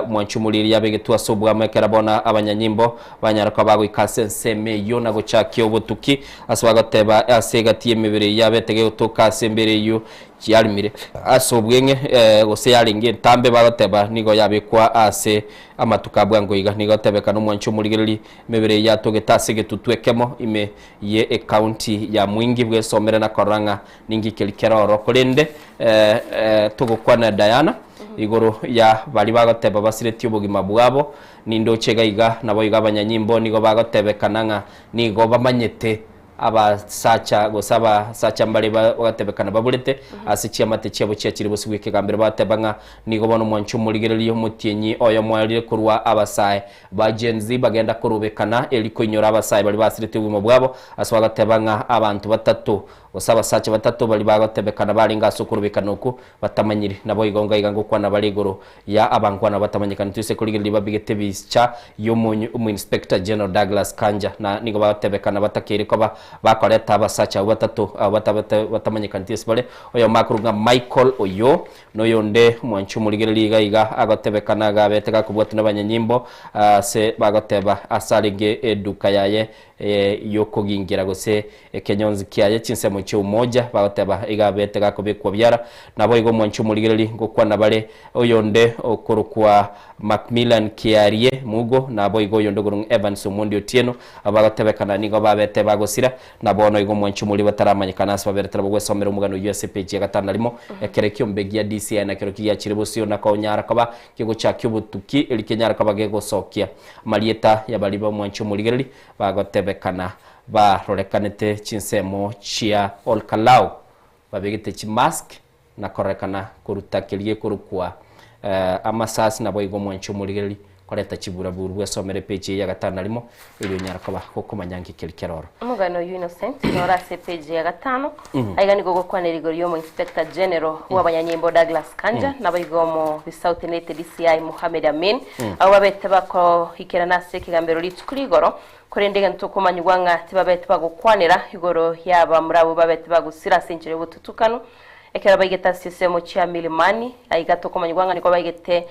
[SPEAKER 2] mwancho muligeri yabegetwa sobwa mekera bona abanyanyimbo banyaraka bago ikasenseme yo nago chakyo botuki aswagoteba ase gatie mibere yabetege utoka sembere yu chiarimire asobwenge gose yaringe tambe bagoteba nigo yabikwa ase amatuka bwango iga nigo tebeka no mwancho murigereri mibere yatogeta getutwekemo ime ye county ya mwingi bwesomere na koranga ningi kelikeroro kolende tugukwana Diana igoro ya bali bagoteba basireti ubugima bwabo nindo chega iga nabo iga abanyanyimbo nigo bagotebekananga nigo bamanyete abasacha gosaba sacha mbali bagatebekana babulete asichi amate cyabo cyakiri bosubike kambere batebanga nigo bono mwancu murigereri mutienyi oyo mwalire kurwa abasaye ba Gen Z bagenda kurubekana eliko inyora abasaye bali basirete ubugima bwabo aswagatebanga abantu batatu osaba sacha batatu bali bagatebekana bali ngaso kurubekana uko batamanyiri nabo igonga igango kwana bali goro ya abangwana batamanyikana tuse kurigereri babigete bischa yo mu Inspector General Douglas Kanja na nigo bagatebekana batakiri ko bakoreta abasacha batatu batamanyikana tuse bale oyo makurunga Michael oyo no yonde mwancu murigereri iga agatebekana gabeteka kubwatu n'abanyanyimbo se bagateba asalige eduka yaye yoko gingira gose Kenyonzi kiaye cinse mu cyumoja bagateba igabeteka kubikwa byara nabo igo mwancu murigereri ngokwana bale oyonde okurukwa Macmillan Kiarie mugo nabo igo yondo gurung Evans Omondi Otieno abagatebekana nigo babete bagosira nabono igo mwancu muri bataramanyikana asaberetera bwesomera umugano USPG gatanda limo ekerekyo mbegi ya DCI na keroki ya Chiribusio na konyara kaba kigo cha Kyubutuki elikenyara kaba gego sokia malieta ya baliba mwancu murigereri bagatebekana barorekanete chinsemo chia olkalau babegete chi mask na korekana kurutakilie kurukwa amasasi nabo igo mwancu murigereri koreta chibura buru wesomere page ya gatano limo iyo nyarakaba koko manyangi kelikeroro
[SPEAKER 3] umugano Innocent nora se page ya gatano aigani gogo kwanera igoriyo mu Inspector General w'abanyanyimbo Douglas Kanja nabo igo mu South Net DCI Mohamed Amin abo babete bako hikerana se kigambero litkurigoro korendega ntukomanyugwanga tibabete bagukwanira igoro yaba murabo babete bagusira senjere bututukano ekera bageta system cya milimani aigato komanyugwanga niko bagete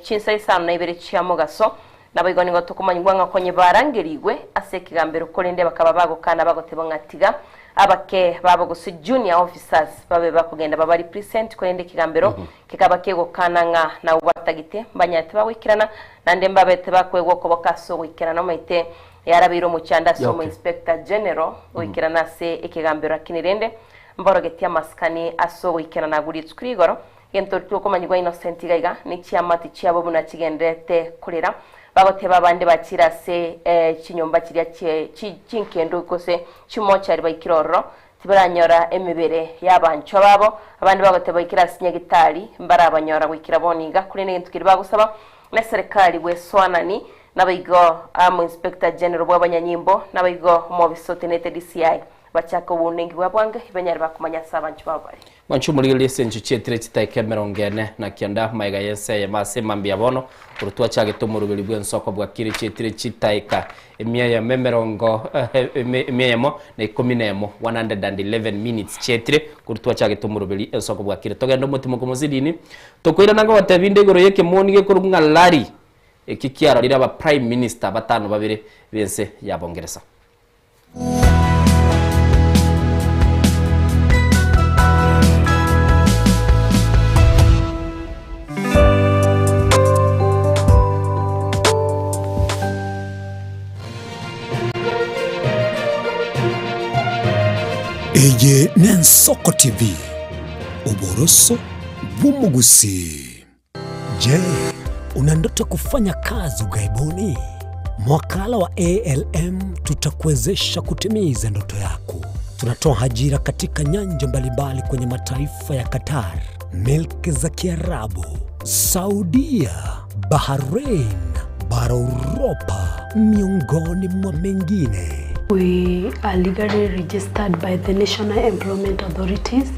[SPEAKER 3] chinsa isano na ibere cyamo gaso nabigo ningo tukomanyugwanga konye barangerigwe asekigambero korende bakaba bagokana bagoteba ngatiga abake babo gusi junior officers babe bakugenda babari present korende kigambero kikaba kegokana nga na ubatagite banyate bawikirana nande mbabete bakwego ko bakaso wikirana maite yarabiro mu cyanda so mu Inspector General wikirana se ikigambero akinirende mborogetia maskani aso wikirana guri tskrigoro gento tukomanyigwa Innocent gaiga ni cyamati cyabo buna kigendete kurera bagoteba abandi bakira se kinyomba kirya kinkendo kose cyumo cyari bayikiroro tibaranyora emibere yabancho babo abandi bagoteba ikira sinyagitari mbara abanyora wikira boniga kuri ne ntukiri bagusaba na serikali weswanani nabigo am Inspector General bw'abanyanyimbo nabigo mu Bisote Net DCI bachako bunengi bwabwange benyari bakumanya sabanchi babari
[SPEAKER 2] mwanchu murigereri senju chetire chitaike merongene na kianda maiga yense yemase mambia bono urutwa chage tumurugeri bwensoko bwakiri chetire chitaika emia memerongo emiyemo na 111 minutes chetire kurutwa chage tumurugeri ensoko bwakiri togendo mutimo kumuzidini tokwira nango batebinde goro yeke monige kurunga lari ekikiara lira ba prime minister batano babire bense yabongereza
[SPEAKER 20] Eye Nensoko TV uboroso bw'umugusi. Je, una ndoto kufanya kazi ugaibuni? Mwakala wa ALM tutakuwezesha kutimiza ndoto yako. Tunatoa ajira katika nyanja mbalimbali kwenye mataifa ya Qatar, Milki za Kiarabu, Saudia, Bahrain, bara Europa, miongoni mwa mengine.
[SPEAKER 12] We are legally registered by the National Employment Authorities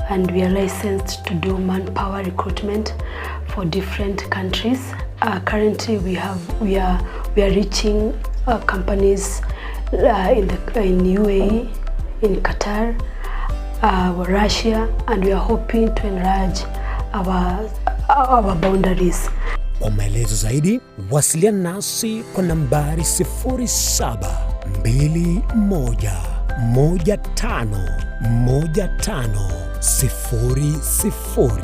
[SPEAKER 12] and we are licensed to do manpower recruitment for different countries. Currently we are reaching companies in UAE, in Qatar, Russia, and we are hoping to enlarge our boundaries.
[SPEAKER 20] Kwa maelezo zaidi, wasiliana nasi kwa nambari 0721 151500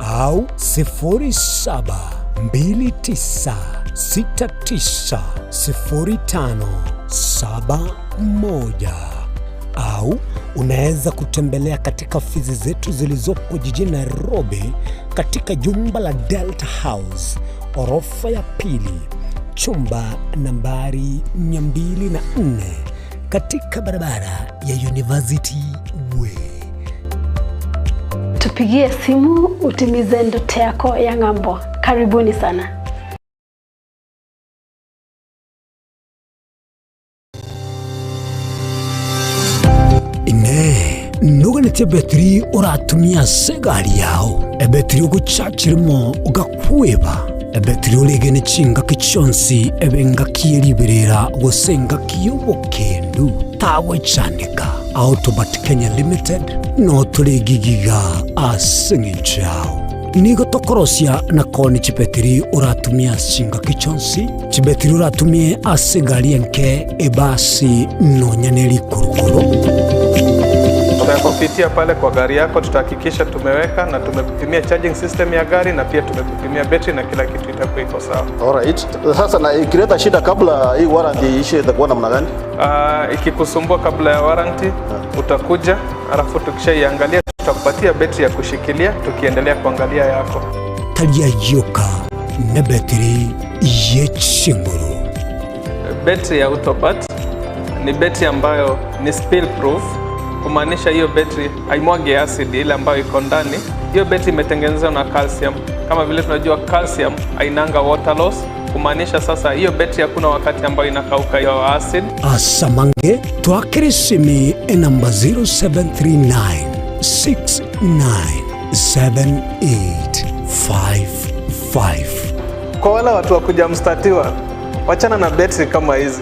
[SPEAKER 20] au 0729690571 au unaweza kutembelea katika ofisi zetu zilizopo jijini Nairobi katika jumba la Delta House, orofa ya pili, chumba nambari 204 katika barabara ya University Way.
[SPEAKER 12] Tupigie simu utimize ndoto yako ya ng'ambo. Karibuni sana.
[SPEAKER 20] Ine nuganite betri uratumia segari yao ebetri ugucakirimo ugakweba ebetri ulegene chinga kichonsi ebenga kieliberera gusenga kiyobokendu tawe chanika Autobat Kenya Limited no tuligigiga asingichao nigo tokorosia na koni chibetri uratumia chinga kichonsi chibetri uratumie asegari enke ebasi no nyaneli kurukuru.
[SPEAKER 16] Tunapopitia pale kwa gari yako tutahakikisha tumeweka na tumekupimia charging system ya gari na pia tumekupimia battery na kila kitu itakuwa iko sawa.
[SPEAKER 8] Alright. Sasa na ikileta shida kabla hii warranty iishe itakuwa namna gani?
[SPEAKER 16] Ikikusumbua kabla ya warranty utakuja, alafu tukishaiangalia tutakupatia battery ya kushikilia tukiendelea kuangalia yako.
[SPEAKER 20] Talia yoka na battery yechinguru.
[SPEAKER 16] Battery ya Autobat ni battery ambayo ni spill proof, kumaanisha hiyo battery haimwagi acid ile ambayo iko ndani. Hiyo battery imetengenezwa na calcium. Kama vile tunajua calcium hainanga water loss, kumaanisha sasa hiyo battery hakuna wakati ambayo inakauka hiyo acid.
[SPEAKER 20] Asamange twakirisimi namba 0739697855.
[SPEAKER 16] Kwa wale watu wakuja mstatiwa, wachana na battery kama hizi.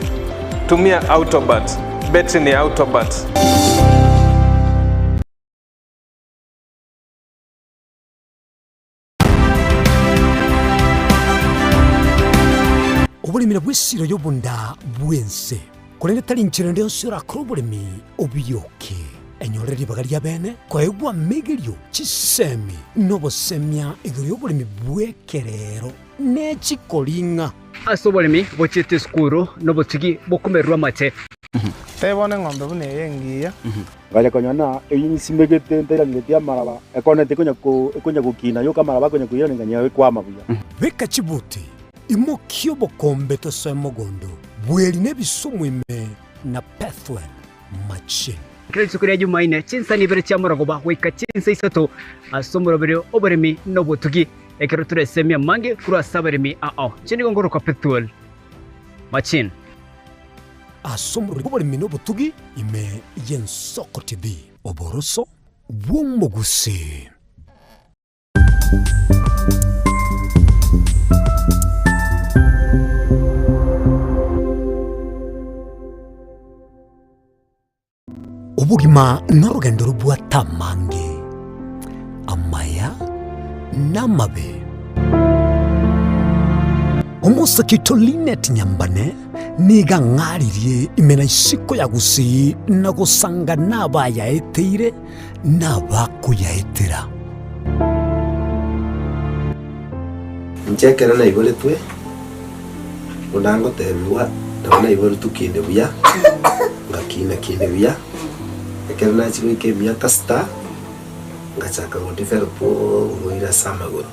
[SPEAKER 16] Tumia Autobat. Battery ni Autobat.
[SPEAKER 20] Obulimira bw'essiro y'obunda bwense kulenge tali nchero ndio sura krobulimi obiyoke enyole libaga lya bene kwaegwa megelyo chisemi nobosemya iguru y'obulimi bwekerero n'ekikolinga
[SPEAKER 11] ase obulimi bochete skuru nobotigi bokumerwa mate
[SPEAKER 16] tebone ng'ombe bune yengiya
[SPEAKER 23] ngaja konyana eyinsimegete ntairangete amaraba ekonete konya kukina yo kamaraba konya kuyira nganya kwa mabuya
[SPEAKER 20] beka chibuti imokyo bokombe to mogondo bweli nebisumu ime na pathway machine
[SPEAKER 11] kile sukuri ya Jumaine chinsa ni bere chamuragoba weka chinsa isato asomoro bere oberemi nobotugi ekero turesemia mange kura saberemi chini gongoro kwa pathway machine
[SPEAKER 20] asomoro oberemi nobotugi ime Yensoko TV oboroso bwomoguse. Obugima n'orugendo rubwatamange amaya n'amabe omusakito Linet Nyambane niga ng'aririe imena isiko ya gusi na gusanga n'abayaeteire n'abakuyaetera
[SPEAKER 24] nchekera na ibole twe undango tebiwa ndabona ibole tukinde buya ngakina kinde buya ekera na chiko ikemia tasta ngachaka ngondiferpo ngoira samagoro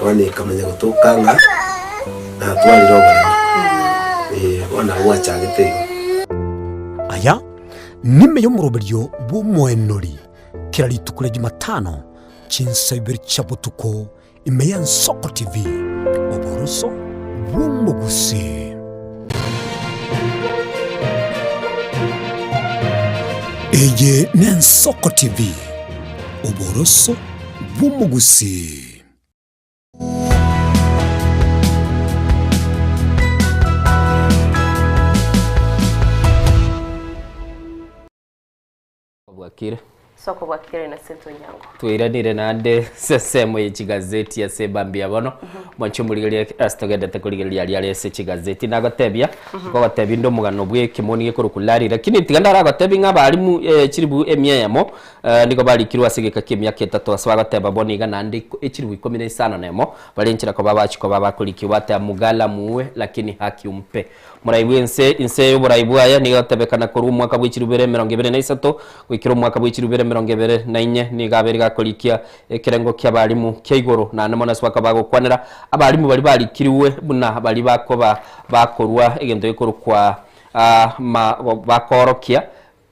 [SPEAKER 24] wani kamenya gutokanga na twaliro wana wachagete
[SPEAKER 20] aya nime yo muroberio bumwenori kira litukule Jumatano chinsa ibiri chabutuko ime Yensoko TV oboroso bwomoguse. Eye Yensoko TV oboroso bwomoguse.
[SPEAKER 2] Bwakire
[SPEAKER 3] soko bwa kire na sento nyango
[SPEAKER 2] twiranire nande sesemo y'ikigazeti ya sebambia bono mwancho murigeria astogedete kurigeria ali alese kigazeti nagatebia ko gatebi ndo mugano bwe kimoni gikurukulari lakini tiganda ragatebi ng'abarimu kiribu emyemo niko barikirwa sigeka kimyaka 3 aswagateba boniga nande ekiribu 15 nemo balenchira ko babachiko babakurikiwa ate mugala muwe lakini haki umpe muraibu inse y'uburaibu aya nigatebekana kuri umwaka bw'ikirubere 2023 gwikira umwaka bw'ikirubere 2024 nigabere gakurikia ekirengo ky'abarimu ky'igoro na namona swaka bagokwanira abarimu bari barikiriwe buna bari bakorwa egento y'ikoro kwa bakorokia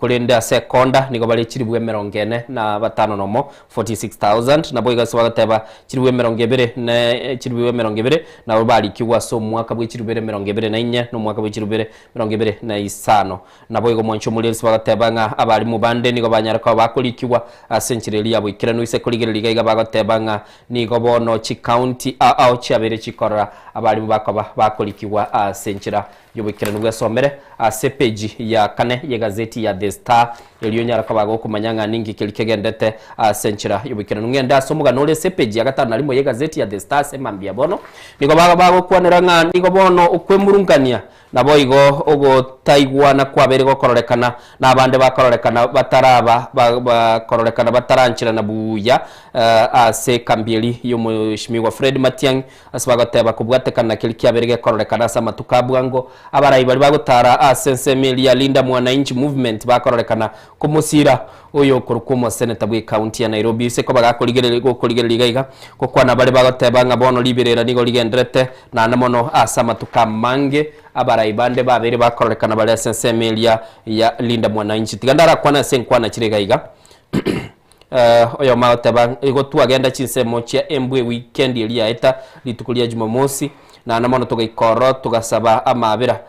[SPEAKER 2] kulenda sekonda niko bali chiribuwe 45 nomo 46,000 na boiga swaga teba chiribuwe 200 na chiribuwe 200 na bali kiwa so mwaka bwe chiribere 204 no mwaka bwe chiribere 205 na boiga mwancho muri swaga teba nga abali mubande niko banyara ko bakurikiwa asenchireli yabo ikirano ise kurigereri ga bagateba nga niko bono chi county au chabere chikora abali bakaba bakurikiwa asenchira yobikirano bwesomere CPG ya kane ya gazeti ya The Star elionyara kabago kumanyanga ningi kilikegendete senchira yobikirano ngenda somuga nole CPG ya gatano alimo ya gazeti ya The Star semambia bono niko bago kwanera nga niko bono ukwemurungania nabo igo ogo taigwana kwabere gokororekana nabande bakororekana bataraba bakororekana bataranchira na buya ase kambieli yomushimiwa Fred Matiang asbagateba kubwatekana kilikyabere gokororekana sama tukabwango abarayi bari bagutara asensemeli ya Linda Mwananchi movement bakororekana kumusira oyo kurukumo senator bwe county ya Nairobi se ko bagakoligerera iga ko kwana bari bagoteba nga bono liberera nigo ligendrete na namono asama tukamange abarayi bande babere bakororekana bari asensemeli ya Linda Mwananchi tigandara kwana senkwana kirega iga oyo maoteba igo tuagenda chinsemo chia embwe weekend ili ya eta litukulia Jumamosi na namono tugaikoro tugasaba amabira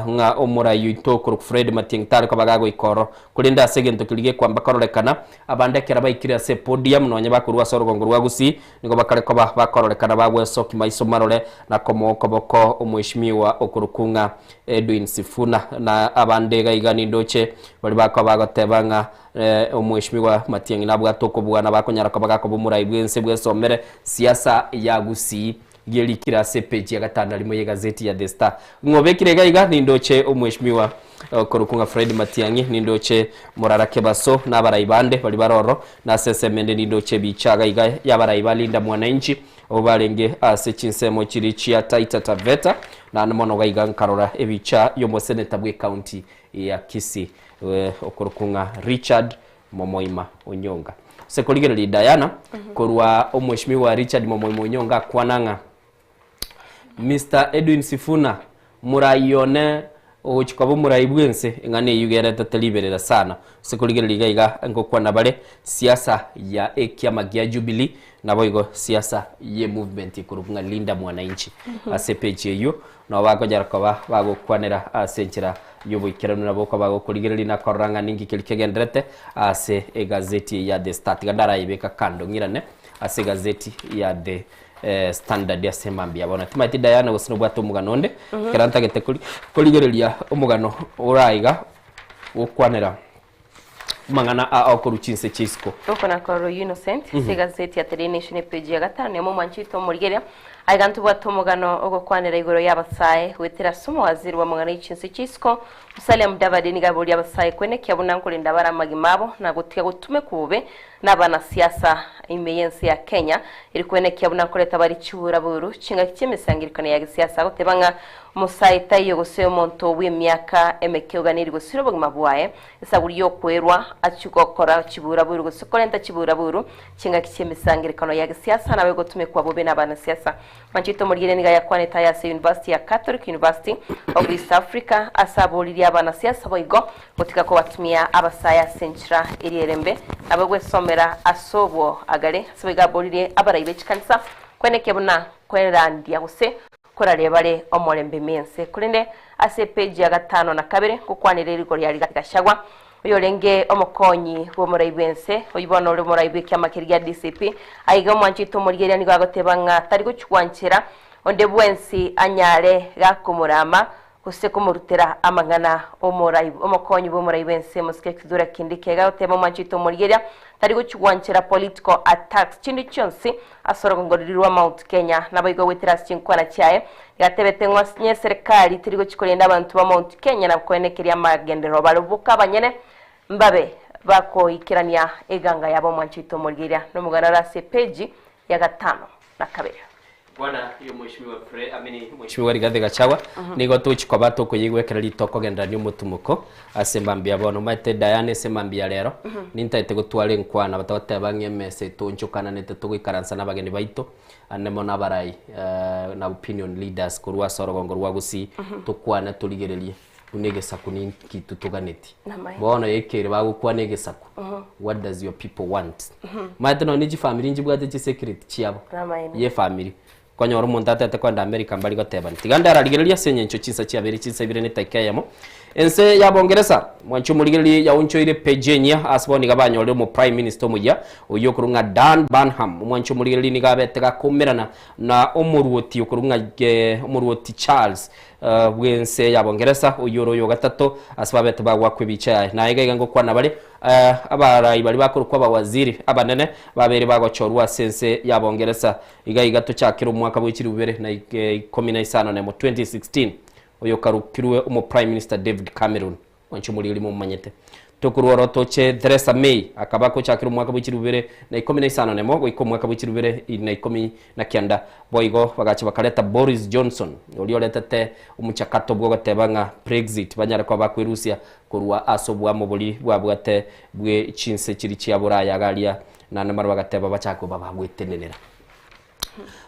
[SPEAKER 2] nga omurayi itokuru Fred Matiang tare ko bagago ikoro kulinda segento kilige kwamba kororekana abande kera bayikira se podium no nyabakuru wasorogongo rwagusi niko bakare ko bakororekana bagweso kimaiso marole na komoko boko umweshimiwa okurukunga Edwin Sifuna na abande gaigani ndoche bali bagotebanga umweshimiwa Matiang nabwa toko bwana bakonyara ko bagako bumurayi bwense bwesomere siasa yagusi gelikira CPG ya gatanda limo ye gazeti ya The Star ngobekire gaiga nindoche umweshimiwa korukunga Fred Matiangi nindoche Murarake Baso na barayibande bali baroro na sesemende nindoche bichaga iga ya barayibalinda Mwananchi obalenge asechinsemo chirichi ya Taita Taveta na namono gaiga nkarora ebicha yomo senator bwe county ya Kisii okorukunga Richard Momoima Onyonga sekoligereri Diana korwa omweshimiwa Richard Momoima Onyonga kwananga Mr. Edwin Sifuna murayone ochikabo murayibwense ngane yugereta teliberera sana sekoligereri iga ngokwana bale siasa ya ekyama gya Jubilee nabo igo siasa ye movement ikurunga Linda Mwananchi ACPG no bagojara ko bagokwanera asenchira yobikirano nabo ko bagokoligereri na koranga ningi kilikegendrete ase gazeti ya The Star gandara ibeka kando ngirane ase gazeti ya The Standard ya semambia bona timati Diana gusino bwato muganonde kiranta gete koligereria umugano uraiga ukwanera mangana akuruchinse chisco
[SPEAKER 3] ukona koro Innocent se gazeti ya The Nation page ya gatano mu manchito murigeria aigantu bwato mugano ogokwanera igoro yabasaye wetera sumo waziri wa mugano y'ichinse chisco Musalia Mudavadi ni gaburi yabasaye kwene kyabuna nkolinda baramagimabo na gutia gutume kube n'abana siasa imeyensi ya Kenya ilikwene kyabuna koleta bari chibura buru chinga kichemisangirikana ya siasa gotebanga musaita yo guseo monto w'imyaka emekyoganiri gusiro bugima bwaye esaguri yo kwerwa achukokora chibura buru gusokolenta chibura buru chinga kichemisangirikana ya siasa nawe gotume kwa bobe n'abana siasa manchito murigire niga yakwane Tayase University ya Catholic University of East Africa asabuli abana siasa boigo gotika ko batumia abasaya senchira irierembe abagwe somera asobo agare sibiga bolire abarayibe chikanisa kwene kebuna kwerandi yaguse korale bare omolembe mense kulinde ACPG ya gatano na kabere kukwanira iriko lyali gatikashagwa oyolenge omokonyi wo murayibense oyibona ole murayibe kyamakirya DCP ayiga mwanchito murigeria nigo agotebanga tari guchwanchira onde bwensi anyare gakumurama gose kumurutira amangana omokonyi bomurai bense musike kidura kindi kega otema manchito murigeria tari guchwanchira political attacks chindi chonsi asorongoririrwa Mount Kenya nabayigo wetira chinkwana chae gatebete ngwasnye serikali tiri guchikorenda abantu ba Mount Kenya na kwenekeria magendero barubuka abanyene mbabe bako ikirania eganga yabo manchito murigeria no mugana rase page ya 5 na kabiri.
[SPEAKER 2] Bwana yo mheshimiwa Rigathi Gachagua nigo tuchikoba tukuyigwekera litoko gendani umutumuko asembambia bono mate Diane sembambia rero nintaite gutware nkwana batagote bange mese tunchukana nete tugikaransa nabageni baito anemo nabarai na opinion leaders kurwa sorogongo rwa gusi tukwana tuligererie unege saku ni kitu tuganeti bono yekere bagukwa nege saku what does your people want mate no niji family njibwate chi secret chiabo ye family kwanyoro muntu atete kwenda America mbali gotebani tiganda ararigereria senye ncho chinsa chia beri chinsa ibire ne takayamo ense yabongereza mwancho murigereria yauncho ile pejenya asboni gabanyore mu prime minister muya uyo kurunga Dan Burnham mwancho murigereria ni gabetega kumerana na omuruoti ukurunga omuruoti Charles bwense yabongereza uyoro yo gatatu asbabete bagwa kwibica na igaiga ngo kwana bale abarayi bali bakorukwa abawaziri abanene babere bagochorwa sense yabongereza igaiga to cyakira umwaka bw'ikiri bubere na 15 na 2016 uyo karukirwe umu prime minister David Cameron wancho muri mu manyete tokuroro toche Theresa May akabako cyakira umwaka bw'ikiri bubere na 15 na mo ko umwaka bw'ikiri bubere na 19 boigo bagacha bakaleta Boris Johnson uriyo letete umuchakato bwo gatebanga Brexit banyara kwa bakwirusia kurwa asobwa mu buli bwabwate bwe chinse kiri cyabura yagalia na namara bagateba bachako babagwetenenera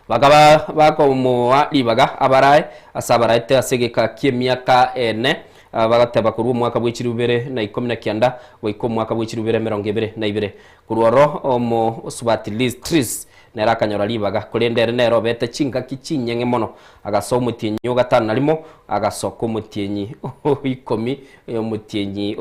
[SPEAKER 2] bagaba bako mu libaga abaraye asabaraite asegeka kiemyaka ene bagateba kurwa mwaka bw'ikiri bubere na 19 wiko mwaka bw'ikiri bubere 22 kurwaro omo usubati list tris nera kanyora libaga kurendere nero bete chinga kichinyenge mono agaso mutinyi ugatana limo agasoko mutinyi ikomi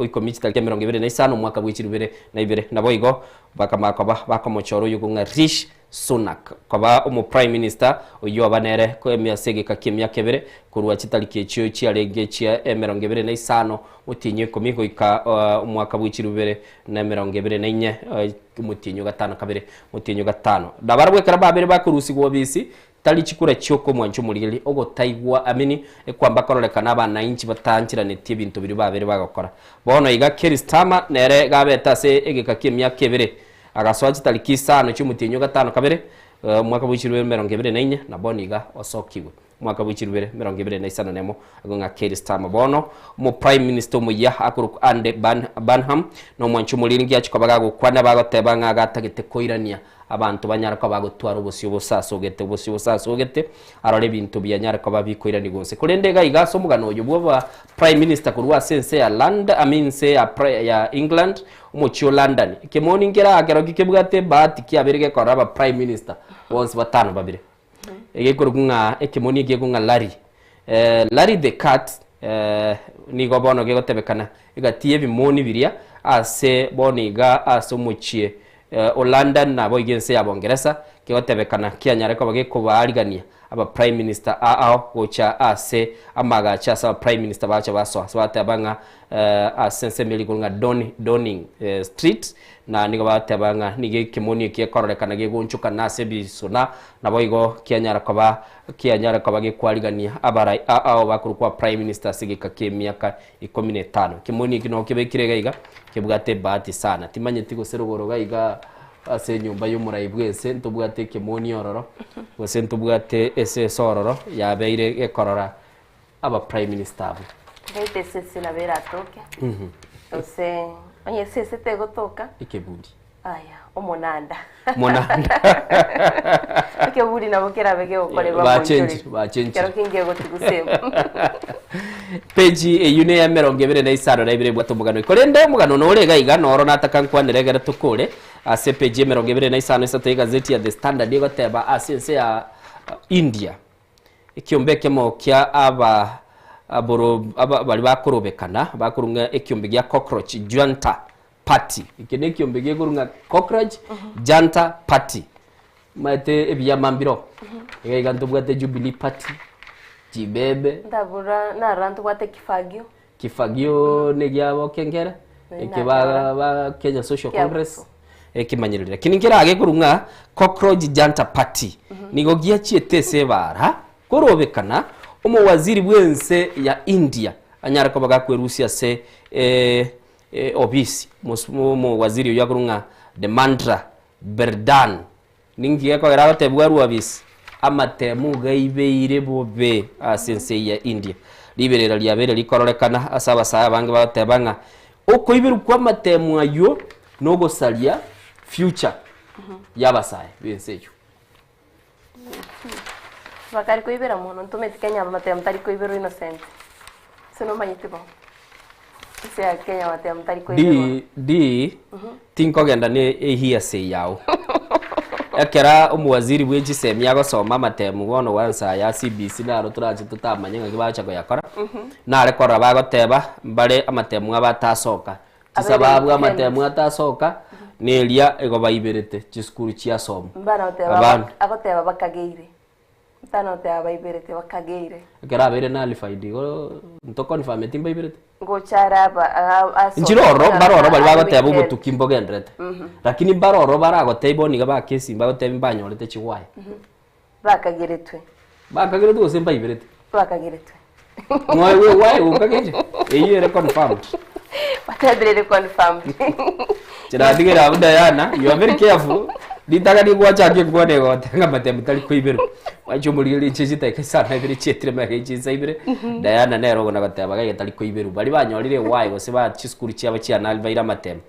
[SPEAKER 2] ikomi kitake 25 mwaka bw'ikiri bubere na 2 naboigo bakamakaba bakomochoro yugunga Rishi Sunak kaba umu prime minister uyo abanere ko emyasegeka kimyaka ebere kurwa kitalike cyo cyarenge cya 25 utinye komigo ika umwaka bw'ikiri bubere na 24 umutinyo gatano kabere mutinyo gatano dabarwe karaba babere bakurusi go bisi tali chikura cyoko mwancho murigeli ogo taigwa amini ekwamba korolekana abana inchi batankira netie bintu biri babere bagakora bono iga Keir Starmer nere gabeta se egeka kimyaka ebere agaswaji taliki 5 cy'umutinyo gatano kabere mwaka bw'ikiri bubere 24 na boniga osokiwe mwaka bw'ikiri bubere 25 nemo agonga Keir Starmer bono mu prime minister mu ya akuruku ande Burnham no mwancho mulingi achikobaga gukwana bagotebanga gatagete koirania abantu banyara ko bagotwara ubusyo busasogete arore bintu byanyara ko babikoirani gose kurendega igaso mugano uyu bwa prime minister kurwa sense ya ya England umucho London kemoni ngera agero gikebwate bati kiaberege ko raba prime minister once batano babire egekurunga ekemoni gegunga Larry the cat ni gobono gegotebekana igatie bimoni biria ase boniga asumuchie o London na bo igense yabongereza kigotebekana kianyare ko bagikubarigania aba prime minister gocha ase amagacha sa prime minister bacha baso swate abanga asense meligunga Downing Street na nigo batabanga nige kimoni kiyekorolekana gegonchuka nase bisona naboigo kianyara ko bagikwarigania abarai bakurukwa prime minister sigika kemyaka 15 kimoni kino kibekirega iga kibwate bahati sana timanye tigo serugoroga iga ase nyumba y'umurai bwese ntubwate kimoni ororo bwese ntubwate ese sororo yabeire ekorora aba prime minister
[SPEAKER 3] Hete sese la vera toke. Ose onye sese te gotoka.
[SPEAKER 2] Ikebudi.
[SPEAKER 3] Aya, omonanda.
[SPEAKER 2] Monanda.
[SPEAKER 3] Ikebudi na bokera bege okole
[SPEAKER 2] ba change.
[SPEAKER 3] Kero kinge gotigusema.
[SPEAKER 2] Peji eyune ya 25 na ibire bwato mugano. Ikorende mugano no rega iga no rona atakankwaniregera tukure. Ase peji 25 isate gazeti ya The Standard igoteba asense ya India. Ikiombeke mo kya aba bali bakorobekana bakurunga ekyombe gya cockroach Janta Party ikene ekyombe gye kurunga cockroach Janta Party mate ebyamambiro egaiga ntubwate Jubilee Party Chibebe
[SPEAKER 3] ndabura na rantu wate
[SPEAKER 2] kifagio ni gyabo kengera ba Kenya Social Congress ekimanyirira kiningira agekurunga Cockroach Janta Party nigo giachiete sebara korobekana waziri bwense ya India anyara ko bagakwerusia se obisi waziri yakurunga de mantra Berdan ningiye ko era batebwaru abisi amatemu gaibeire bobe asense ya India liberera lyabere likororekana asaba saya bange batebanga uko ibiru kwa matemu ayo no gosalia future yabasaye bensejo
[SPEAKER 3] bakari ko ibera muno ntumete Kenya matemu tari ko ibero innocent sino manyitibo sia Kenya matemu tari ko ibero
[SPEAKER 2] di tinko genda ne ehia se yao ekera umuwaziri bweji semya gosoma matemu bono wansa ya CBC naro turaje tutamanya ngibacha ko yakora nare kora bagoteba mbare amatemu abatasoka tisababu amatemu atasoka nelia ego baiberete chiskuru chia somo
[SPEAKER 3] mbana oteba agoteba bakageire tano oteba baiberete bakageire
[SPEAKER 2] ekera bere na alifaidi go nto confirm timba iberete
[SPEAKER 3] ngochara ba
[SPEAKER 2] njiroro baroro bali bagoteba ubutukimbo gendrete lakini baroro baragoteba niga bakesi bagoteba imbanyorete chiwaya
[SPEAKER 3] bakageretwe
[SPEAKER 2] semba iberete
[SPEAKER 3] bakageretwe
[SPEAKER 2] mwawe wai ukageje eyere confirmed
[SPEAKER 3] batadrele confirmed
[SPEAKER 2] chiradigera abudayana you are very careful ditaga ni gwacha ke gwone go tanga matemu tali kuiberu wacho mulili chizita kesana ibere chetre mageji saibere dayana nero gona gataba ga tali kuiberu bali banyorire wai go seba chiskuru cyaba cyana alvaira matemu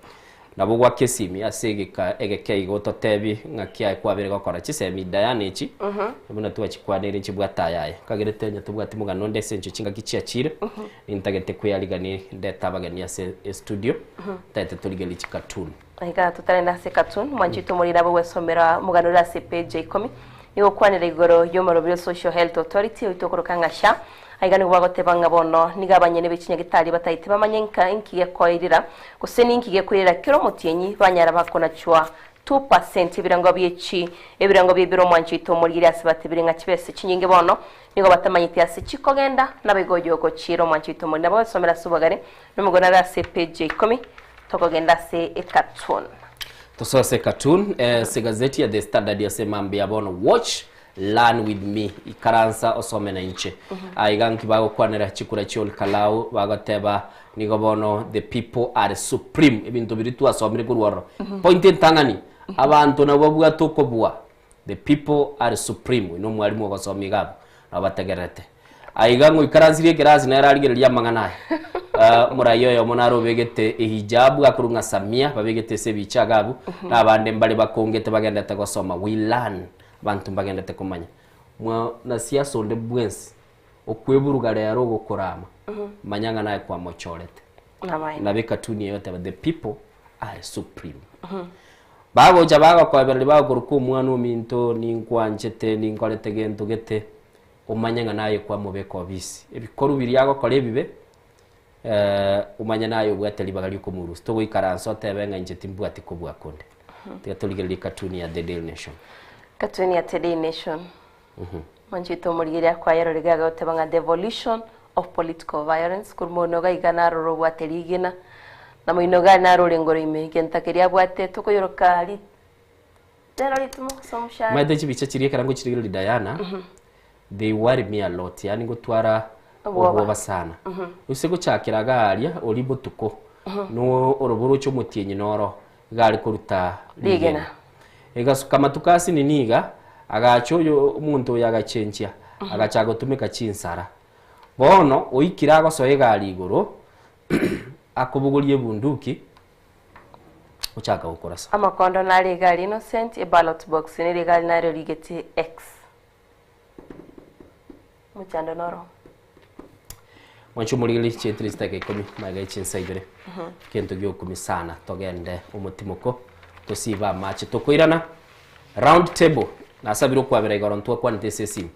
[SPEAKER 2] nabo gwa kesimi asegeka egeke igoto tebi ngakia kwabere gokora chisemi dayana ichi buna tuwa chikwanire chibwata yaye kagerete nya tubwati mugano ndese ncho chinga kichia chire intagete kuyarigani ndetabagani ya studio tete tuligeli chikatun
[SPEAKER 3] aika tutare na se cartoon mwanjito muri nabo wesomera mugano la CPJ 10 nigo kwanira igoro yomorobyo Social Health Authority utokoroka sha aigani bagotebanga bono nigabanye nebikinya gitari batayite bamanyenka inkiye koirira guseni inkiye kwirira kiro mutienyi banyara bakona chwa 2% ibirango byechi ibirango byebiro mwanjito muri asibate birenga kibese kinyinge bono nigo batamanyite ase chikogenda nabigoyo ko chiro mwanjito muri nabo somera subagare numugona la CPJ 10 tokogenda se cartoon
[SPEAKER 2] tosose cartoon se gazeti ya The Standard yasema mbia bono watch learn with me ikaransa osome na inche aiganki bago kwanera chikura chiol kalau bagoteba nigo bono the people are supreme ebintu biritu asomire kurwaro point tangani abantu nabo bwa tokobwa the people are supreme no mwalimu ogosomi gabo abategerete aigango ikaransirie kerazi na yararigereria mangana murayo yo monaro begete hijabu akurunga samia babegete sebicha gabu nabande mbali bakongete bagendete gosoma we learn bantu bagendete kumanya mwa na siasa onde bwensi okweburuga rero gokorama manyanga naye kwa mochorete na beka tuni yote the people are supreme bago jabaga kwa berli bago ruku mwana minto ninkwanchete ninkolete gento gete umanyanga naye kwa mubeko bisi ebikoru biriyago kole bibe umanya nayo bwateli bagali ko murusi to ikaranso tebenga injeti mbwati ko bwakonde tuyatuligeli katuni ya The Daily Nation
[SPEAKER 3] katuni ya The Daily Nation manjito murigira kwa yaro rigaga otebanga devolution of political violence kurmono ga igana roro bwateli igena na moinoga na roro ngoro ime kentakeria bwate tukoyoroka ali terrorism somsha
[SPEAKER 2] maide chibicha chiriye karango chirigeli Diana they worry me a lot yani gutwara oboba sana usego chakiraga aria olibo tuko no oroboro cyo mutienyi noro gari kuruta
[SPEAKER 3] ligena
[SPEAKER 2] egasuka matukasi niniga agacho yo umuntu yagachenchia agachago tumika chinsara bono oikirago so egari igoro akubugulie bunduki uchaka ukorasa
[SPEAKER 3] amakondo na legal innocent e ballot box ni legal na rigeti x muchando noro
[SPEAKER 2] wanchu muligili chetrista ke komi maga chinsaibere kento gyo komi sana togende umutimoko tosiba match tokoirana round table nasabiro kwa bere goronto kwa ntesesi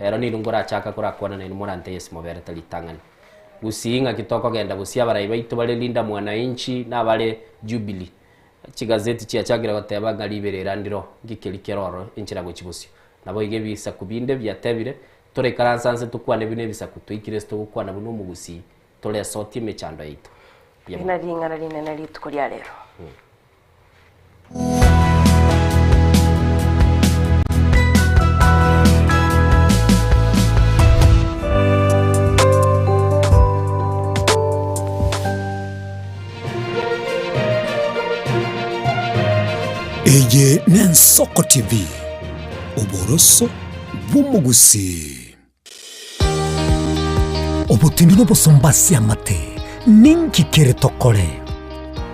[SPEAKER 2] era ni ngora chaka kora kwa na ni morante yes mobere talitangani gusinga kitoko genda busia bara ibaitu bale linda mwana inchi na bale Jubilee chigazeti chia chagira bateba ngaliberera ndiro ngikelikeroro inchira go chibusio nabo igebisa kubinde byatebire tore karansanse tukwane bine bisaku tuikiristo gukwana buno mugusi tore soti mechando yitu
[SPEAKER 3] ina ringana rinene ritu kuri rero
[SPEAKER 20] Eye Nensoko TV Oboroso bumugusi Obutindi n'obusumbasi amate ninki kere tokore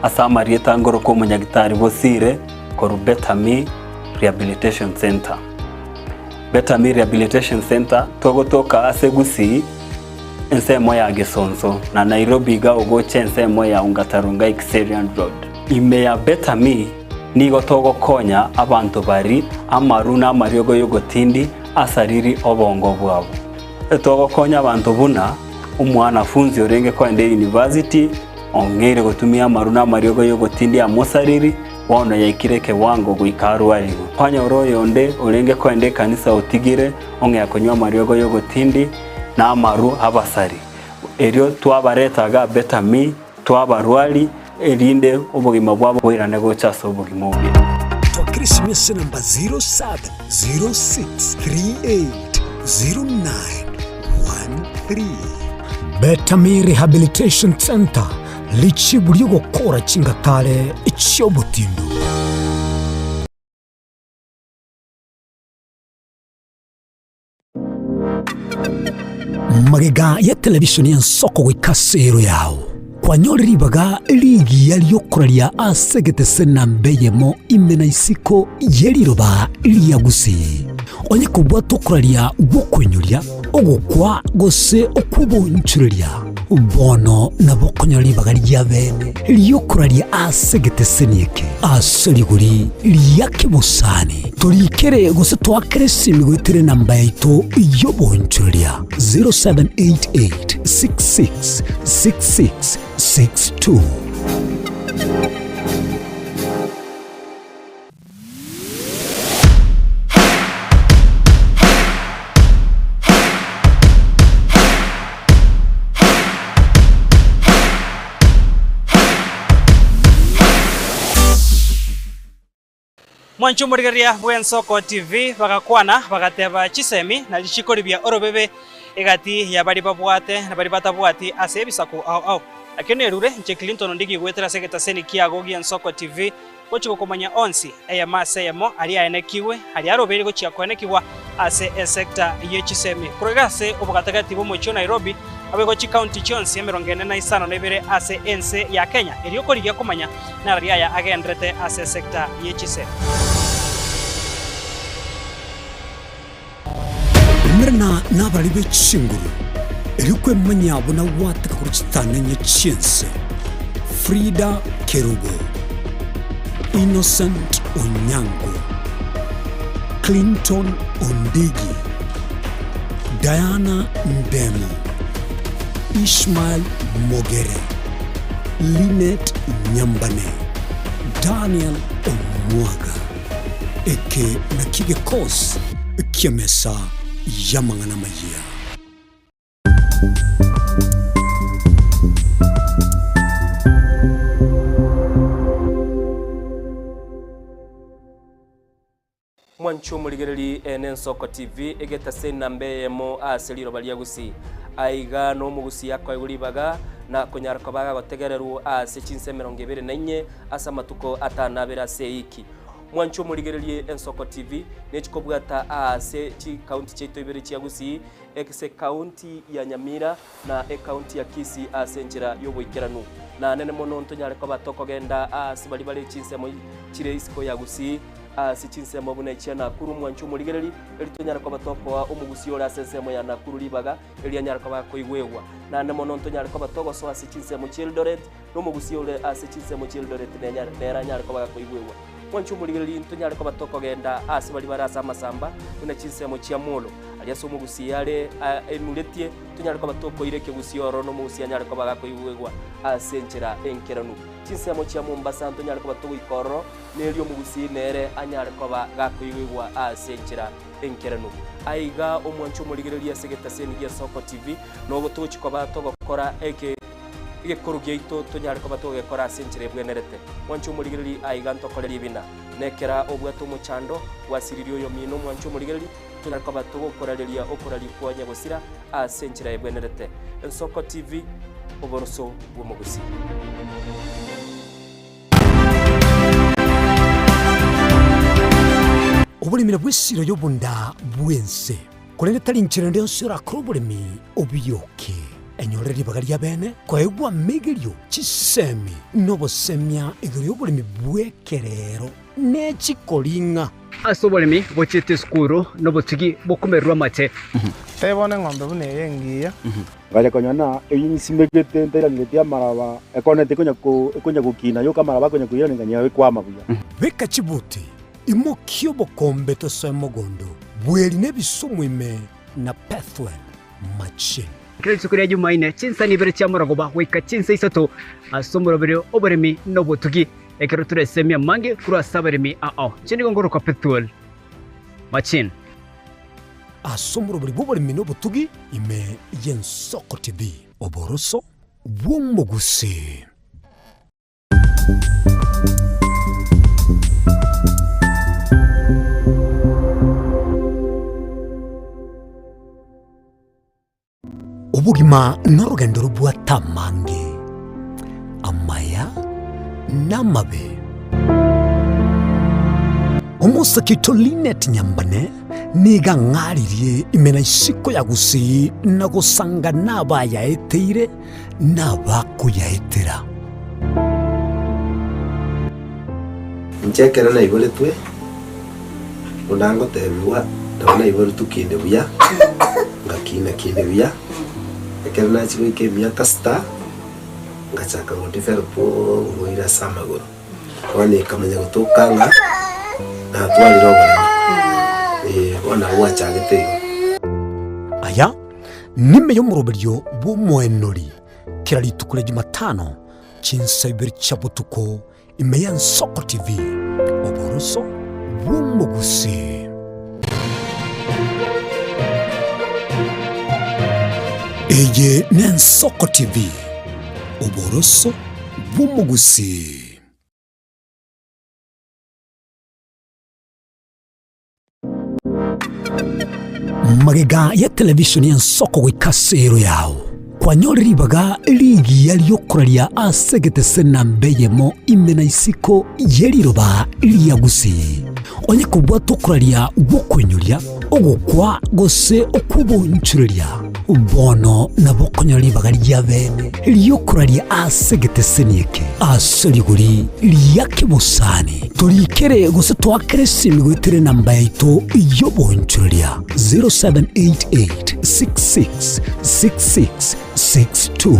[SPEAKER 1] Asamarieta ngoro ko munyagitari bosire koru Betami Rehabilitation Center. Betami Rehabilitation Center togotoka asegusi ensemo ya Gesonso na Nairobi ga ogoche ensemo ya Ungatarunga Xerian Road. Ime ya Betami nigo togo konya abantu bari amaruna mariogo yogotindi asariri obongo bwabo. Togo konya abantu buna umwana funzi orenge ko ende university ongere gotumia maruna mariogo yogotindi amosariri wano yaikireke wango guikaru aligo. Panya oroyo onde orenge ko ende kanisa otigire onge yakonywa mariogo yogotindi na amaru abasari. Erio twabaretaga Betami twabarwali elinde obogima bwabo bwirane gochaso obogima obye.
[SPEAKER 20] Twakirisimese namba 0706380913 Betami Rehabilitation Center lichiburi gukora chingatale ichyobutindu. Magega ya televishoni ya Nsoko wikasero yao kwanyoribaga ligi yaliyokoralia asegete nambeyemo imena isiko yeliroba liyagusi onye kubwa tokoralia bokwenyulia ogukwa gose okubonchurelia bono nabokonyoribaga lyabene liyokoralia asegete senieke asaliguri liyakibusani tolikere gose twakeresimi gwitire namba yaito yobonchurelia 0788666662.
[SPEAKER 13] Mwanchumurigeria bwa Nsoko TV bagakwana bagateba chisemi na lichikoribia orobebe egati ya bari babwate na bari batabwati ase bisaku au akene rure nche Clinton ndigi gwetera segeta seni kiago gi Nsoko TV gochiko komanya onsi eya mase yamo ali aenekiwe ali arobere gochia kwenekiwa ase sector yechisemi kurogase obugatagati bo mocho Nairobi abego chi county chonsi emerongene na isano nebere ase ense ya Kenya eliokorigia komanya na ria ya agendrete ase sector yechisemi.
[SPEAKER 20] Mrna nabali bechinguru elikwe manyabo na wataka kuruchitane nyechense Frida Kerubo, Innocent Onyango, Clinton Ondigi, Diana Ndemo, Ishmael Mogere, Linet Nyambane, Daniel Omwaga, eke na kige kos kiamesa yamangana majia.
[SPEAKER 2] Mwancho muligereri Nsoko TV egeta sena mbeyemo aseliro baliagusi aiga no mugusi yakwa iguribaga na kunyara kwabaga gotegereru ase chinse 24 asa matuko atanabera seiki. Mwancho muligereri Nsoko TV nechikobwata ase chi county cheto ibere chiagusi ekse county ya Nyamira na county ya Kisii ase njira yoboikeranu na nene mono ntonyare kwa batoko genda ase bali bali chinse mo chire isiko yagusi sichinse mabuna ichana kuru Mwancho muligereri elitonyara kwa batoko wa umugusi ora sensemo ya nakuru libaga elianyara kwa koigwewa na nene mono ntonyare kwa batoko so asichinse mo Childoret no mugusi ora asichinse mo Childoret nera nyara kwa koigwewa. Mwancho muligereri ntonyare kwa batoko genda ase bali barasa masamba una chinse mo Chiamolo alias omugusi yare emuretie tunyare kwa batokoire kegusioro no mugusi anyare kwa bagakoigwegwa asenchera enkeranu chinsemo chia Mombasa tunyare kwa batokoikoro nelio mugusi nere anyare kwa bagakoigwegwa asenchera enkeranu aiga omwancho murigereria segeta seni Soko TV no gotochi kwa batogokora igikuru gyaito tunyare kwa batogekora asenchera bwenerete mwancho murigereri aiga ntokoreri bina nekera obwato muchando wasiririo yo mino mwancho murigereri tunyare kwa batogokoreria okorari kwa nyagosira asenchera ebwenerete Soko TV oboroso bw'omugusi.
[SPEAKER 20] Obulimira bw'essiro y'obunda bwense kulende tali nchera ndio sira krobulimi obiyoke enyoreri bagalia bene kwaegwa megerio chisemi nobosemya igiri obulimi bwekerero nechikolinga
[SPEAKER 11] asobolimi bochete skuru nobotigi bokumerwa mate
[SPEAKER 23] tebone ng'ombe bune yengiya gaja konyana eyinsimegete ntera ngetia maraba ekonete konya kukina yo kamaraba konya kuyira nganya we kwa mabuya
[SPEAKER 20] beka chibuti imokio bokombe to semogondo bweli nebisumwime na pathway machine
[SPEAKER 11] kile chukuri Jumaine chinsa ni bere chamuragoba weka chinsa isato asomoro bere oberemi nobotugi ekero turesemia mange kura saberemi chini gongoro ka pathway machine
[SPEAKER 20] asomoro bere boberemi nobotugi ime yen Soko TV oboroso bw'omugusi. Ubugima n'urugendo rubwa tamange amaya n'amabe umusakito Linet Nyambane niga ngaririye imena isiko yagusi nagusanga nabayaeteire nabakuyaetera
[SPEAKER 24] nchekera na ibole twe undango tebiwa ndabona ibole tukinde buya ngakina kinde buya ekera na chiwe ke miaka sta ngachaka ngondi ferpo ngoira samagoro wani kamanya gutokanga na twali rogo ona wacha gitego
[SPEAKER 20] aya nime yo muroberyo bw'omwenori kirali tukule Jumatano chinsa ibiri chabutuko imeya Soko TV oboroso bw'omugusi. Eye ne Soko TV oboroso bw'omugusi. Magega ya televisioni ya Soko wikasero yao kwanyori baga ligi yaliyokoralia asegete senambeyemo imena isiko yeliroba liyagusi onye kubwa tokoralia gwokonyolia ogokwa gose okubonchurelia bono nabokonyoli baga lyabene liyokoralia asegete senieke aseliguri liyakibusani tulikere gose twakere simigwitere namba yaito yobonchurelia 0788666662.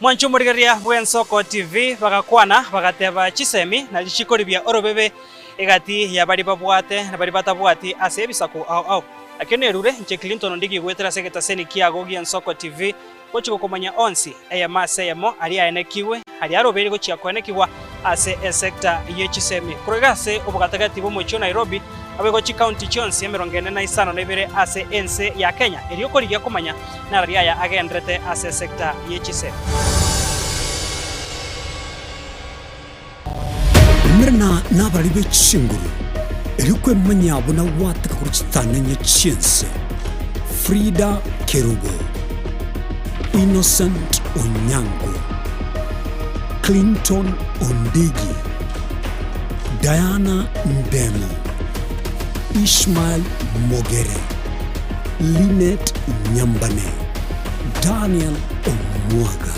[SPEAKER 13] Mwancho murigeria bwen Soko TV bagakwana bagateba chisemi na lichikoribia orobebe egati ya bari babwate na bari batabwati ase bisako au akenerure nche Clinton ndigi gwetera segeta seni kiago gya Soko TV gochiko komanya onsi eya maseyemo ali aenekiwe ali arobere gochia kwenekiwa ase sector yechisemi kurigase obugatagati bo mocho Nairobi abegochi county chonsi emerongene na isano nebere ase ense ya Kenya eriokorigia komanya na ria ya agendrete ase sector yechisemi.
[SPEAKER 20] Mrena nabali bechinguru erikwe manyabo na wataka kuchitana nya chinse Frida Kerubo, Innocent Onyango, Clinton Ondigi, Diana Ndemo, Ishmael Mogere, Linet Nyambane, Daniel Omwaga,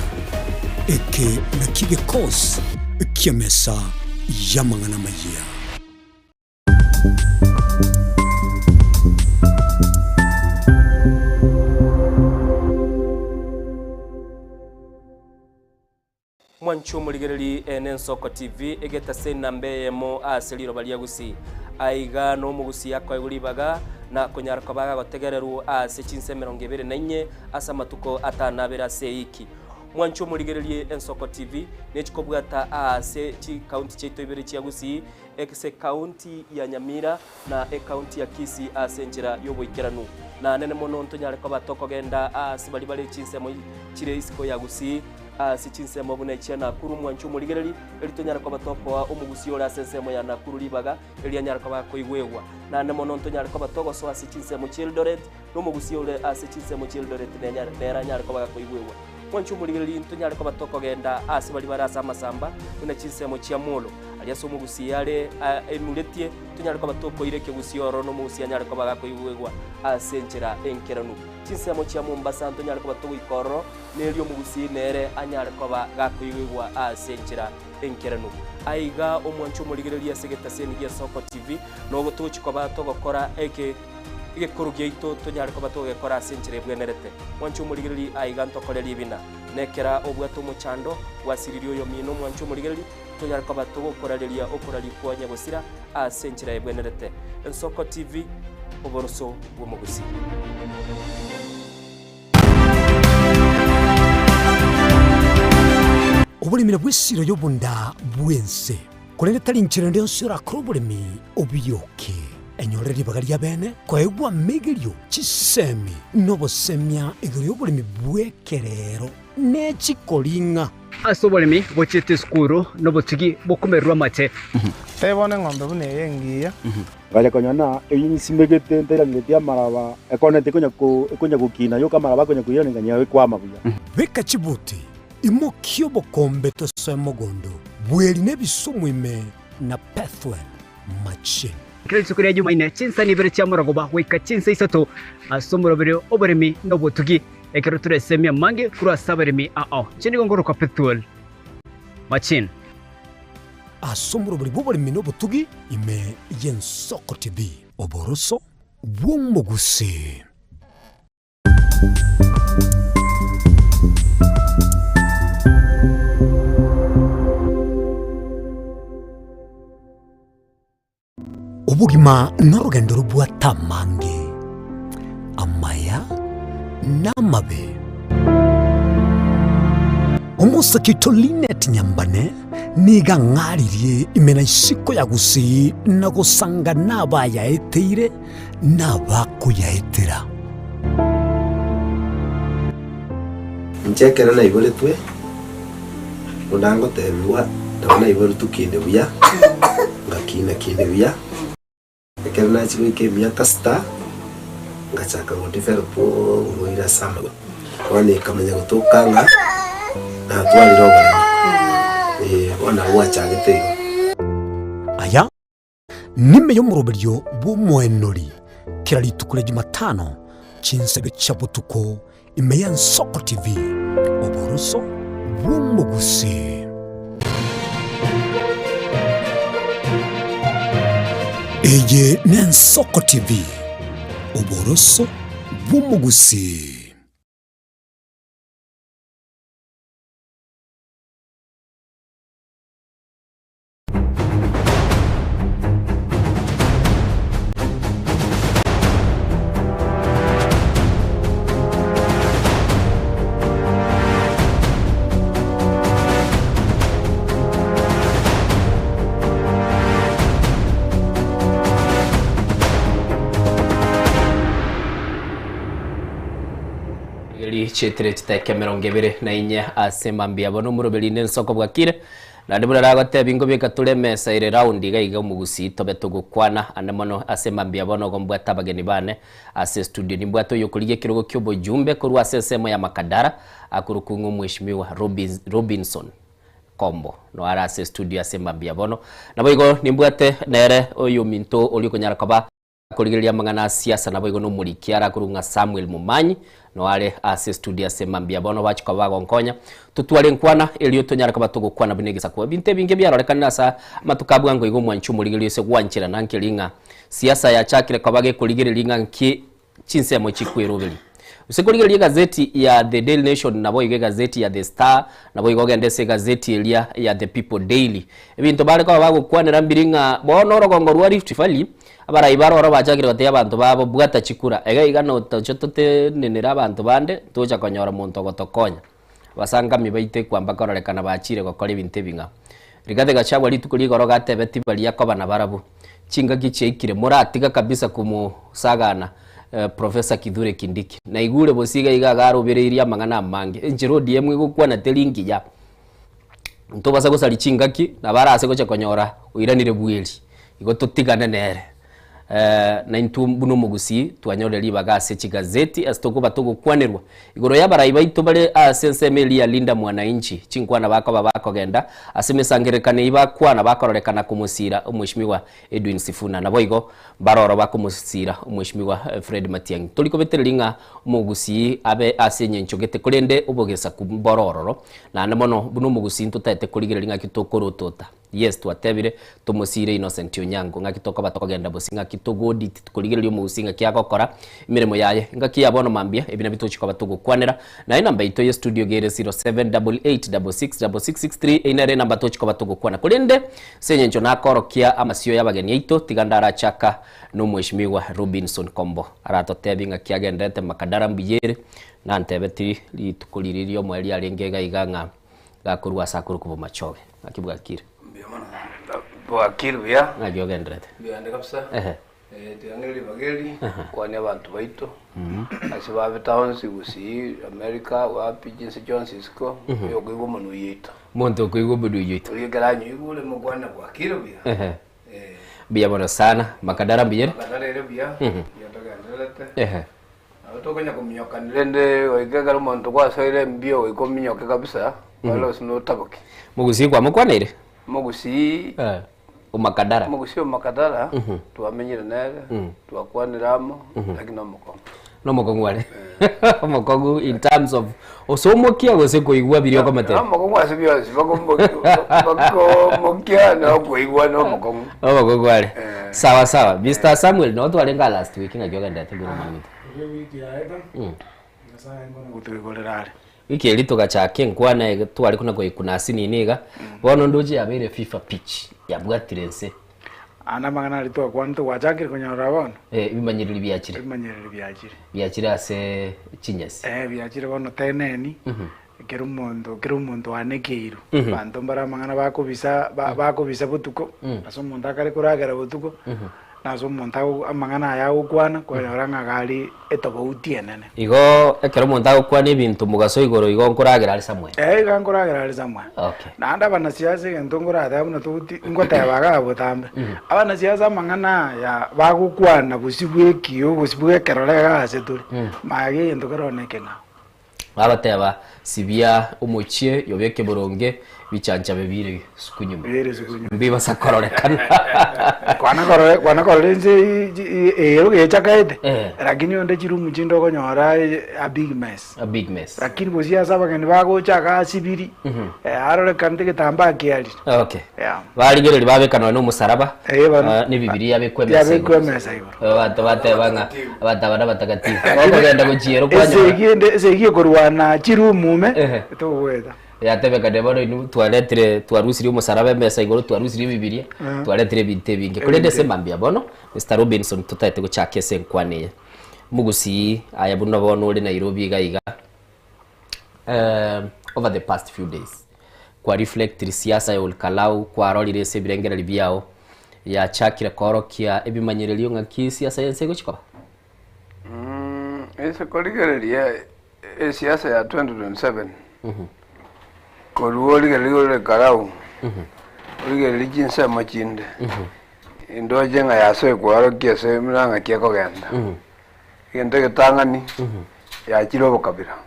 [SPEAKER 20] eke na kige kos kiamesa yamangana maya.
[SPEAKER 2] mwancho muligereri Ensoko TV egeta sena mbeyemo aseliro balia gusi aiga no mugusi yakwa iguribaga na kunyarako baga gotegereru ase chinse 24 asa matuko atanabera seiki mwancho muligereri Ensoko TV nechikobwata ase chi county cheito ibere chia gusi ekse county ya Nyamira na county ya Kisii ase njira yoboikeranu na nene mono ntonyareko batoko genda ase bali bali chinse mo chire isiko ya gusi si chinsemo bune chiana kuru mwanchu muligereri elitonyara kwa batopo umugusi ora sensemo ya nakuru libaga elianyara kwa koigwegwa na nemo nontonyara kwa batogo so asi chinsemo Childoret no mugusi ora asi chinsemo Childoret nera nyara kwa koigwegwa mwanchu muligereri ntonyara kwa batoko genda asi bali barasa masamba una chinsemo chia molo aliaso mugusi yale emuletie tonyara kwa batoko ireke gusi oro no mugusi anyara kwa koigwegwa asenjera enkeranu chinsemo chia Mombasa ntonyara kwa batoko ikoro nelio mugusi nere anyara kwa gakoigwa asenjera enkeranu aiga omwancho muligereri asegeta seni ya Soko TV no gotochi kwa bato gokora eke kurugeito tonyara kwa bato gokora asenjera bwenerete mwancho muligereri aiga ntokoreri bina nekera obwato muchando wasiririo yo mino mwancho muligereri tonyara kwa bato gokorareria okorari kwa nyagosira asenjera bwenerete Ensoko TV oboroso bwomugusi
[SPEAKER 20] obulimira bw'essiro y'obunda bwense kolere tali nchira ndio sura krobulimi obiyoke enyolere libaga lya bene kwaegwa megelyo chisemi nobosemya egero y'obulimi bwekerero nechikolinga
[SPEAKER 11] ase obolimi bochete skuru nobotigi bokumerwa mate
[SPEAKER 23] tebone ng'ombe bune yengiya gale konyana eyinsimegete ntera ngetia maraba ekonete konya kukina yo kamaraba konya kuyira nganya kwa mabuya
[SPEAKER 20] beka chibuti imokio bokombe tosemogondo bweli nebisumwime na Pathwell machine
[SPEAKER 11] kile tsukuri Jumaine chinsa ni bere cha muragoba weka chinsa isato asomuro bere oberemi nobotugi ekero turesemia mange kura saberemi chini gongoro kwa Pathwell machine
[SPEAKER 20] asomuro bere boberemi nobotugi ime Ensoko TV oboroso bwomugusi obugima n'orugendo rubwa tamange amaya n'amabe omusakito Linet Nyambane niga ng'aririe imena isiko ya gusi na gusanga n'abayaeteire n'abakuyaetera
[SPEAKER 24] nchekera na ibole twe unango tebiwa ndabona ibole tukinde buya ngakina kinde buya ekera na chiko ikemia tasta ngachaka ngondifera po umoira sama wani kamenya gutokanga na twali roba wana wacha gitego
[SPEAKER 20] aya nime yo muroberyo bw'umwenori kirali tukule Jumatano chinsebe chabutuko ime Ensoko TV oboroso bw'umugusi eye n'Ensoko TV oboroso bw'umugusi
[SPEAKER 2] chetere chitake 24 asema mbia bono murobeli Ensoko bwakire na ndibura ragote bingo bikatule mesa ire round igaiga umugusi tobe tugukwana anemono asema mbia bono gombwata abageni bane ase studio nimbwato yokulige kirogo kyobo jumbe kurwa asesemo ya Makadara akurukungu mheshimiwa Robinson Kombo no ara ase studio asema mbia bono nabo igo nimbwate nere oyo minto oliko nyarakaba kurigiria mangana siasa nabo igo no mulikiara kurunga Samuel Mumanyi no ale ase studio asema mbia bono bachiko bagonkonya tutwale nkwana elio tonyara kaba tugukwana binegesa kwa binte binge byarolekana sa matukabwango igo mwanchu muligirio se gwanchira nankelinga siasa ya chakire kabage kuligiria linga nki chinsemo chikwirubili usekurigeria gazeti ya The Daily Nation nabo ige gazeti ya The Star nabo igogende gazeti elia ya The People Daily ebintu bare kwa bagukwanira mbiringa bono rogongo rwa Rift Valley abara ibaro ro bajagire bate abantu babo bwata chikura ega igano tochotote nenera abantu bande toja konyora muntu gotokonya basanga mibaite kwamba kororekana bachire gukora ibintu binga Rigathi Gachagua litukuri goro gatebeti bali yakoba na barabu chinga gichekire muratiga kabisa kumusagana Professor Kithure Kindiki na igure bosiga igagarubireria mangana mange enjiro DM igukwa na telingi ya ntobasa gusali chingaki na barase gocha konyora uiranire bweli igotutigane nere na intumbuno mugusi twanyoreri bagase chigazeti asitokuba tugukwanirwa igoro yabara ibaito bare asense melia Linda Mwananchi chinkwana bako genda asemesangerekane ibakwana bakororekana kumusira umwishimiwa Edwin Sifuna nabo igo baroro bakumusira umwishimiwa Fred Matiang'i tulikobetelinga mugusi abe asenye nchogete kurende ubogesa kumbororo na namono buno mugusi ntutete kurigerelinga kitokorotota yes twatebire tumusire Innocent Onyango ngakitoka batokagenda bosinga kitogodi tukurigererio mugusinga kyagokora imirimo yaye ngakiya bono mambia ebina bitochiko batugukwanira na namba ito ye studio gere 0788666663 inare namba tochiko batugukwana kurinde senyenjo nakorokia amasio y'abageni yaito tigandara chaka no mweshimiwa Robinson Kombo aratotebinga kyagendete makadara mbiyere na ntebeti litukuliririo mweli arengega iganga gakurwa sakuru kubo machoge akibwakire
[SPEAKER 9] Wakiri bya
[SPEAKER 2] ngagyogendrete
[SPEAKER 9] byande kabisa tuyangeli bageli kwane abantu baito asibabe towns gusi America wapi jinsi Jones isko yo kwigo manu yito
[SPEAKER 2] muntu kwigo budu yito
[SPEAKER 9] uligaranyo igule mugwana bwakiri bya
[SPEAKER 2] bya bona sana makadara mbiyere
[SPEAKER 9] makadara bya yatogandelete autokonya kumnyoka nilende oigagara muntu kwa soire mbio oikomnyoka kabisa wala sino taboki
[SPEAKER 2] mugusi kwa mukwanire
[SPEAKER 9] mugusi
[SPEAKER 2] umakadara
[SPEAKER 9] mugusi umakadara tuamenyire nere twakwaniramo lakini
[SPEAKER 2] nomukongo wale omukongo in terms of osomokia gose koigwa birio komate
[SPEAKER 9] omukongo asibyo bako no koigwa no mukongo
[SPEAKER 2] wale sawa sawa Mr. Samuel no twalenga last week ngagyoga tegura manito
[SPEAKER 23] wiki yaeta ngasaya mbona kutukolera
[SPEAKER 2] wiki elito gachake nkwana twali kuna kuna asini bono ndoje yabere FIFA pitch yabwatirense
[SPEAKER 23] ana magana lito kwanto wachakire konyora bono
[SPEAKER 2] bimanyiriri byakire ase chinyasi
[SPEAKER 23] byakire bono teneni kero mundo anekeiru bantu mbara magana bakobisa butuko aso mundo akare kuragera butuko nazo montago amangana ya ukwana konyora gali etobautie nene
[SPEAKER 2] igo ekero montago kwana ibintu mugaso igoro igo nkoragera ali samwe
[SPEAKER 23] nkoragera ali samwe nanda bana siasa ngentongora adabu tuti ngota baga botambe abana siasa amangana ya bagukwana busibwekiyo busibwekerora aseturi mage ndokoronekena
[SPEAKER 2] abateba sibia umuchie yobeke boronge bicanja bebire sukunyuma mbiba sakororekana
[SPEAKER 23] kwana korenze yechakaite lakini onde chiru muchindo konyora a big mess lakini bosia saba kene bagochaka asibiri arore kante ketamba kiali
[SPEAKER 2] baligereri babekana no musaraba ni bibiliya bekwemesa abantu batebanga abatabana batakatifu bagenda kuchiro kwanya
[SPEAKER 23] esegie korwana chiru mume togweta
[SPEAKER 2] yatebeka debano inu twaletire twarusiri umusaraba mesa igoro twarusiri bibiliya twaletire binte binge kurende sembambia bono Mr. Robinson tutaite guchake senkwane mugusi aya buno bono uri Nairobi gaiga over the past few days kwa reflect siasa ya ulkalau kwa rolire se birengera libiao ya chakira korokia ebimanyerelio ngaki siasa yense guchiko
[SPEAKER 9] ese korigereria siasa ya 2027 Koluo ligerigore karau ligerigi jinsa machinde indoje nga yaso kwaro kiese mlanga kiako genda kende getangani ya chirobo kabira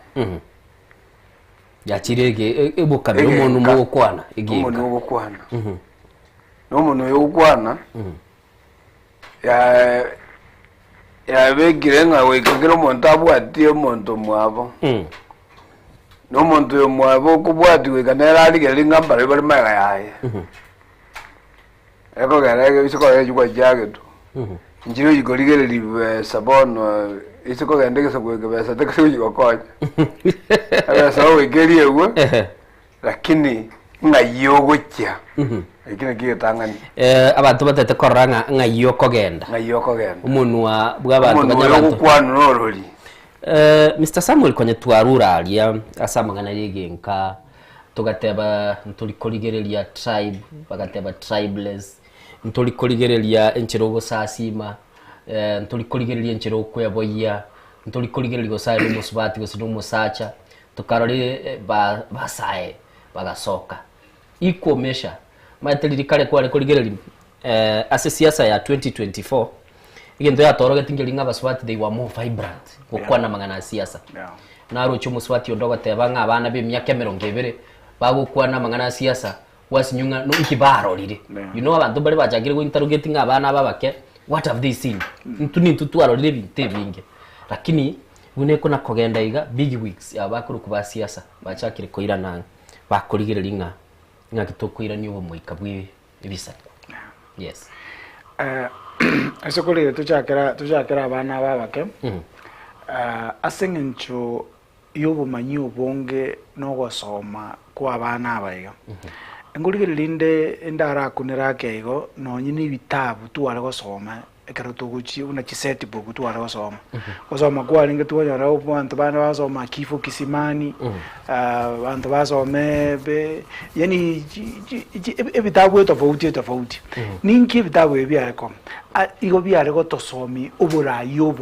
[SPEAKER 2] ya chirege ebukabira umuntu mu gukwana igiye
[SPEAKER 9] umuntu wo gukwana no muntu yo gukwana ya begire nga wekagiro umuntu abwatiye umuntu mwabo no muntu yo mwabo kubwatiwe kanera aligere ngambara bari maga yaye eko garage bisoko yajwa jageto njiro yigoligere libe sabono isiko gende gese kweke besa tekuje kwa abasa wegeri ewe lakini ngayogocha ikine gitangani
[SPEAKER 2] abantu batete koranga ngayokogenda umuntu wa bw'abantu banyabantu
[SPEAKER 9] kwanu norori
[SPEAKER 2] Mr. Samuel kwenye twaruraria asamangana rigenka tugateba ntulikoligeriria tribe bagateba tribeless ntulikoligeriria enchirogo sasima ntulikoligeriria enchiro kweboya ntulikoligeriria gosari musubati gosino sacha tukarori basae bagasoka ikomesha materirikale kwale koligereri ase siasa ya 2024 igendo ya toroge tingelinga baswati they were more vibrant gukwana mangana siasa naro chumo swati ondoga tebanga abana be myaka 20 bagukwana mangana siasa wasinyunga no ikibarorire you know abantu bari bajagire go interrogating abana babake what have they seen ntuni tutwarorire binte binge lakini uneko na kogenda iga big weeks abakuru kuba siasa bachakire koirana bakurigereringa ngakitokwira ni uwo muikabwe ibisa yes
[SPEAKER 23] asokole tuchakera abana babake asengencho yobo manyu bonge no gosoma kwa abana abaiga engurigerinde ndara kunera keigo no nyini bitabu tuwale gosoma ekero tuguchi una chiseti book tuwale gosoma gosoma kwa linge tuwanyara abantu bana basoma kifo kisimani abantu basome yani ebitabu tofauti ninki bitabu ebyako igo byare go tosomi oburayo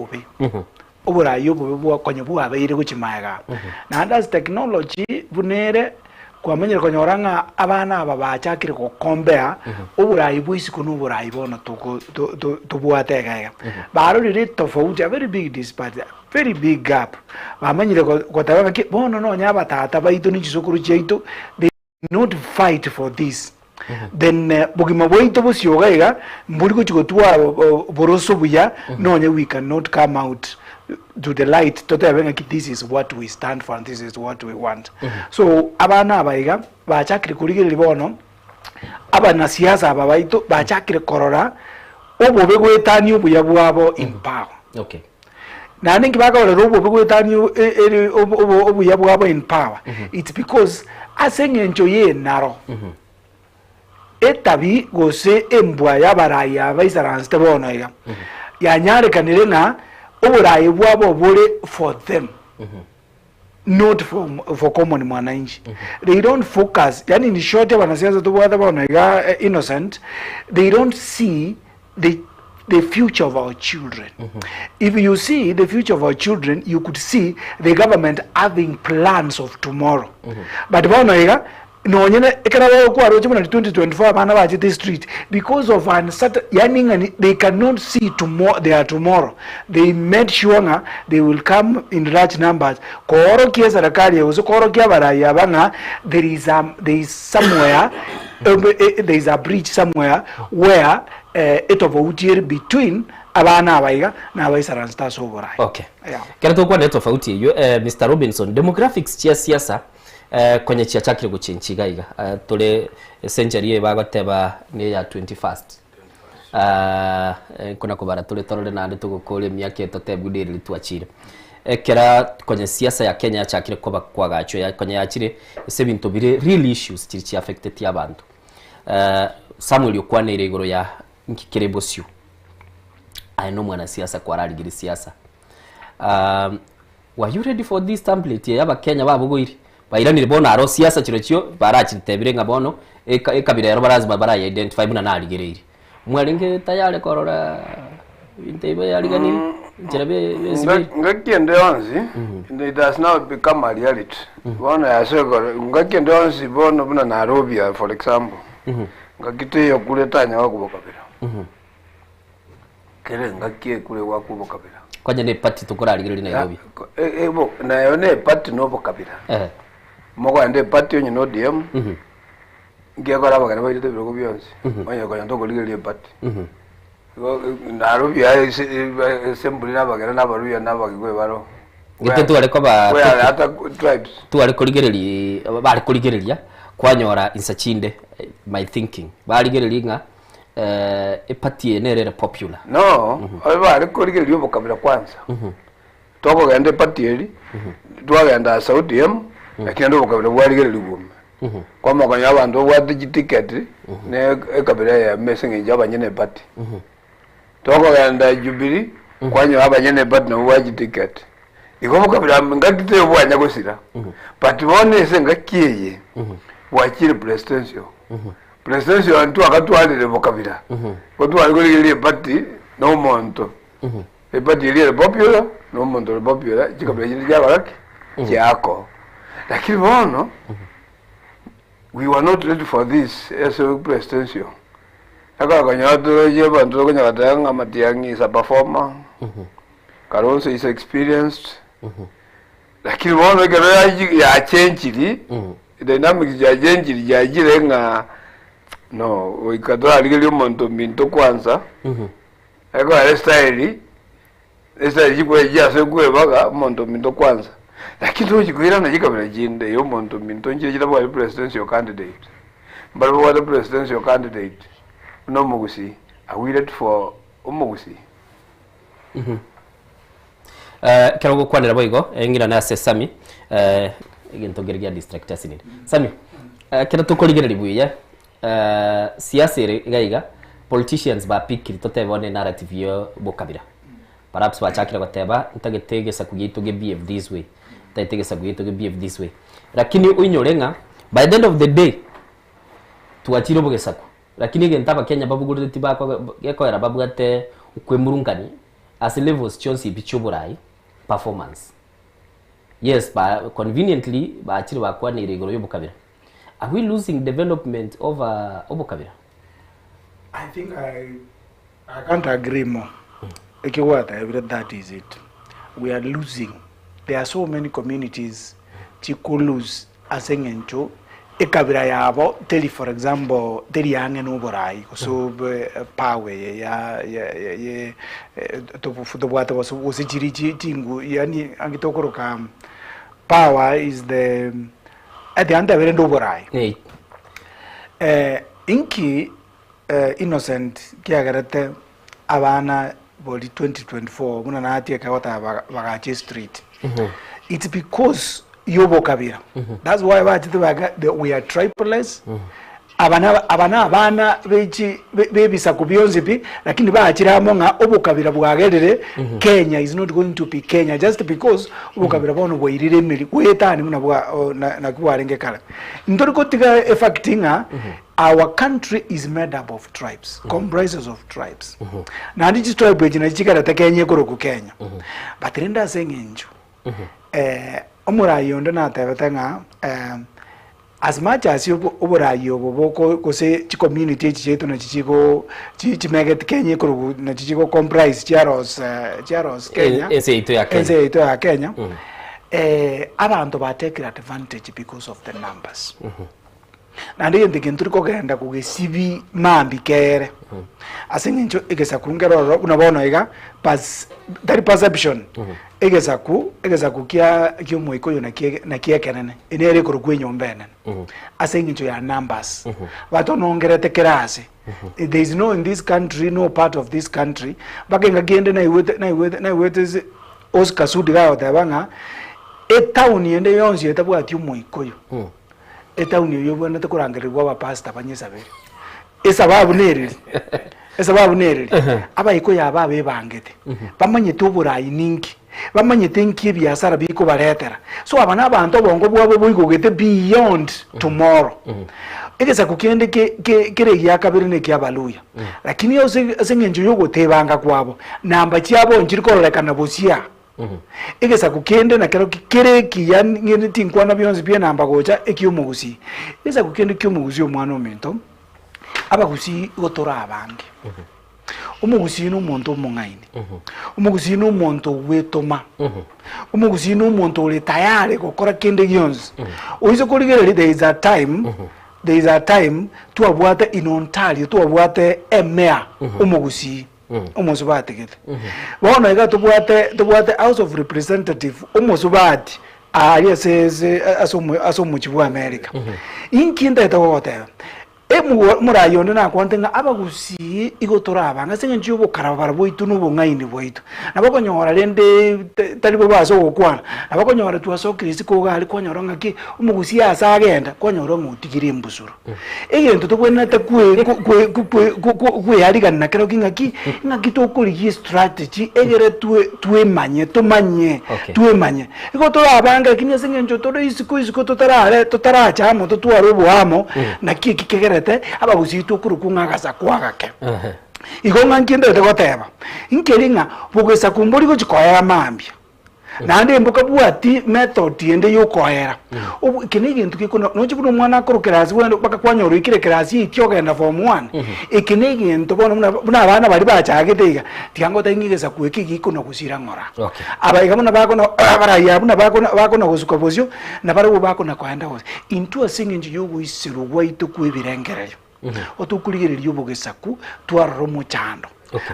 [SPEAKER 23] bobe bwa kwenye bwa abeire guchimaga na andas technology bunere kwamenyera konyoranga abana aba bachakire ko kombea uburayi bwisi kuno uburayi bona tubwatega baro riri tofauti a very big disparity very big gap bamenyere ko tabanga ke bono no nyaba tata baito ni chisukuru cheito they not fight for this then bugima bwaito busyoga mburi ko chigotwa boroso buya no nya we cannot come out to the light to tell this is what we stand for and this is what we want so abana abaiga bachakire kurigirira bono abana siasa ababaito bachakire korora obobe gwetani obuya bwabo in power
[SPEAKER 2] okay
[SPEAKER 23] na ningi bakalora obobe gwetani obuya bwabo in power it's because asengencho ye naro etabi gose embwa yabaraya baisaranste bono iga yanyare kanire na oburayi bwabo bole for them not for common mwananchi they don't focus yani ni short wanasiasa tu bwana bwana innocent they don't see the future of our children if you see the future of our children you could see the government having plans of tomorrow but bwana no nyene ekara kwa roje muna 2024 bana baje this street because of uncertain yani they cannot see tomorrow they made sure they will come in large numbers koro kia serikali uzo koro kia baraya bana there is somewhere there is a bridge somewhere where it of a between abana abaiga na abaisara stars over
[SPEAKER 2] okay kera to kwa neto tofauti hiyo Mr Robinson demographics chia siasa kwenye chia chakire guchinchiga iga tole century ye bagoteba ni ya 21st kuna kubara tole torole na ande tugukore myaka etotebudiri twachire kera kwenye siasa ya Kenya chakire kwa gacho ya kwenye yachire ese bintu bire real issues chiri affected ya bantu Samuel yokwana ire igoro ya nkikirebosyo aino mwana siasa kwa rarigiri siasa were you ready for this template ya Kenya babugoiri bairanire bona aro siasa chirochio barachitebire ngabono ekabira yaro barazima bara identify buna narigereire mwaringe tayale korora intebe yaligani jerabe
[SPEAKER 9] ngakende onzi it does now become a reality bona yasego ngakende onzi bona buna Nairobi for example ngakite yokuletanya wakubokabira kere ngakie kule wakubokabira
[SPEAKER 2] kwanye ne party tukorarigire Nairobi
[SPEAKER 9] ebo nayo ne party nobokabira mogo ande party onye no DM ngekora bagana bayite biro byonse onye ko ndo koligere party Nairobi ya assembly nabagana nabaruya nabagwe baro
[SPEAKER 2] gite tuare ko ba
[SPEAKER 9] hata tribes
[SPEAKER 2] tuare koligereria bari koligereria kwanyora insachinde my thinking bari gerelinga party enerere popular
[SPEAKER 9] no bari koligereria bokabira kwanza twakogenda epati eri twagenda asa ODM lakini ndo bukabira bwarigere ligume kwa makanya abantu obwate ticket ne ekabira ya messing y'abanyene epati twakogenda Jubilee kwanya abanyene epati na bwaji ticket iko bukabira ngakite bwanya gusira but bone sengakiye bwakire presidential presidential ntu akatwalire bukabira ko twalire epati no monto epati ile popular no monto popular chikabira chiri jabaraki chako lakini bono we were not ready for this as a presidential akakanyado je bantu kanyatanga matiangi is a performer Kalonzo is experienced lakini bono kero ya change dynamics ya change ya jirenga no ikadwa ligeli monto minto kwanza eko style jikwe jase kwe baga monto minto kwanza lakini tujikwira na jikabira jinde yo monto minto njye jira bwa presidential candidate but what the presidential candidate no mugusi I waited for umugusi
[SPEAKER 2] kero gukwanira boigo ngira na Sami egento gergia district asinire Sami kero tukorigera libuya siasa igaiga politicians ba pikiri totebone narrative yo bokabira perhaps wachakira goteba ntagetegesa kugituge BF this way tategesa kugituge BF this way lakini unyorenga by the end of the day tuachiro bogesako lakini gentaba Kenya babugurite tibako gekoera babugate kwemurungani as levels chonsi bichuburai performance yes but conveniently ba achiro bakwa ni rigoro yo bokabira are we losing development over obokabira?
[SPEAKER 23] I think I can't agree more. That is it. We are losing. There are so many communities chikulus asengencho ekabira yabo teli for example teli yange no borai so power ya to bwata was chirichi tingu yani angitokoroka power is the at the end of ndo borai inki innocent kiagarate abana body 2024 muna na atie kawata bagache street it's because yobo kabira that's why we are tribalists abana bebisa kubionzi pi lakini baachiramo nga obukabira bwagerere Kenya is not going to be Kenya just because obukabira bono bwirire mili kwetani muna bwa na kuwarenge kala ndori kotiga effectinga our country is made up of tribes comprises of tribes na ndi tribe ejina chikara takenye koroku Kenya but renda sengenjo omurayo ndo na tabatanga as much as you oburayo boboko kose chi community chetu na chichiko chimeget Kenya koroku na chichiko comprise charos Kenya ese ito ya Kenya abantu ba take advantage because of the numbers na ndiye ndikinturi kogenda kugesibi mambi kere asengencho egesa kungero unabona iga pas that perception egesa ku kya moiko yo na kia kenene enere kurugwenyo mbene asengencho ya numbers watu nongerete kerase there is no in this country no part of this country bakenga gende na iwete Oscar Sudi gawo tabanga town yende yonsi etabwa ati moiko yo etauni yobona tukurangirirwa ba pastor banyesabe esababu neriri abayiko yaba bebangete bamanye tuburayi ninki bamanye tenki byasara biko baretera so abana abantu bongo bwabo buyigogete beyond tomorrow egesa kukende kere yakabiri ne kyabaluya lakini yo sengenjo yogotebanga kwabo namba cyabo njirikolekana bosia egesa kukende na kero kireki yani tinkwana byonzi bye namba gocha ekyumugusi egesa kukende kyumugusi omwana omento abagusi gotora abange umugusi no muntu omungaini umugusi no muntu wetoma umugusi no muntu uri tayari gukora kende gyonzi oize kuligere there is a time to abwata in Ontario to abwata emea umugusi umusubategete bona iga tubwate House of Representative umusubati yesese asomuchibu America inkinda etawote murayonde nakwantenga abagusi igotora abanga senge njubo karabara boitu nubo ngaini boitu nabakonyora rende talibo baso gukwana nabakonyora tuaso kirisi ko gali konyora ngaki umugusi asa agenda konyora ngutigire mbusuro egento tobwenete kwe harigana nakero kingaki ngaki tokuri strategy egere tuemanye tumanye tuemanye igotora abanga kinya senge njo todo isiko totara chamo totwaro amo nakiki kegerete abagusi tukuru kungagaza kwagake igonga nkinde tegoteba inkeringa bugesa kumburi go chikoya mambia nande mbuka bwati method yende yokoera ubu kinigi ntuki kuno nochi buno mwana akoro class wendo baka kwanyoro ikire class ityogenda form 1 ikinigi ntubono buna abana bari bachagitega tiango tangigesa kueki gikuno gusira ngora abayiga buna bakono baraya buna bakono gusuka bozyo na bari bakono kwanda hose into a singing yugo isiru waitu kwebirengereyo otukurigiriye ubugesaku twarro mu cyando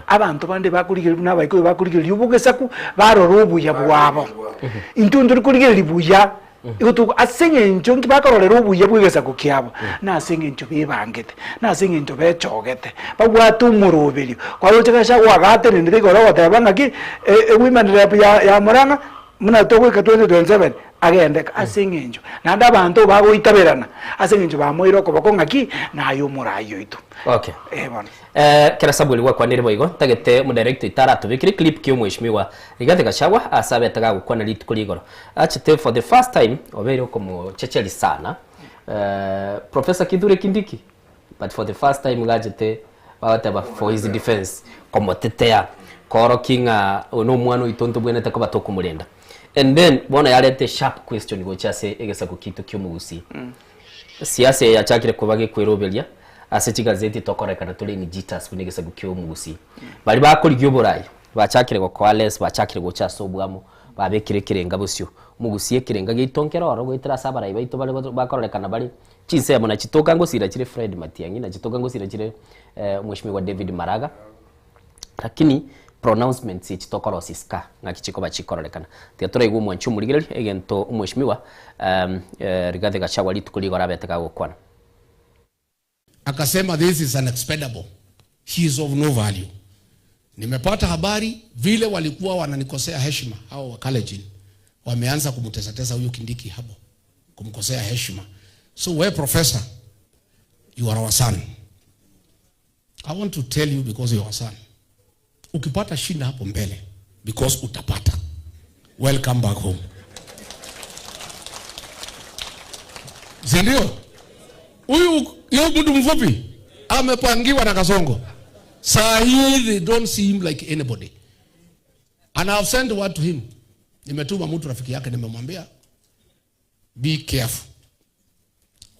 [SPEAKER 23] abantu bande bakurigiriye n'abayiko bakurigiriye ubugesaku baroro ubuya bwabo intundo rikurigiriye buya igutu asengenjo ngibakororera ubuya bwegesaku kyabo nasengenjo bebangete nasengenjo becogete babwatu umuroberi kwaro cyakasha wagate ndire goro watabangaki women rep ya Murang'a muna togweka 2027 agende asengenjo nanda abantu bagoitaberana asengenjo bamoiro ko bakongaki nayo murayo itu bona
[SPEAKER 2] kera sabuli wa kwanire boigo tagete mu director itaratu bikiri clip kyo mweshimiwa Rigathi Gachagua asabe ataga gukwana litu kuligoro achite for the first time obere ko mu checheli sana Professor Kithure Kindiki but for the first time gajete bawataba for his defense komo tetea koro kinga ono mwana itonto bwene takaba tokumurenda. And then bona yarete sharp question go chase egesa ku kitu cyumugusi siasa ya chakire kubage kwerobelia ase gazeti tokorekana tole ni jitas kunegesa ku cyumugusi bari bakora igyoborayo bachakire go kwales bachakire go chaso bwamo babekire kirenga busyo mugusi kirenga gitonkera oro gwitira sabara ibaito bari bakorekana bari chinse mona chitoka ngo sira chire Fred Matiang'i na chitoka ngo sira chire mweshimiwa David Maraga lakini pronouncements chitokoro siska ngakichiko bachikororekana tiatura igwo mwanchu murigireri egento umweshimiwa Rigathi Gachagua litukuligora beteka gukwana
[SPEAKER 10] akasema this is unexpendable, he is of no value. Nimepata habari vile walikuwa wananikosea heshima hao wa college wameanza kumtesa huyo Kindiki hapo kumkosea heshima. So we professor, you are our son. I want to tell you because you are our son. Ukipata shida hapo mbele because utapata. Welcome back home. Zindio? Huyu mtu mfupi amepangiwa na Kasongo. Saa hii they don't see him like anybody. And I've sent word to him. Nimetuma mtu rafiki yake nimemwambia be careful.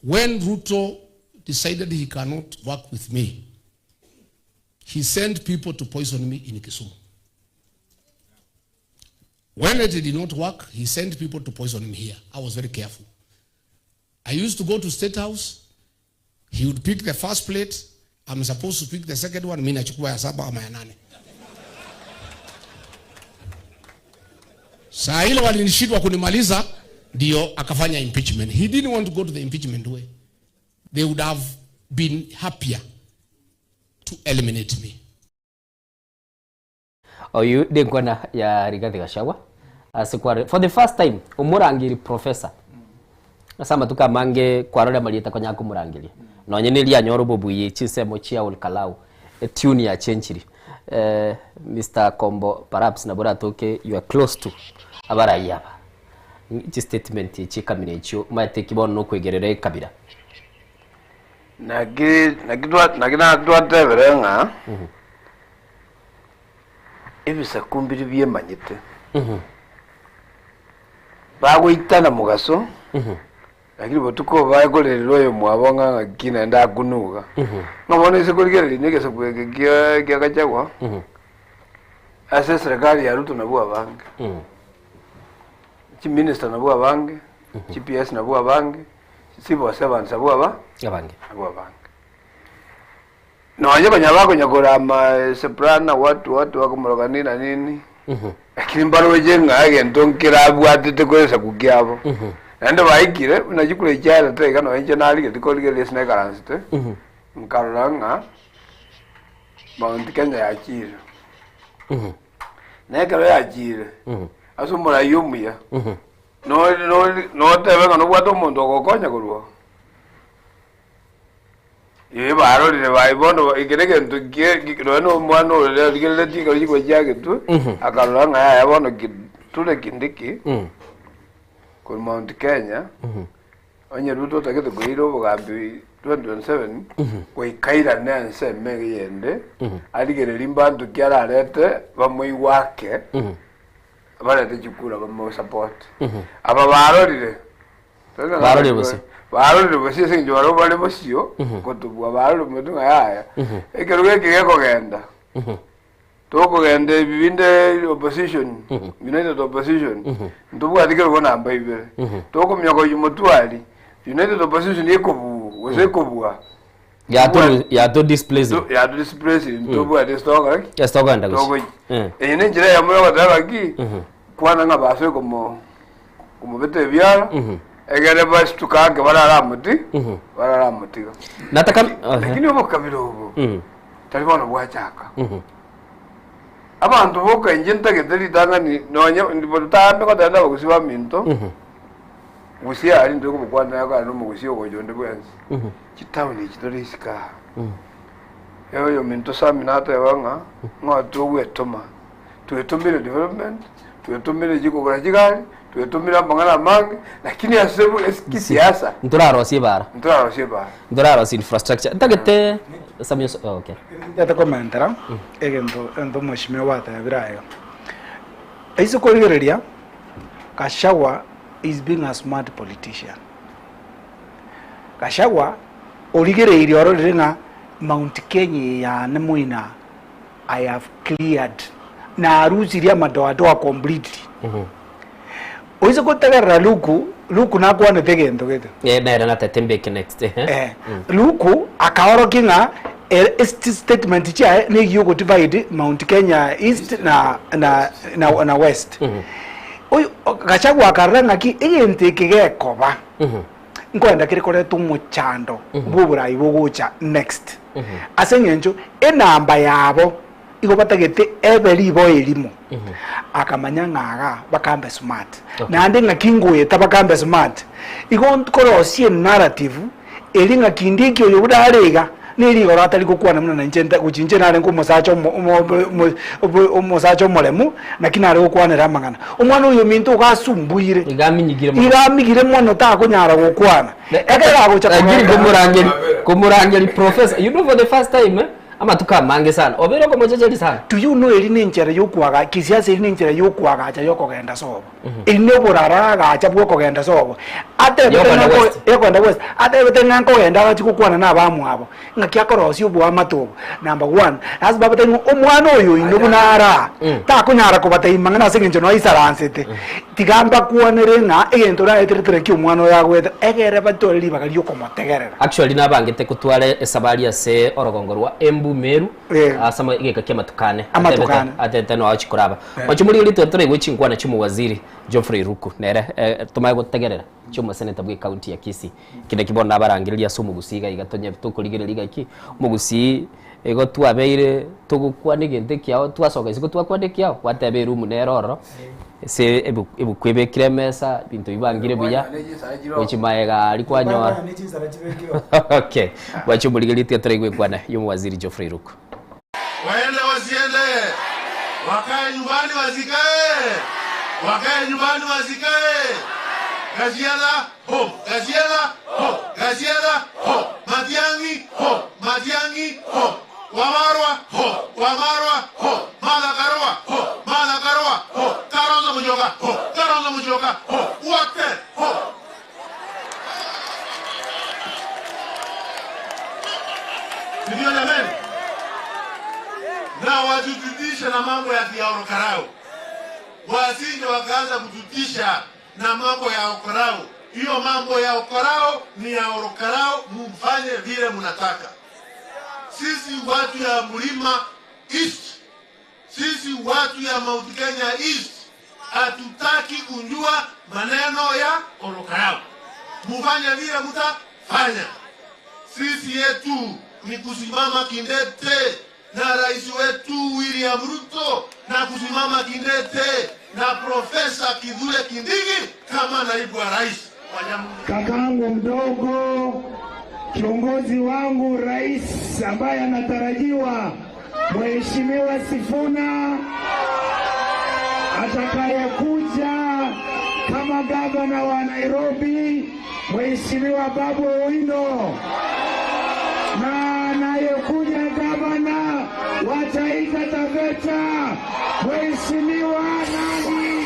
[SPEAKER 10] When Ruto decided he cannot work with me, he sent people to poison me in Kisumu. When it did not work, he sent people to poison me here. I was very careful. I used to go to State House. He would pick the first plate. I'm supposed to pick the second one. Mimi nachukua ya 7 ama ya 8. Saa ile walinishindwa kunimaliza ndio akafanya impeachment. He didn't want to go to the impeachment way. They would have been happier to eliminate me.
[SPEAKER 2] Oyu dengwana ya Rigathi Gachagua asikware for the first time umurangiri professor asama tukamange kwarora malita konya kumurangiri nonye nilia nyoro bobuye chisemo chia ulkalau tune ya century Mr. Kombo perhaps nabora toke you are close to abara yaba iki statement chikamire cyo mate kibono no kwegerere kabira
[SPEAKER 9] nagina teberenga ebisa kumbiri byemanyite bagwitana mugaso lakini botuko bayikolero yo mwabonga ngakina ndakunuka ngabone sikuligere nigese kwege Gachagua ase serikali ya Ruto nabua bange chi minister nabua bange chi PS nabua bange sibo servants nabua bange no aje banyabako nyakora ma soprano watu wakumoroganira nini lakini mbaro jenga age ndonkira abwatete kwesa kugyabo Ende baikire unajikule jara te kana wenje nali getikoli lesne garansite. Nkaranga Mount Kenya ya chire. Nekero ya chire. Asumura yumuya. No tebe kana bwato muntu ogokonya kurwa. Ye baro le baibono igerege ntugie no mwana ole ligele tinga yiko jage tu akaranga ya bono tule kindiki ku Mount Kenya onye ruto take to goiro bugambi 2027 ko ikaira nense megiyende aligere limbandu kyara lete bamwe wake abalete chikura bamwe support aba barorire barorire bose sinjo baro bale bosio kotubwa barorire mutunga yaya ekeruge kigeko genda toko gende bibinde opposition United Opposition ndubwa dikero bona mbaibere toko myako yumutwali United Opposition yekobu wezekobwa
[SPEAKER 2] ya to displace
[SPEAKER 9] ndubwa de stoka
[SPEAKER 2] stoka ndago
[SPEAKER 9] ene njira ya moyo wadabaki kwana nga baswe como bete byara egere basi tukage bararamuti
[SPEAKER 2] nataka
[SPEAKER 9] lakini ubo kabiro ubo talibona bwachaka abantu boka injenta gedeli dangani nonya ndibotambe ko danda bagusiba minto gusia ari ndiko mukwana yaka no mugusio gojonde bwenzi kitawuni kidorisika yo minto saminata yabanga ngatu wetoma tuetumire development tuetumire jiko kwa jigari tuetumira mbangana mangi lakini asebu kisiasa
[SPEAKER 2] nturaro sibara nturaro infrastructure tagete samyo okay
[SPEAKER 23] yata komentara endo mheshimiwa wata yabirayo aiso korigereria Gachagua is being a smart politician. Gachagua origereire ororenga Mount Kenya ya nemuina I have cleared na aruziria madoa completely. Oizo kotegera luku na kwane tegendo geto.
[SPEAKER 2] Na na tetembeke next
[SPEAKER 23] luku akaoro kinga statement cha ne yugo divide Mount Kenya East na West. Oyo Gachagua akaranga ki egente kigekoba. Nkwenda kirikore tumuchando buburayi bogocha next. Asenyenjo enamba yabo igobataget eberi bo elimo akamanya ngaga bakambe smart nande ngakingoye tabakambe smart igon korosie narrative elinga kindiki oyo budarega niri goratali kokwana muna njenda kuchinje nare ngomusacho umusacho molemu nakinare kokwana ramangana umwana uyo mintu gasumbuire igamigire mwana takunyara kokwana ekera gocha
[SPEAKER 2] kumurangeli professor you know for the first time ama tukamange sana obero ko mojeje sana
[SPEAKER 23] do you know eri ninjere yokwaga kisiasa eri ninjere yokwaga acha yokogenda sobo ine boraraga acha bwokogenda sobo ate yekwenda west ate betenga kogenda acha kokwana na bamu abo ngakia korosi obwa amatobo number 1 as baba tengo omwana oyo ino bunara ta kunyara ko batay mangana sengenje no isaransete tigamba kuonerenga egento ra eteretere ki omwana yagweta egere batori bagali yokomotegerera
[SPEAKER 2] actually nabangete kutwale esabaria se orogongorwa embu Meru asama igeka kema tukane atete no achikuraba machumuri lito tore gwichinkwa na chumu waziri Geoffrey Ruku nere tumaye gutegerera chumu seneta bwe county ya Kisii kinde kibona barangiriria sumu gusiga igatonya tukuligirira iki mugusi ego twabeire tugukwa nigente kyao twasoga isiko twakwa kyao watebe room neroro se ebu kwebe kremesa bintu ibangire buya ochimaega alikuwa nyora okay wachubuligilitia tregwe kwana yumu waziri Geoffrey Ruku
[SPEAKER 14] waende wasiende wakae nyumbani wasikae Gaziela ho Gaziela ho Matiangi ho Wamarwa ho Malakarwa ho Karonda Mujoka ho Wate ho Ndio jamani na watututisha na mambo ya kiaorokarao wasije wakaanza kututisha na mambo ya okorao. Hiyo mambo ya okorao ni ya orokarao, mfanye vile mnataka. Sisi watu ya Mlima East, sisi watu ya Mount Kenya East, Hatutaki kunjua maneno ya orokarao. Mufanye vile mtafanya. Sisi yetu ni kusimama kindete na rais wetu William Ruto, na kusimama kindete na Profesa Kithure Kindiki kama naibu wa rais wa jamhuri.
[SPEAKER 5] Kakaangu mdogo, kiongozi wangu, rais ambaye anatarajiwa, Mheshimiwa Sifuna, atakayekuja kama gavana wa Nairobi, Mheshimiwa Babu Owino, na anayekuja gavana wa Taita Taveta, Mheshimiwa nani?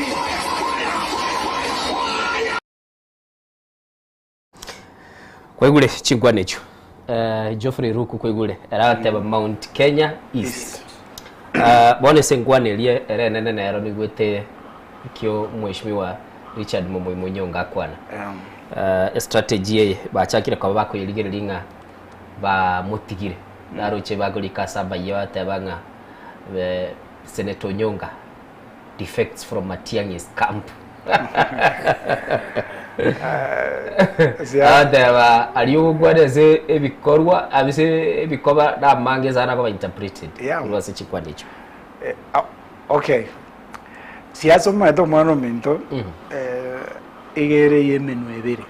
[SPEAKER 15] Kwa igule chingwane cho Geoffrey Ruku kwa igule arateba Mount Kenya East bone sengwane lie erenene nero nigwete kyo Mheshimiwa Richard Momoy Munyonga kwana strategy bachakira kwa bako yirigeringa ba mutigire naroche bagolika saba yatebanga Senator Nyonga defects from Matiang'i's camp. Adaba aliyo gwadeze ebikorwa abise ebikoba na mange zana kwa interpreted ulwase chikwa nicho.
[SPEAKER 23] Okay, siyaso mwato mwana minto igere yemenu ebere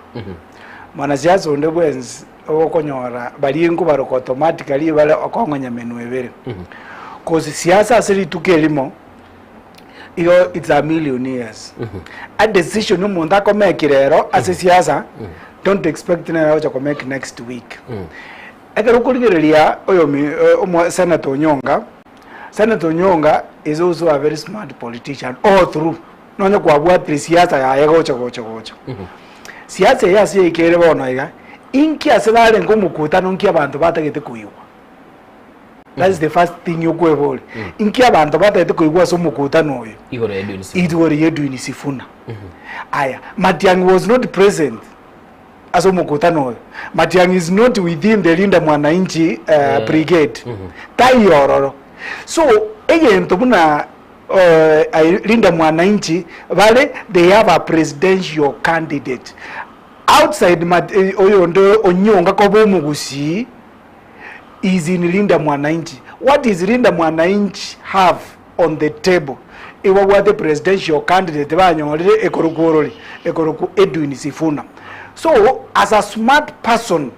[SPEAKER 23] mwana siyaso onde bwenzi okonyora bali ngo baroko automatically bale okonganya menu ebere cause siyasa asiri tukelimo iyo it's a million years a decision umuntu akomekirero as siyasa don't expect na to make next week ekero kurigereria oyo Senator Nyonga is also a very smart politician all through nonye kwa bwatri siyasa ya gocho siyasa yasi ikere bono iga inki aselale ngomukutano nki abantu batagete kuyiwa. That is the first thing you go about. Inki abantu batagete kuyiwa so mukutano oyo igore yedu Sifuna. Aya Matiang'i was not present as mukutano oyo. Matiang'i is not within the Linda Mwananchi brigade tayororo. So egento buna Linda Mwananchi vale they have a presidential candidate outside oyondo Onyonga kobo mugusi is in Linda Mwananchi. What does Linda Mwananchi have on the table? Iwa what the presidential candidate banyongolere ekoroku Edwin Sifuna. So as a smart person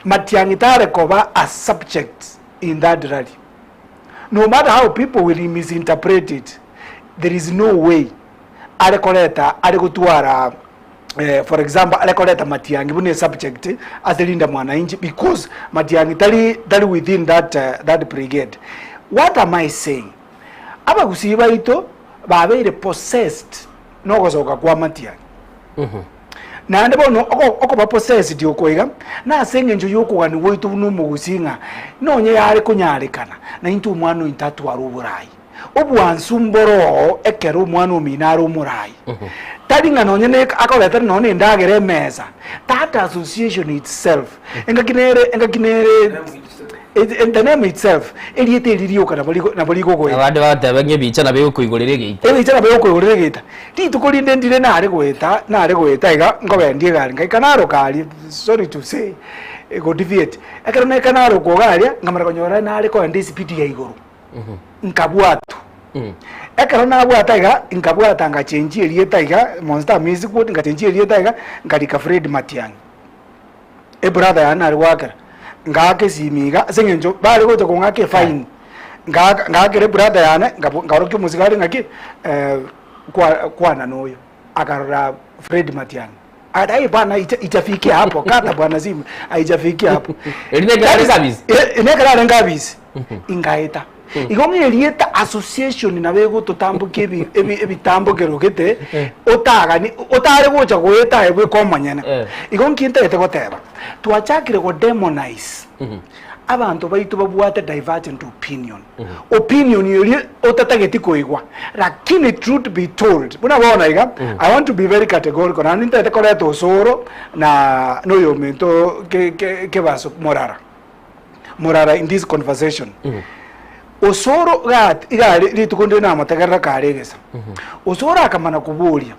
[SPEAKER 23] Matiang'i tarekoba as subject in that rally. No matter how people will misinterpret it, there is no way Alekoleta Alekutwara for example Alekoleta Matiang'i bune subject as Linda Mwananchi because Matiang'i tali within that brigade. What am I saying? Abagusi baito babeire possessed no gosoka kwa Matiang'i. Na ndebono okoba possessed yokwega na senge njo yokwani woito n'umugusinga nonye yari kunyarekana na intu umwana intatu aruburayi obwansumboro ekero umwana uminaro umurayi taringa nonye ne akoleta none ndagere meza that association itself engakinere in the name itself eliete lirioka na bali gogo
[SPEAKER 15] abandi batabanye bicana be kuigorere gita
[SPEAKER 23] bicana be kuigorere gita ti tukolinde ndire nare gweta iga ngobendie gari ngai kali sorry to say go deviate ekero na kanaro ko garia ngamara konyora nare ko ndi speed ya igoro nkabwatu ekero na bwata iga nkabwata ngachenji elieta iga monster music wood ngachenji elieta iga ngalika Fred Matiang'i brother yana ari wakara ngake simiga sengenjo bari goto kongake fine ngake brother yana ngaroke muzikari ngaki kwa noyo akarora Fred Matiang'i adai bana itafiki hapo kata bwana simu haijafikia hapo inekara ngabisi ingaeta igonge elieta association na bego tutambuke ebitambuke gete otagani otare gocha goeta ebe komanyana igonge intete goteba tuachakire go demonize abantu baitu babwate divergent opinion opinion yori otatageti koigwa lakini truth be told buna bona iga I want to be very categorical na intete koleto osoro na noyo mento ke baso morara in this conversation osoro gali litukunde na matagarra karegesa osoro akamana kubulia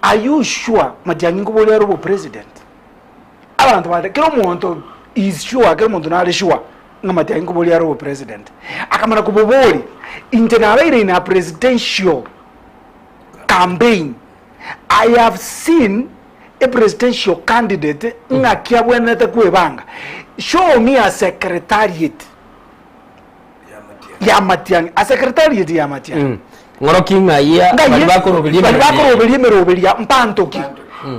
[SPEAKER 23] are you sure Matiang'i kubulia robo president abantu bade kero muntu is sure kero muntu nali sure nga Matiang'i kubulia robo president akamana kububuli internale in a presidential campaign. I have seen a presidential candidate nga kiabwenete kuebanga show me a secretariat ya Matiang'i, a secretariat ya Matiang'i.
[SPEAKER 15] Ngoroki ngaya balibako
[SPEAKER 23] robelia mpantoki.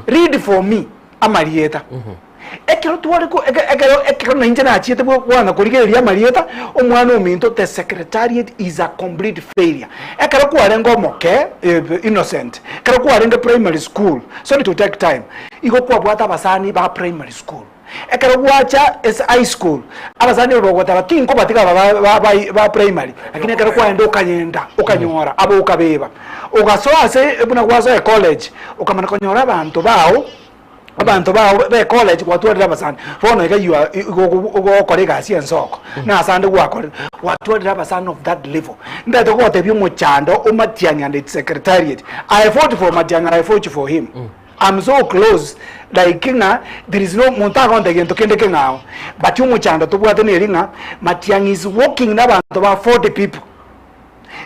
[SPEAKER 23] Read for me amarieta. Ekero tuwariko ekero na injana achiete bwana kurigeria marieta omwana ominto the secretariat is a complete failure. Ekero kwarengo moke innocent. Ekero kwarengo primary school. So to take time. Igo kwa bwata basani ba primary school. Ekero wacha is high school. Abasani rogota batinko batika ba primary. Lakini ekero kwaenda okanyenda okanyora abo ukabeba. Ugasoa se buna kwazo college ukamana konyora abantu bawo abantu ba college watu wa basani fono ika you go kolega si ensoko na sande gwa ko watu wa basani of that level ndato ko tebyo mu chando o Matiang'i and its secretariat. I fought for Matiang'i and I fought for him. I'm so close like kinga there is no montago ndegento kende kengao but you mu chando to bwate ne ringa Matiang'i is working na bantu ba 40 people.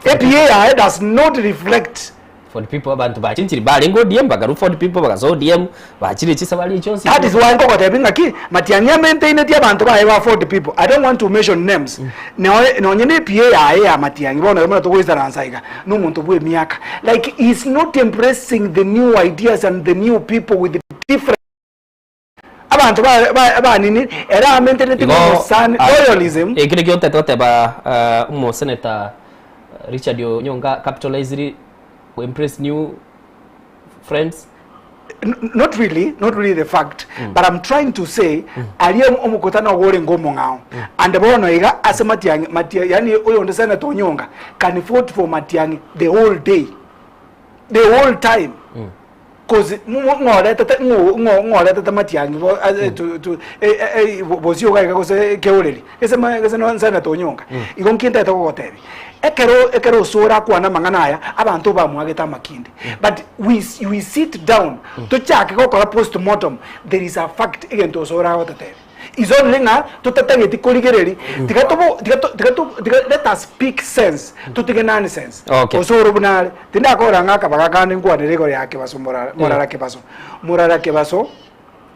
[SPEAKER 23] APA does not reflect
[SPEAKER 15] for the people abantu bachinchiri bali ngo DM bagaru for the people bagazo DM bachiri chisa bali chonsi.
[SPEAKER 23] That is why ngoko tebinga ki Matiang'i maintain the abantu ba 40 people. I don't want to mention names. No nyene PA ya Matiang'i bona bona to weza ransaiga no muntu bwe miaka like he's not embracing the new ideas and the new people with the different abantu ba nini era maintain the son loyalism
[SPEAKER 15] ekire kyote tote ba umo senator Richard Onyonga capitalized to impress new friends.
[SPEAKER 23] Not really the fact, but I'm trying to say aliyem omukotana wore ngomo ngao and bono iga ase Matiang'i yani oyo ndesana to Onyonga can vote for Matiang'i the whole day, the whole time. Cause ngoleta Matiang'i to bozio ga kose keoleli ese no nsana to Onyonga igonkinta to gotebi ekero sora kwana manganaya abantu bamwageta makindi but we sit down to check ko post mortem there is a fact again to sora gotebi izo linga to tatageti koligereri let us speak sense to take nonsense osoro bunale tinda ko ranga kabagakande ngwane rego yake baso morara ke baso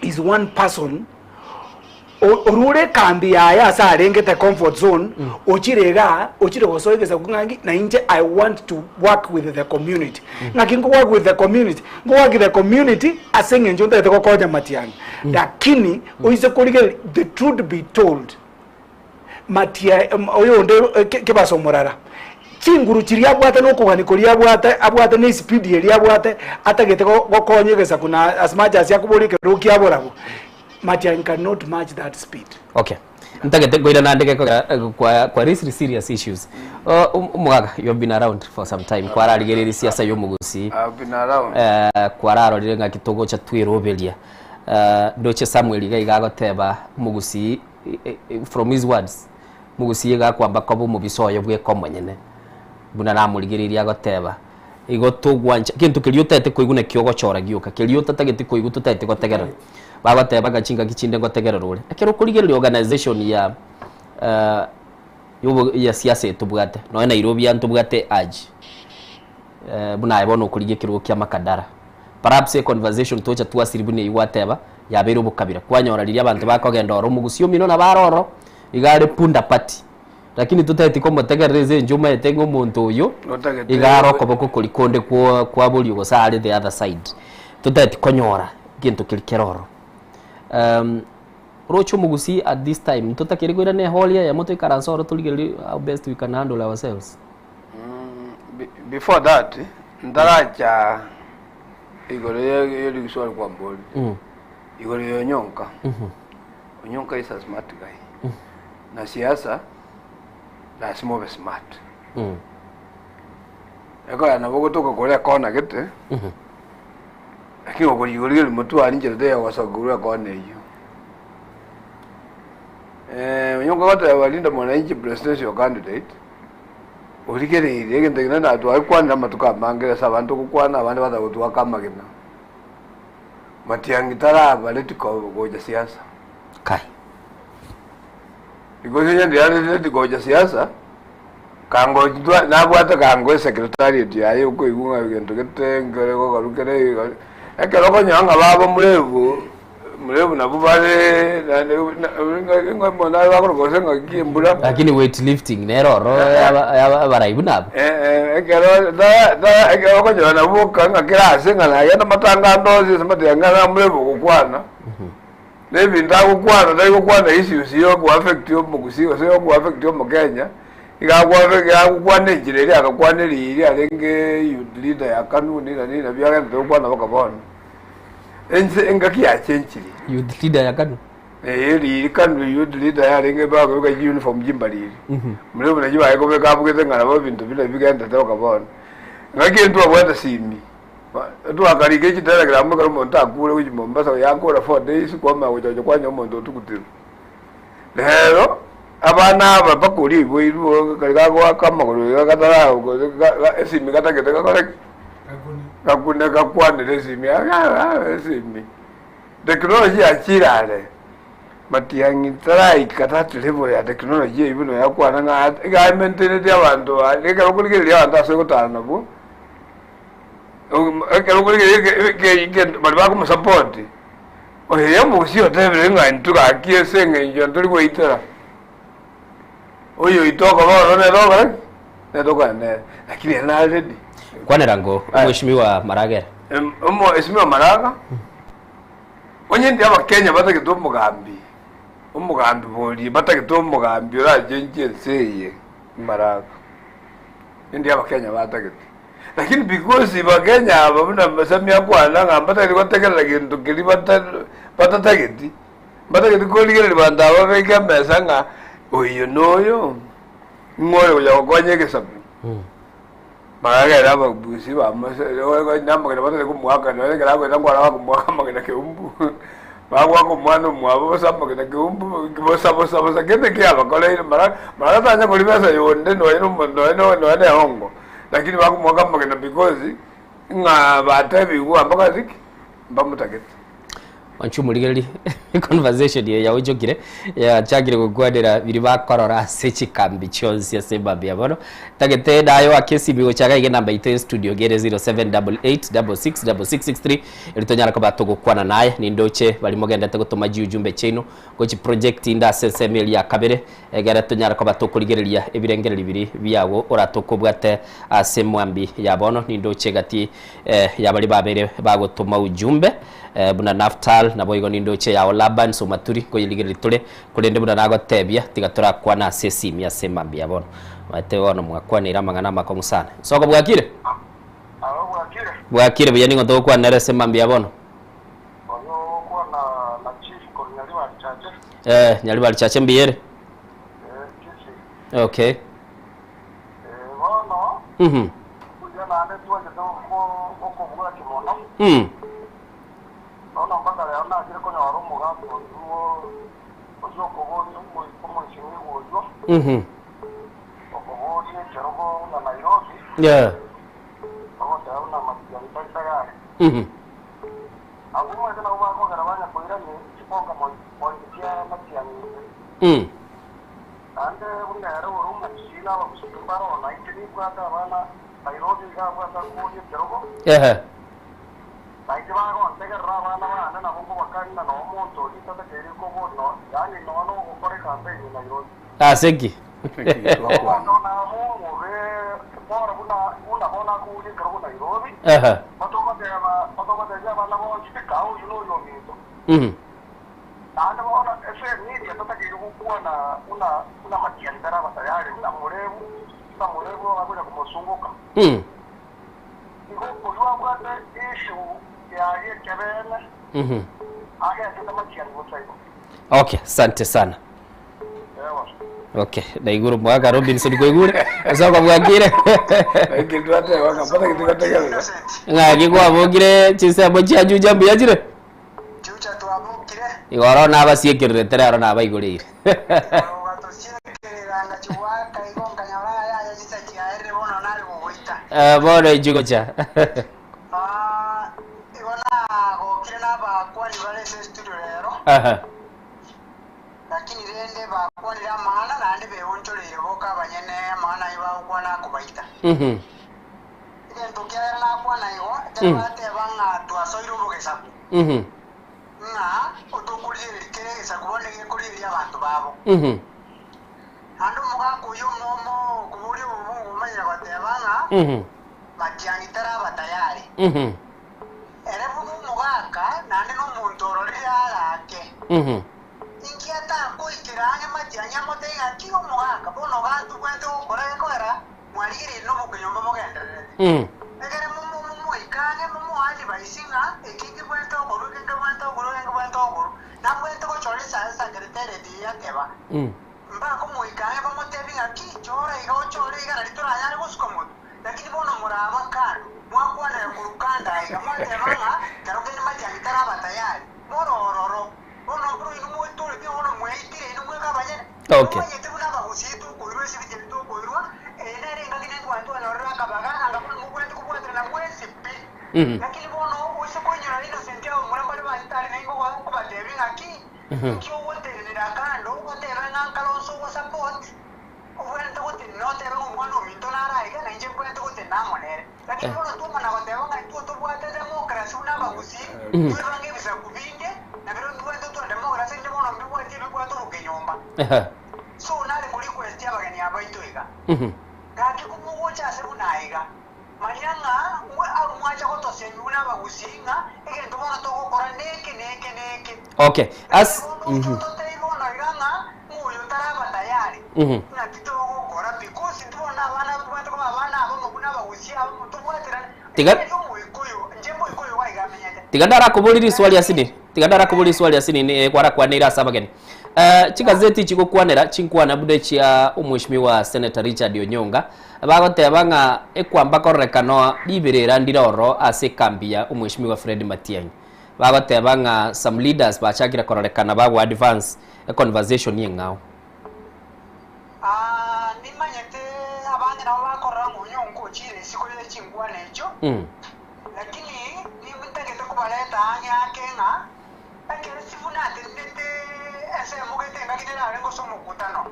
[SPEAKER 23] is one person orure kambi ya sa rengete comfort zone ochire gosoigeza kungangi na inje I want to work with the community ngakingo work with the community go work with the community asenge njonda eteko koja Matiang'i lakini oise kolige the truth be told oyo nde kebaso morara chinguru chiria bwate no kugani koria abwate ne speed eria bwate atagete gokonyegeza kuna as much as yakubulike roki aborabo Matiang'i cannot match that speed.
[SPEAKER 15] Okay. Ntagete goira na ndeke kwa serious issues. Umugaga, you have been around for some time. Kwa raligereri siasa yo mugusi.
[SPEAKER 9] I've been around.
[SPEAKER 15] Kwa raro lirenga kitogo cha twirobelia. Doche Samuel gaiga goteba mugusi from his words. Mugusi ga kwamba ko mu bisoyo bwe komanyene. Buna namuligereri agoteba. Igoto gwancha kintu kiliotete koigune kyogo chora gioka. Kiliotete tagete koigu tutete gotegera. Bagate bagachinga kichinde ngotegera role akero kuligera organization ya ya siasa tubwate no Nairobi ya tubwate aji buna ibono kuligekiro kya makadara perhaps a conversation tocha tuasiribune iwateba ya bero bukabira kwanyora lili abantu bakogenda oro mugusio mino na baroro igare punda party lakini tutati ko motegereze njuma etengo muntu uyo igaro koboko kulikonde kwa buli go sale the other side tutati konyora gintu kilikero Rocho mugusi at this time tutakiri goira ne holia ya moto ikaransoro tuligeli how best we can handle ourselves.
[SPEAKER 9] Before that ndaracha igore yeli kuswali kwa boli igore Onyonga Onyonga is a smart guy na siasa lazima ube smart eko anabogo toka kole kona gete lakini wakoli yule mtu aninje ndio wasagurua kona hiyo Onyonga wote walinda mwananchi presidential candidate urigere egento gina na twa kwana matuka mangere sabantu kukwana abandi bata gutwa kamagina matiangitara political goja siasa
[SPEAKER 15] kai
[SPEAKER 9] because yeye ndiye goja siasa kango na bwata kango secretariat yaye uko igunga egento getengere ko garukere ekero ko nyanga babo mulevu na bubale na ngomona bakoro gosenga kimbura
[SPEAKER 15] lakini weightlifting neroro abaraibu nabo
[SPEAKER 9] ekero ekero ko nyana buka ngakira senga na yana matanga ndozi samatenga na mulevu kukwana nebi ndakukwana isi ku affect yo mugusiwa so ku affect yo mukenya ikakwana njireri akakwana liri alenge youth leader ya kanuni na nini byaka ndokwana bakabona engaki ya chenchiri
[SPEAKER 15] youth leader ya kanuni
[SPEAKER 9] liri kanuni youth leader ya alenge baka ka uniform jimbaliri mule bunaji baye ko beka bugeze ngana bo bintu bile bigenda bakabona ngaki ntu abwata simi tu akarige kitelegram ko monta akure ku Mombasa yakora 4 days kwa mawojo kwa nyomo ndo tukutiru lero abana bakuri boiru kaliga kama ko katara ko esimi katakete kakore kakune kakwane esimi esimi technology achirale matiangi trai katatu level ya technology ibino yakwana nga ga maintain ya bantu aleka kulikele ya anda so kutana bo ekero kulikele bali mu support oye musio tebere nga ntuka kiese ngenjo nduri kuitera oyo itoko boro ne toka ne lakini na ready
[SPEAKER 15] kwane rango mheshimiwa Maragera
[SPEAKER 9] mheshimiwa Maraga onye ndi aba Kenya batagito umugambi boli batagito umugambi urajenje seye Maraga ndi aba Kenya batagito lakini because ba Kenya babuna masamia kwana ngambata liko tekela kintu kili batatagiti ko ligere banda babeka mesanga oyo noyo ngoyo ya kwanyeke sabu Maragera babusi ba maso namba kana batale kumwaka no ngala ko ngwala wa kumwaka magana ke umbu bagwa ko mwana mwabo basamba kana ke umbu bosa kende ke aba kola ile mara tanya ko libasa yonde no ne hongo lakini bakumwaka magana because nga batabi wa mbakaziki mbamutagete
[SPEAKER 15] wanchumuligeri conversation ya ujogire ya chagire gugwadera biri bakorora sechi kambi chonsi ya Zimbabwe yabono tagete dayo akesi bigo chaga ige namba ite studio gere 0788666663 ilitonyara ko batogo kwana naye ni ndoche bali mogenda tegotoma ujumbe chino gochi project inda SSML ya kabere egara tonyara ko batokoligereria ebirengereri bibiri byawo oratokobwate asemwambi yabono ni ndoche gati yabali babere bagotoma ujumbe buna Naftal na boigo ni ndoche ya Laban so maturi ko yiligere tole kulende buna nago tebia tigatora kwa na sesi mia sema bia bono mate wono mwakwanira mangana makomu sana soko bwakire bwakire bya ningo to kwa nere sema bia bono
[SPEAKER 4] kwa na chief ko nyali wa chache
[SPEAKER 15] nyali wa chache mbiere okay
[SPEAKER 4] wono kujana ande tuwa ko bwa kimono ona mpaka leo na kile kwenye warumu gapo ndio kogoni como chini wojo okogoni cherogo na Nairobi ona matiani tagare aguma tena ubako garabanya koira ni chipoka moja matiani ande unga hero warumu sila wa kusumbaro na itini kwa bana Nairobi ga kwa kogoni cherogo Aikibago antega raba na hongo wakanda no monto itata keri ko bono yani no ukore kambe ni Nairobi
[SPEAKER 15] seki
[SPEAKER 4] no na mo re bora una bona ku ni karo Nairobi matoko de jaba na mo chika au yo mito ana bona ese ni itata keri ko una matiandara batayari na murevu abuja kumosunguka iko kwa kwate issue
[SPEAKER 15] okay, asante sana. Okay, na iguru mwaga Robinson kwa iguru. Asa kwa mwagire.
[SPEAKER 9] Kitu ate wakapata kitu kategele.
[SPEAKER 15] Ngaki kwa mwagire chisa moja juja mbiyajire. Juja tu abukire. Igoro na abasiekirire tere aro na abaigurire. Wato siekirira ngachuwa kaigonga nyawala ya jisa chiaere Bono ijugocha.
[SPEAKER 17] Lakini rende bakwanira maana nande beonchorere boka banyene maana iba ukwana kubaita. Ile ntokiara na kwana iwo tabate banga twasoiro bogesa. Na otokulire kereza kubone ngekulire abantu babo. Ando mugango yo momo kubuli ubungu manya batebanga. Matiani taraba tayari. Erebu mugaka nande no muntu ororire arake. Inkiata kuikiranye matianya motenga kiyo mugaka bono gantu kwete ukora ekora mwarigire no bukinyomba mugenderere. Egere mumu ikanye mumu ali baisinga ekingi kwete okoro kinga kwete okoro kinga kwete okoro na kwete ko chore sa secretary dia keba. Mbako muikanye bamotebinga kichora iga chore iga ritora yari guskomo. Lakini bono muraba kanu mwakwana kurukanda iga mwatebanga karokeni matianya taraba tayari. Morororo bono bro inu mwetore ke bono mweitire inu mweka banyene.
[SPEAKER 15] Okay.
[SPEAKER 17] Lakini bono usikonyo na ino sentia umurambali bantari nengo kwa kubatebinga ki. Kyo wote ni dakando wote ranga kalonso wa support. Uwente wote note rango mwana mintonara iga na nje kwente wote namonere. Lakini bono tuma na batebanga ito bwate demokrasi una bagusi. Turange bisa kubinge na bero tuwente to demokrasi nje bono mbwate bwate ukenyomba. So nale muri request yabagani abaitoiga. Gati kumugocha sebunaiga. Manyanga mwacha kotosenyuna bagusinga egento bona tokokora neke.
[SPEAKER 15] Okay. As Tigandara kubuliri swali asini ni kwara kwanira sabageni. Chikazeti chikokwanera chinkwana bude chia umweshimiwa Senator Richard Onyonga bagotebanga ekwamba korekano bibirira ndiroro ase kambia umweshimiwa Fred Matiang'i bagotebanga some leaders bachakira korekana bago advance a conversation yengao
[SPEAKER 17] nimanyete abanye nabo bakorera mu nyongo chire sikole chingwana echo lakini ni mutagete kubaleta anya kenga akere sifuna atendete ese mugete ngakitera arengo somo kutano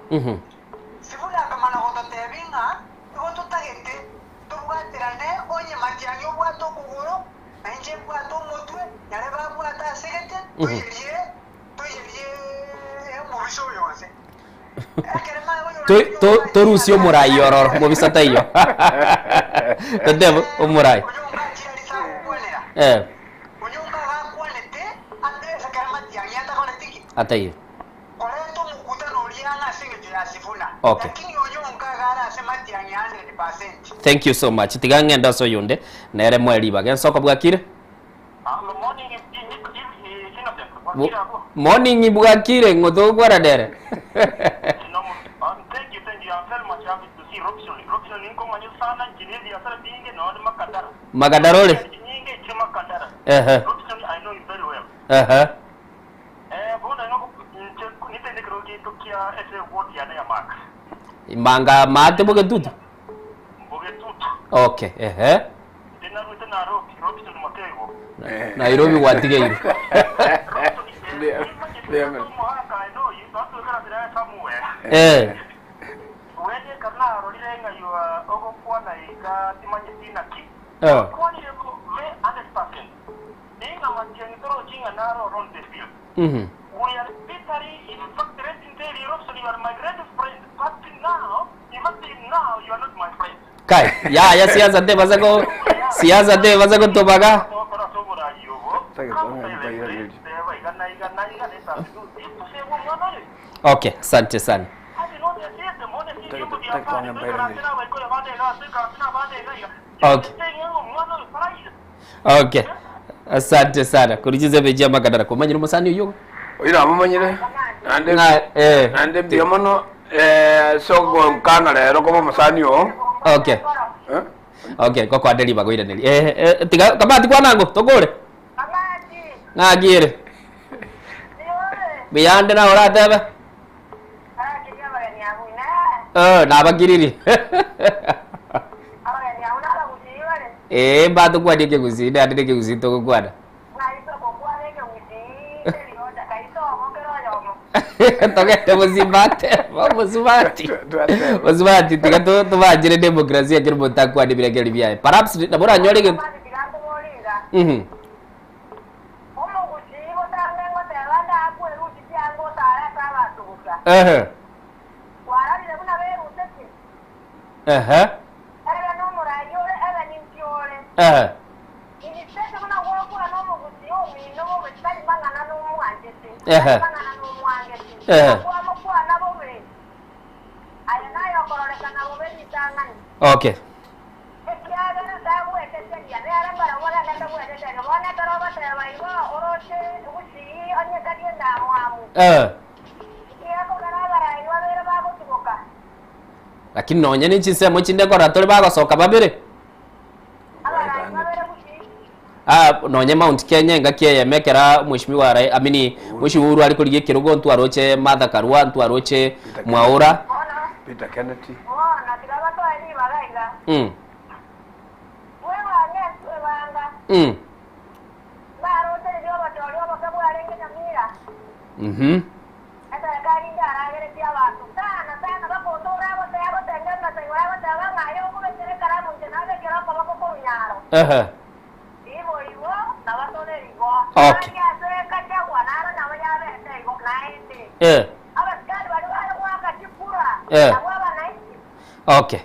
[SPEAKER 17] sifuna kamana gototebinga gototagete tubugatirane onye Matiang'i obwato kugoro anje bwato mutwe yare babwata segete tuyirie mubiso yose
[SPEAKER 15] Torusio murai ororo mubisata iyo tadebo umurai atayo okay. Thank you so much tigangenda so yonde nere mweli bagen soko bwakire morning bwakire ngodo gwara dere Magadarole Manga mate bogetutu. Okay, Nairobi watigeiro.
[SPEAKER 17] We are literally in fact there you are my great friend, but now, even now you are not my friend.
[SPEAKER 15] Kai, ya siasa de bazago tobaga. Okay, asante sana. Okay. Okay. Asante sana. Kurijize beja magadara ko manyiro musani uyo.
[SPEAKER 9] Oira mumanyire. Ande biomono sogo kana rero ko musani o.
[SPEAKER 15] Okay. Okay, koko adeli bagoira neli. Tiga kabati kwa nango togore. Ngagire. Biyande na ora tebe. Na bagiriri. Bado kwa dike kuzida dike kuzito ko kwada. Toke muzibate, muzibati. Muzibati tiga to bajire demokrasia kiri botakwa de bila kiri bia. Perhaps na bora nyole ke. Okay. Lakini nonye ni chisemo chinde kora tole bago soka babire. Nonye Mount Kenya ngakie yemekera mheshimiwa amini mheshimiwa Uhuru alikoligie kirugo ntu aroche Martha Karua ntu aroche Mwaura
[SPEAKER 9] Peter Kennedy
[SPEAKER 15] Okay. Okay.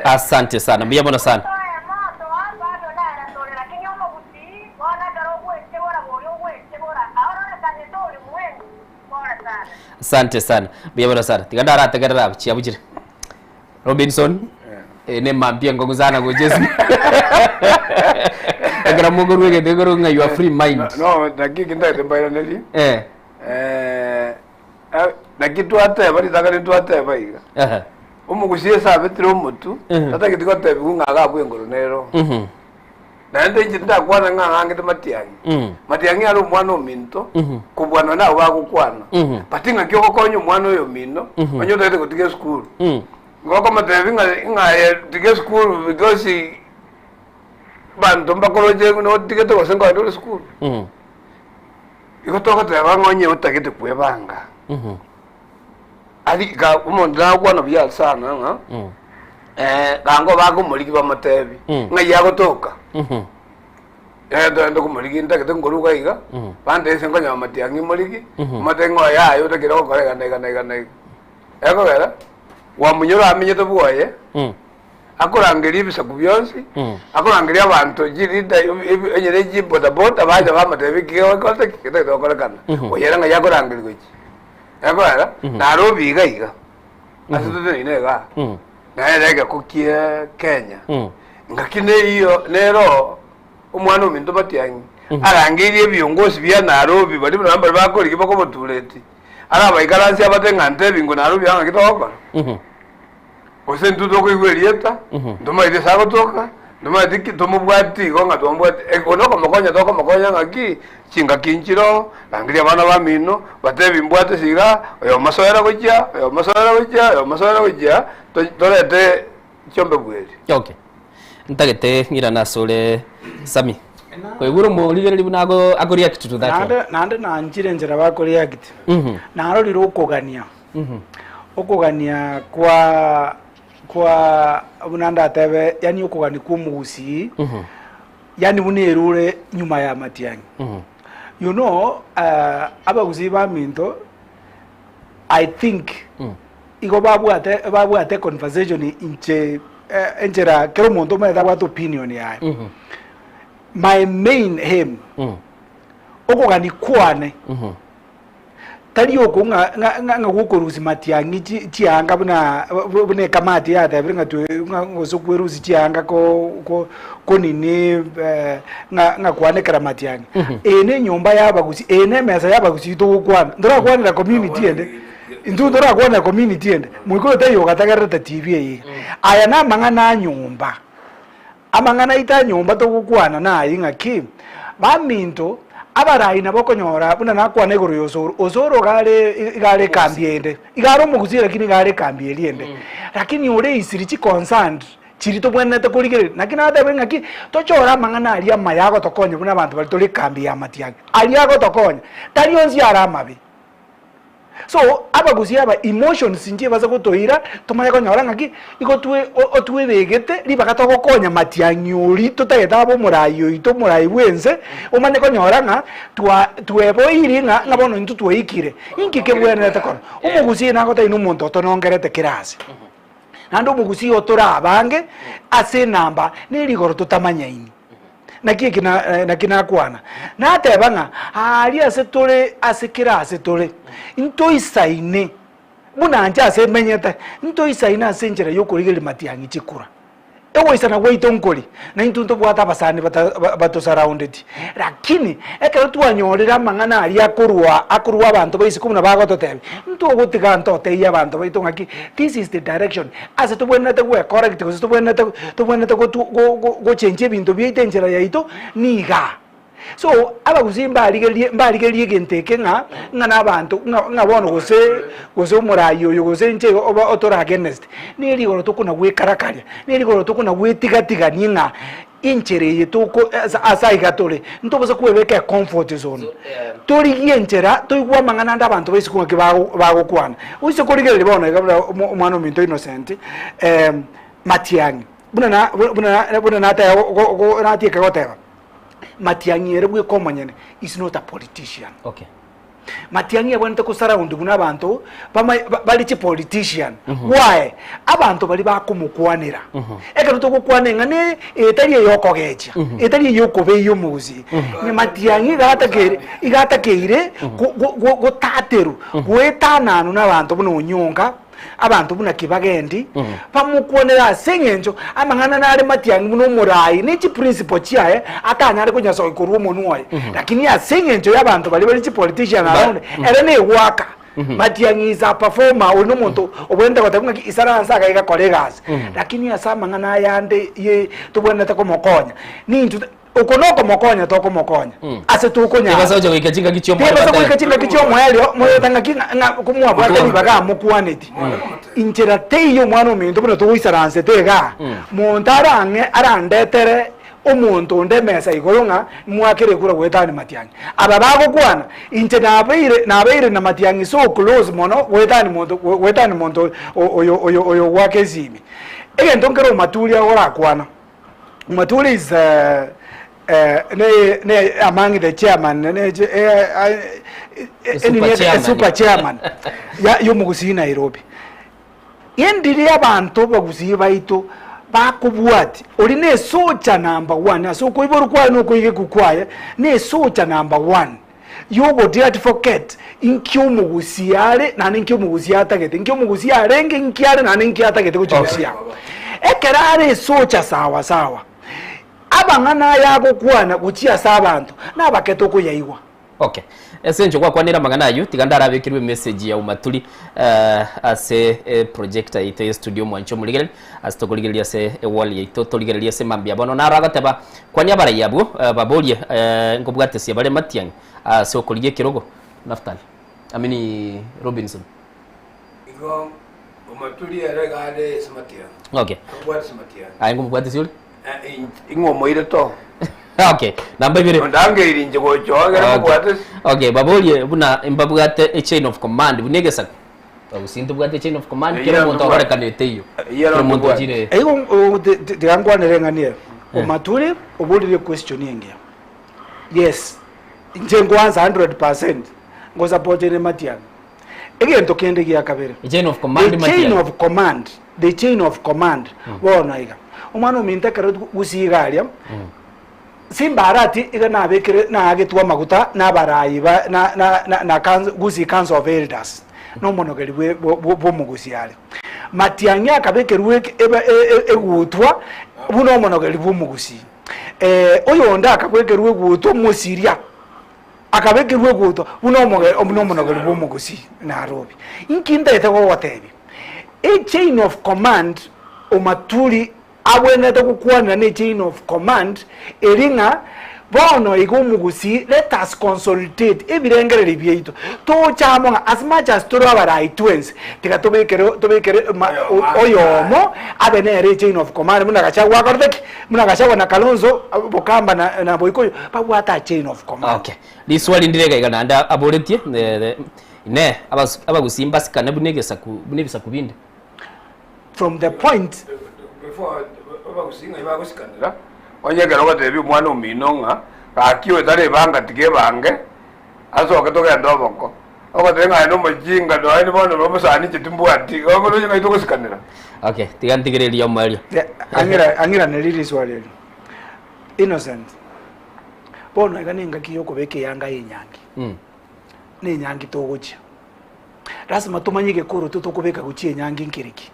[SPEAKER 15] Asante sana. Mbona sana. Asante sana. Mbona sana. Tigandara tegerera chiabujire. Robinson ne mambia ngonguzana go Jesu. Agra mogoro wege degoro nga you are free mind.
[SPEAKER 9] No, dakiki ndate mbaira neli. Dakitu ate bari dagari tu ate baiga. Umugushie sabe tiro mutu. Tata kitiko te bunga ga bwengoro nero. Na ende njinda kwana nga ngangite matiangi. Matiangi ari mwana ominto kubwana na bagukwana. Patinga kyoko konyo mwana oyo mino. Onyo tete kutige school. Ngoko matevi nga tige school because bantu mbakoloje no tige to senga ndo school. Iko toka te bangonye utakite kwebanga. Ali ga umonda kwana bya sana nga. Gango bago muliki ba matevi. Nga yago toka. Ndo kumuliki ndakite ngoruka iga. Bande senga nya matiangi muliki. Matengo ya yo takira ko kore gana. Eko gara. Wa munyoro amenye to buoye akurangiri bisa kubyonsi akurangiri abantu jirida enyere jiboda boda baje bamatebe kiyo kote kite to korekana oyera nga yakurangiri gochi yakora Nairobi gaiga asutude inega na erega kukie Kenya ngakine iyo nero umwana uminto batiyangi arangiri ebyongosi bya Nairobi bali namba bakori kibako botuleti ara baikaransi abatenga ntebi ngo Nairobi anga kitoko Ose ntuto ko igwerieta ndoma ide sago toka ndoma diki tomo bwati gonga tombwati ekono ko mokonya toko mokonya ngaki chinga kinchiro langiria bana ba mino batebi mbwate siga oyo masoera goja tolete chombe bweri.
[SPEAKER 15] Okay. Ntagete ngira nasole Sami. Ko iguru mo ligeri bunago akoria kitu to that.
[SPEAKER 23] Nande na njire njira bakoria kitu. Naro liro okogania. Okogania kwa bunanda tebe yani okogani kumugusi. Yani bunirure nyuma ya matiangi. You know abagusi ba minto I think igo babu ate conversation enjera kero muntu meda what opinion ya. My main aim okogani kwane tari oko nga gukoruzi matiangi chianga bune kamati ya tabiri nga tu ngosokweruzi chianga ko nini nga kwane kara matiangi ene nyomba yabagusi ene mesa yabagusi to kwana ndora kwana la community ende ndora kwana community ende mwiko tayo katagarata TV yi aya na mangana nyomba amangana ita nyomba to kwana na inga kim baminto abarai nabo konyora buna nakwana iguru yosoro osoro gare kambiende igaro mugusira kini gare kambiende lakini ore isirichi concerned chirito bwenete kurigere nakina ate bengaki tochora mangana ali amayago tokonye buna abantu bali tole kambi ya matiage ali yago tokonye tali onzi aramabi so abagusi aba emotions nje baza kutoira tomaya konyora ngaki igotwe otwe begete libaka togokonya matianyuri tutageta abo murayo ito murayi bwenze umane konyora nga twebo iringa ngabono ntu twikire inkike bwenete kono umugusi nagota inu muntu tonongerete kirasi nando umugusi otora abange ase namba nerigoro tutamanyaini nakina kwana natebanga ali ase tole ase kirasi tole into isaine munanja ase menyeta into isaine ase njera yokurigele matiangi chikura ewo isana weito nkoli na into ntobwata basani bato surrounded lakini ekero twanyorera mangana ali akurwa abantu baisi kumuna bagototebe into ogotiga ntote ya abantu baito ngaki this is the direction ase tobwenete we correct ase tobwenete go change bintu byite njera yaito niga so abaguzi mbaligelie genteke nga nabantu ngabona gose umurayo yogose nje oba otora against niri goro tukuna we karakaria niri goro tukuna we tigatiga ninga inchere yetuko asai gatole ntoboza kuwebeka comfort zone tori yenchera toigwa mangana ndabantu baisikunga kibago kwana uise kurigele bona kabla umwana minto innocent matiangi buna nata go nati kagoteba Matiangi erebwe komanyene is not a politician.
[SPEAKER 15] Okay.
[SPEAKER 23] Matiangi abonete ko surround kuna abantu bali chi politician. Why? Abantu bali bakumukwanira. Ekero to kukwanenga ne etari yokogecha. Etari yokobe yomuzi. Ni Matiangi igatakeire go tateru. Gwetananu nabantu buno nyonga. Abantu buna kibagendi pamukonera sengenjo amangana nare Matiangi muno murayi nichi principle chiaye atanya ari kunyaso ikuru omonwaye lakini ya sengenjo yabantu bali chi politician around erene waka Matiangi is a performer ono muntu obwenda batabunga isara nsaka ika colleagues lakini ya samangana yande ye tubwenda takomokonya nintu ukonoko mokonya toko mokonya ase tukonya
[SPEAKER 15] basa oje wikachinga kichyo
[SPEAKER 23] mwe basa wikachinga kichyo mwelio mwe tanga kinga kumwa bwate nibaga mukwaneti inchera teyo mwana ominto buno tuwisaranse tega montarange arandetere omuntu ndemesa igoronga mwakere kura wetani Matiangi aba bago kwana inche nabeire na Matiangi so close mono wetani muntu oyo wake zimi ege ndonkero matuli ora kwana matuli is among the chairman super chairman ya yomugusi Nairobi yendiri abantu bagusi baito bakubwati ori ne socha number 1 aso ko iboru kwa no ko ige kukwaya ne socha number 1 yogo the advocate inkyo mugusiare na ninkyo mugusiata gete inkyo mugusiare nginkiyare na ninkiata gete kuchisia ekerare socha sawa abangana yago kwana guchia sabantu nabaketo kuyaiwa.
[SPEAKER 15] Okay. Esenjo kwa kwanira magana ayo tigandara abekirwe message ya umatuli ase projector ite studio mwancho muligere asitokuligeria se wall yito toligeria se mambia bono naragateba kwanya bara yabo babolie ngobwate se bare Matiangi so kulige kirogo naftali amini Robinson
[SPEAKER 9] igo umatuli aregade Matiangi.
[SPEAKER 15] Okay.
[SPEAKER 9] Ngobwate Matiangi.
[SPEAKER 15] Ngobwate sio
[SPEAKER 9] ingomoire to
[SPEAKER 15] okay namba ibere
[SPEAKER 9] ndangeiri nje chogera mubwate
[SPEAKER 15] okay babolie buna imbabwate a chain of command bunegesa usinto bwate chain of command kero muntu abarekanete iyo kero muntu jire
[SPEAKER 23] ego dirangwanirenganie umatuli obulire question yenge yes nje ngwanza 100% ngoza potene Matiangi egento kende giya kabere
[SPEAKER 15] chain of command
[SPEAKER 23] the chain of command bona iga umwana uminta kare gusigalia simbarati iga nabekere nagetwa maguta nabarayi na gusi council of elders no monogeri bo mugusiale Matiangi akabekerwe egutwa buno monogeri bo mugusi oyo nda akabwekerwe gutwa musiria akabekerwe gutwa buno monogeri bo mugusi Nairobi inkinda etego watebi a chain of command umatuli abwene to kukwana ne chain of command eringa bono igumugusi let us consolidate ebirengereri byaitu tuchamonga as much as turi abaraitwensi tiga tubikere oyomo abe ne chain of command muna gachagwa gordeki muna gachagwa na Kalonzo Bokamba na Boikoyo babwata chain of command.
[SPEAKER 15] Okay, liswali ndirega igana nda aboretie ne abagusimba sikane bunegesa kubinde
[SPEAKER 23] from the point
[SPEAKER 9] before abagusinga ibagusikanira onyegera ogatebi umwana uminonga kakiwe tare banga tige bange asoke toke ndoboko ogatenga no mujinga do ani bono robusani chitumbwati ogono nyinga itogusikanira.
[SPEAKER 15] Okay, tigantigereria omario
[SPEAKER 23] angira neriri swali innocent bono iganinga kiyoko beke yanga yenyangi ni nyangi togocha lazima tumanyike kuru tutokubeka guchie nyangi nkiriki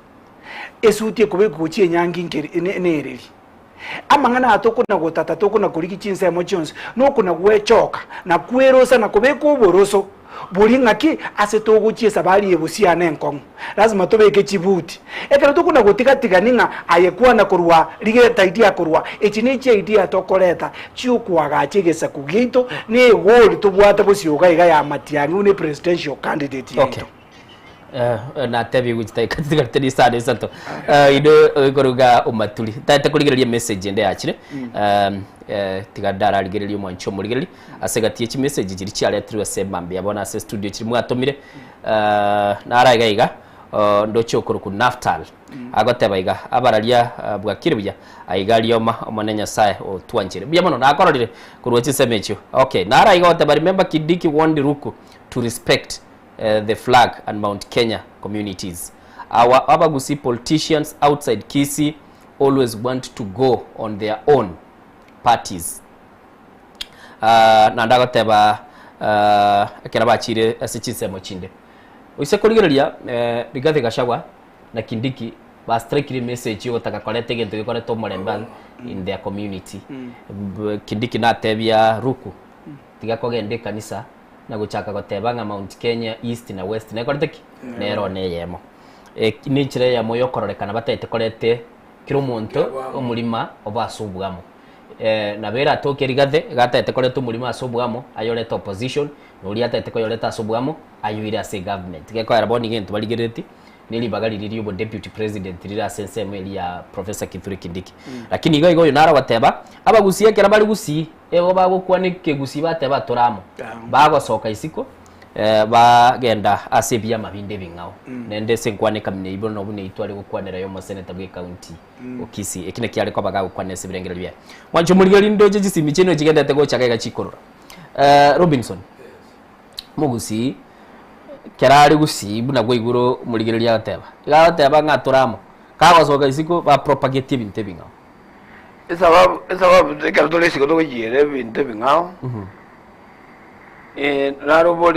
[SPEAKER 23] esutie kubeka guchie nyangi nkiri nereri amangana atokuna gotata tokuna kuliki chinse emotions no kuna gwechoka na kwerosa na kubeka uboroso bulinga ki asetoguchie sabali yebusia nenkong lazima tobeke chibuti ekero tokuna gotigatika ninga ayekuwa na kurwa lige idea kurwa echiniche idea tokoleta chiukwaga chigesa kugito ni goli tubwata busioga iga ya matiangi une presidential candidate
[SPEAKER 15] yetu. Okay. Na tebi gutita katika tedi sade santo ido koruga umatuli tata kuligereria message ende yakire tigadara aligereria mwancho muligereri asegatie chi message jiri cyale turi wasemambe yabona ase studio kiri mwatomire naragaiga ndocho kuruku naftal agotebaiga abararia bwakire buya aigalioma omonenya sae otwanjire buya mono nakororire kurwachi semecho. Okay, naraiga oteba remember Kindiki warned Ruku to respect the flag and Mount Kenya communities. Our Abagusi politicians outside Kisii always want to go on their own parties. Nandagoteba kerabachire asichisemo chinde. Uise kuligereria Rigathi Gachagua na Kindiki ba strike message yo takakolete gento gikoreto moremba in their community. Kindiki na tebia Ruku tiga kogende kanisa na guchaka gotebanga Mount Kenya East na West na korteki nero ne yemo ni chire ya moyo kororekana batete korete kiro monto omulima obasubwamo na bera toke Rigathi gatete korete omulima asubwamo ayoleta opposition nuri atete koyoleta asubwamo ayuira ase government geko araboni gento baligereti nili bagali lili obo deputy president lila sensemo ya Professor Kithure Kindiki lakini igo nara wateba abagusiye kera bali gusi ebo bagokwanike gusi bateba toramo bagosoka isiko bagenda asebya mabinde bingao nende senkwaneka mine ibo no bune itwale gukwanera yo seneta bwe county okisi ekine kyale kwa bagago kwanese birengero bya wancho muligeri ndoje gisimi cheno kigenda tego chakaga chikorora Robinson mugusi kerari gusi buna gwe iguro muligereria ateba gateba ngatoramo kagosoka isiko ba propagate ibinte bingao
[SPEAKER 9] esa tekero tole isiko togiyere ibinte bingao naro boli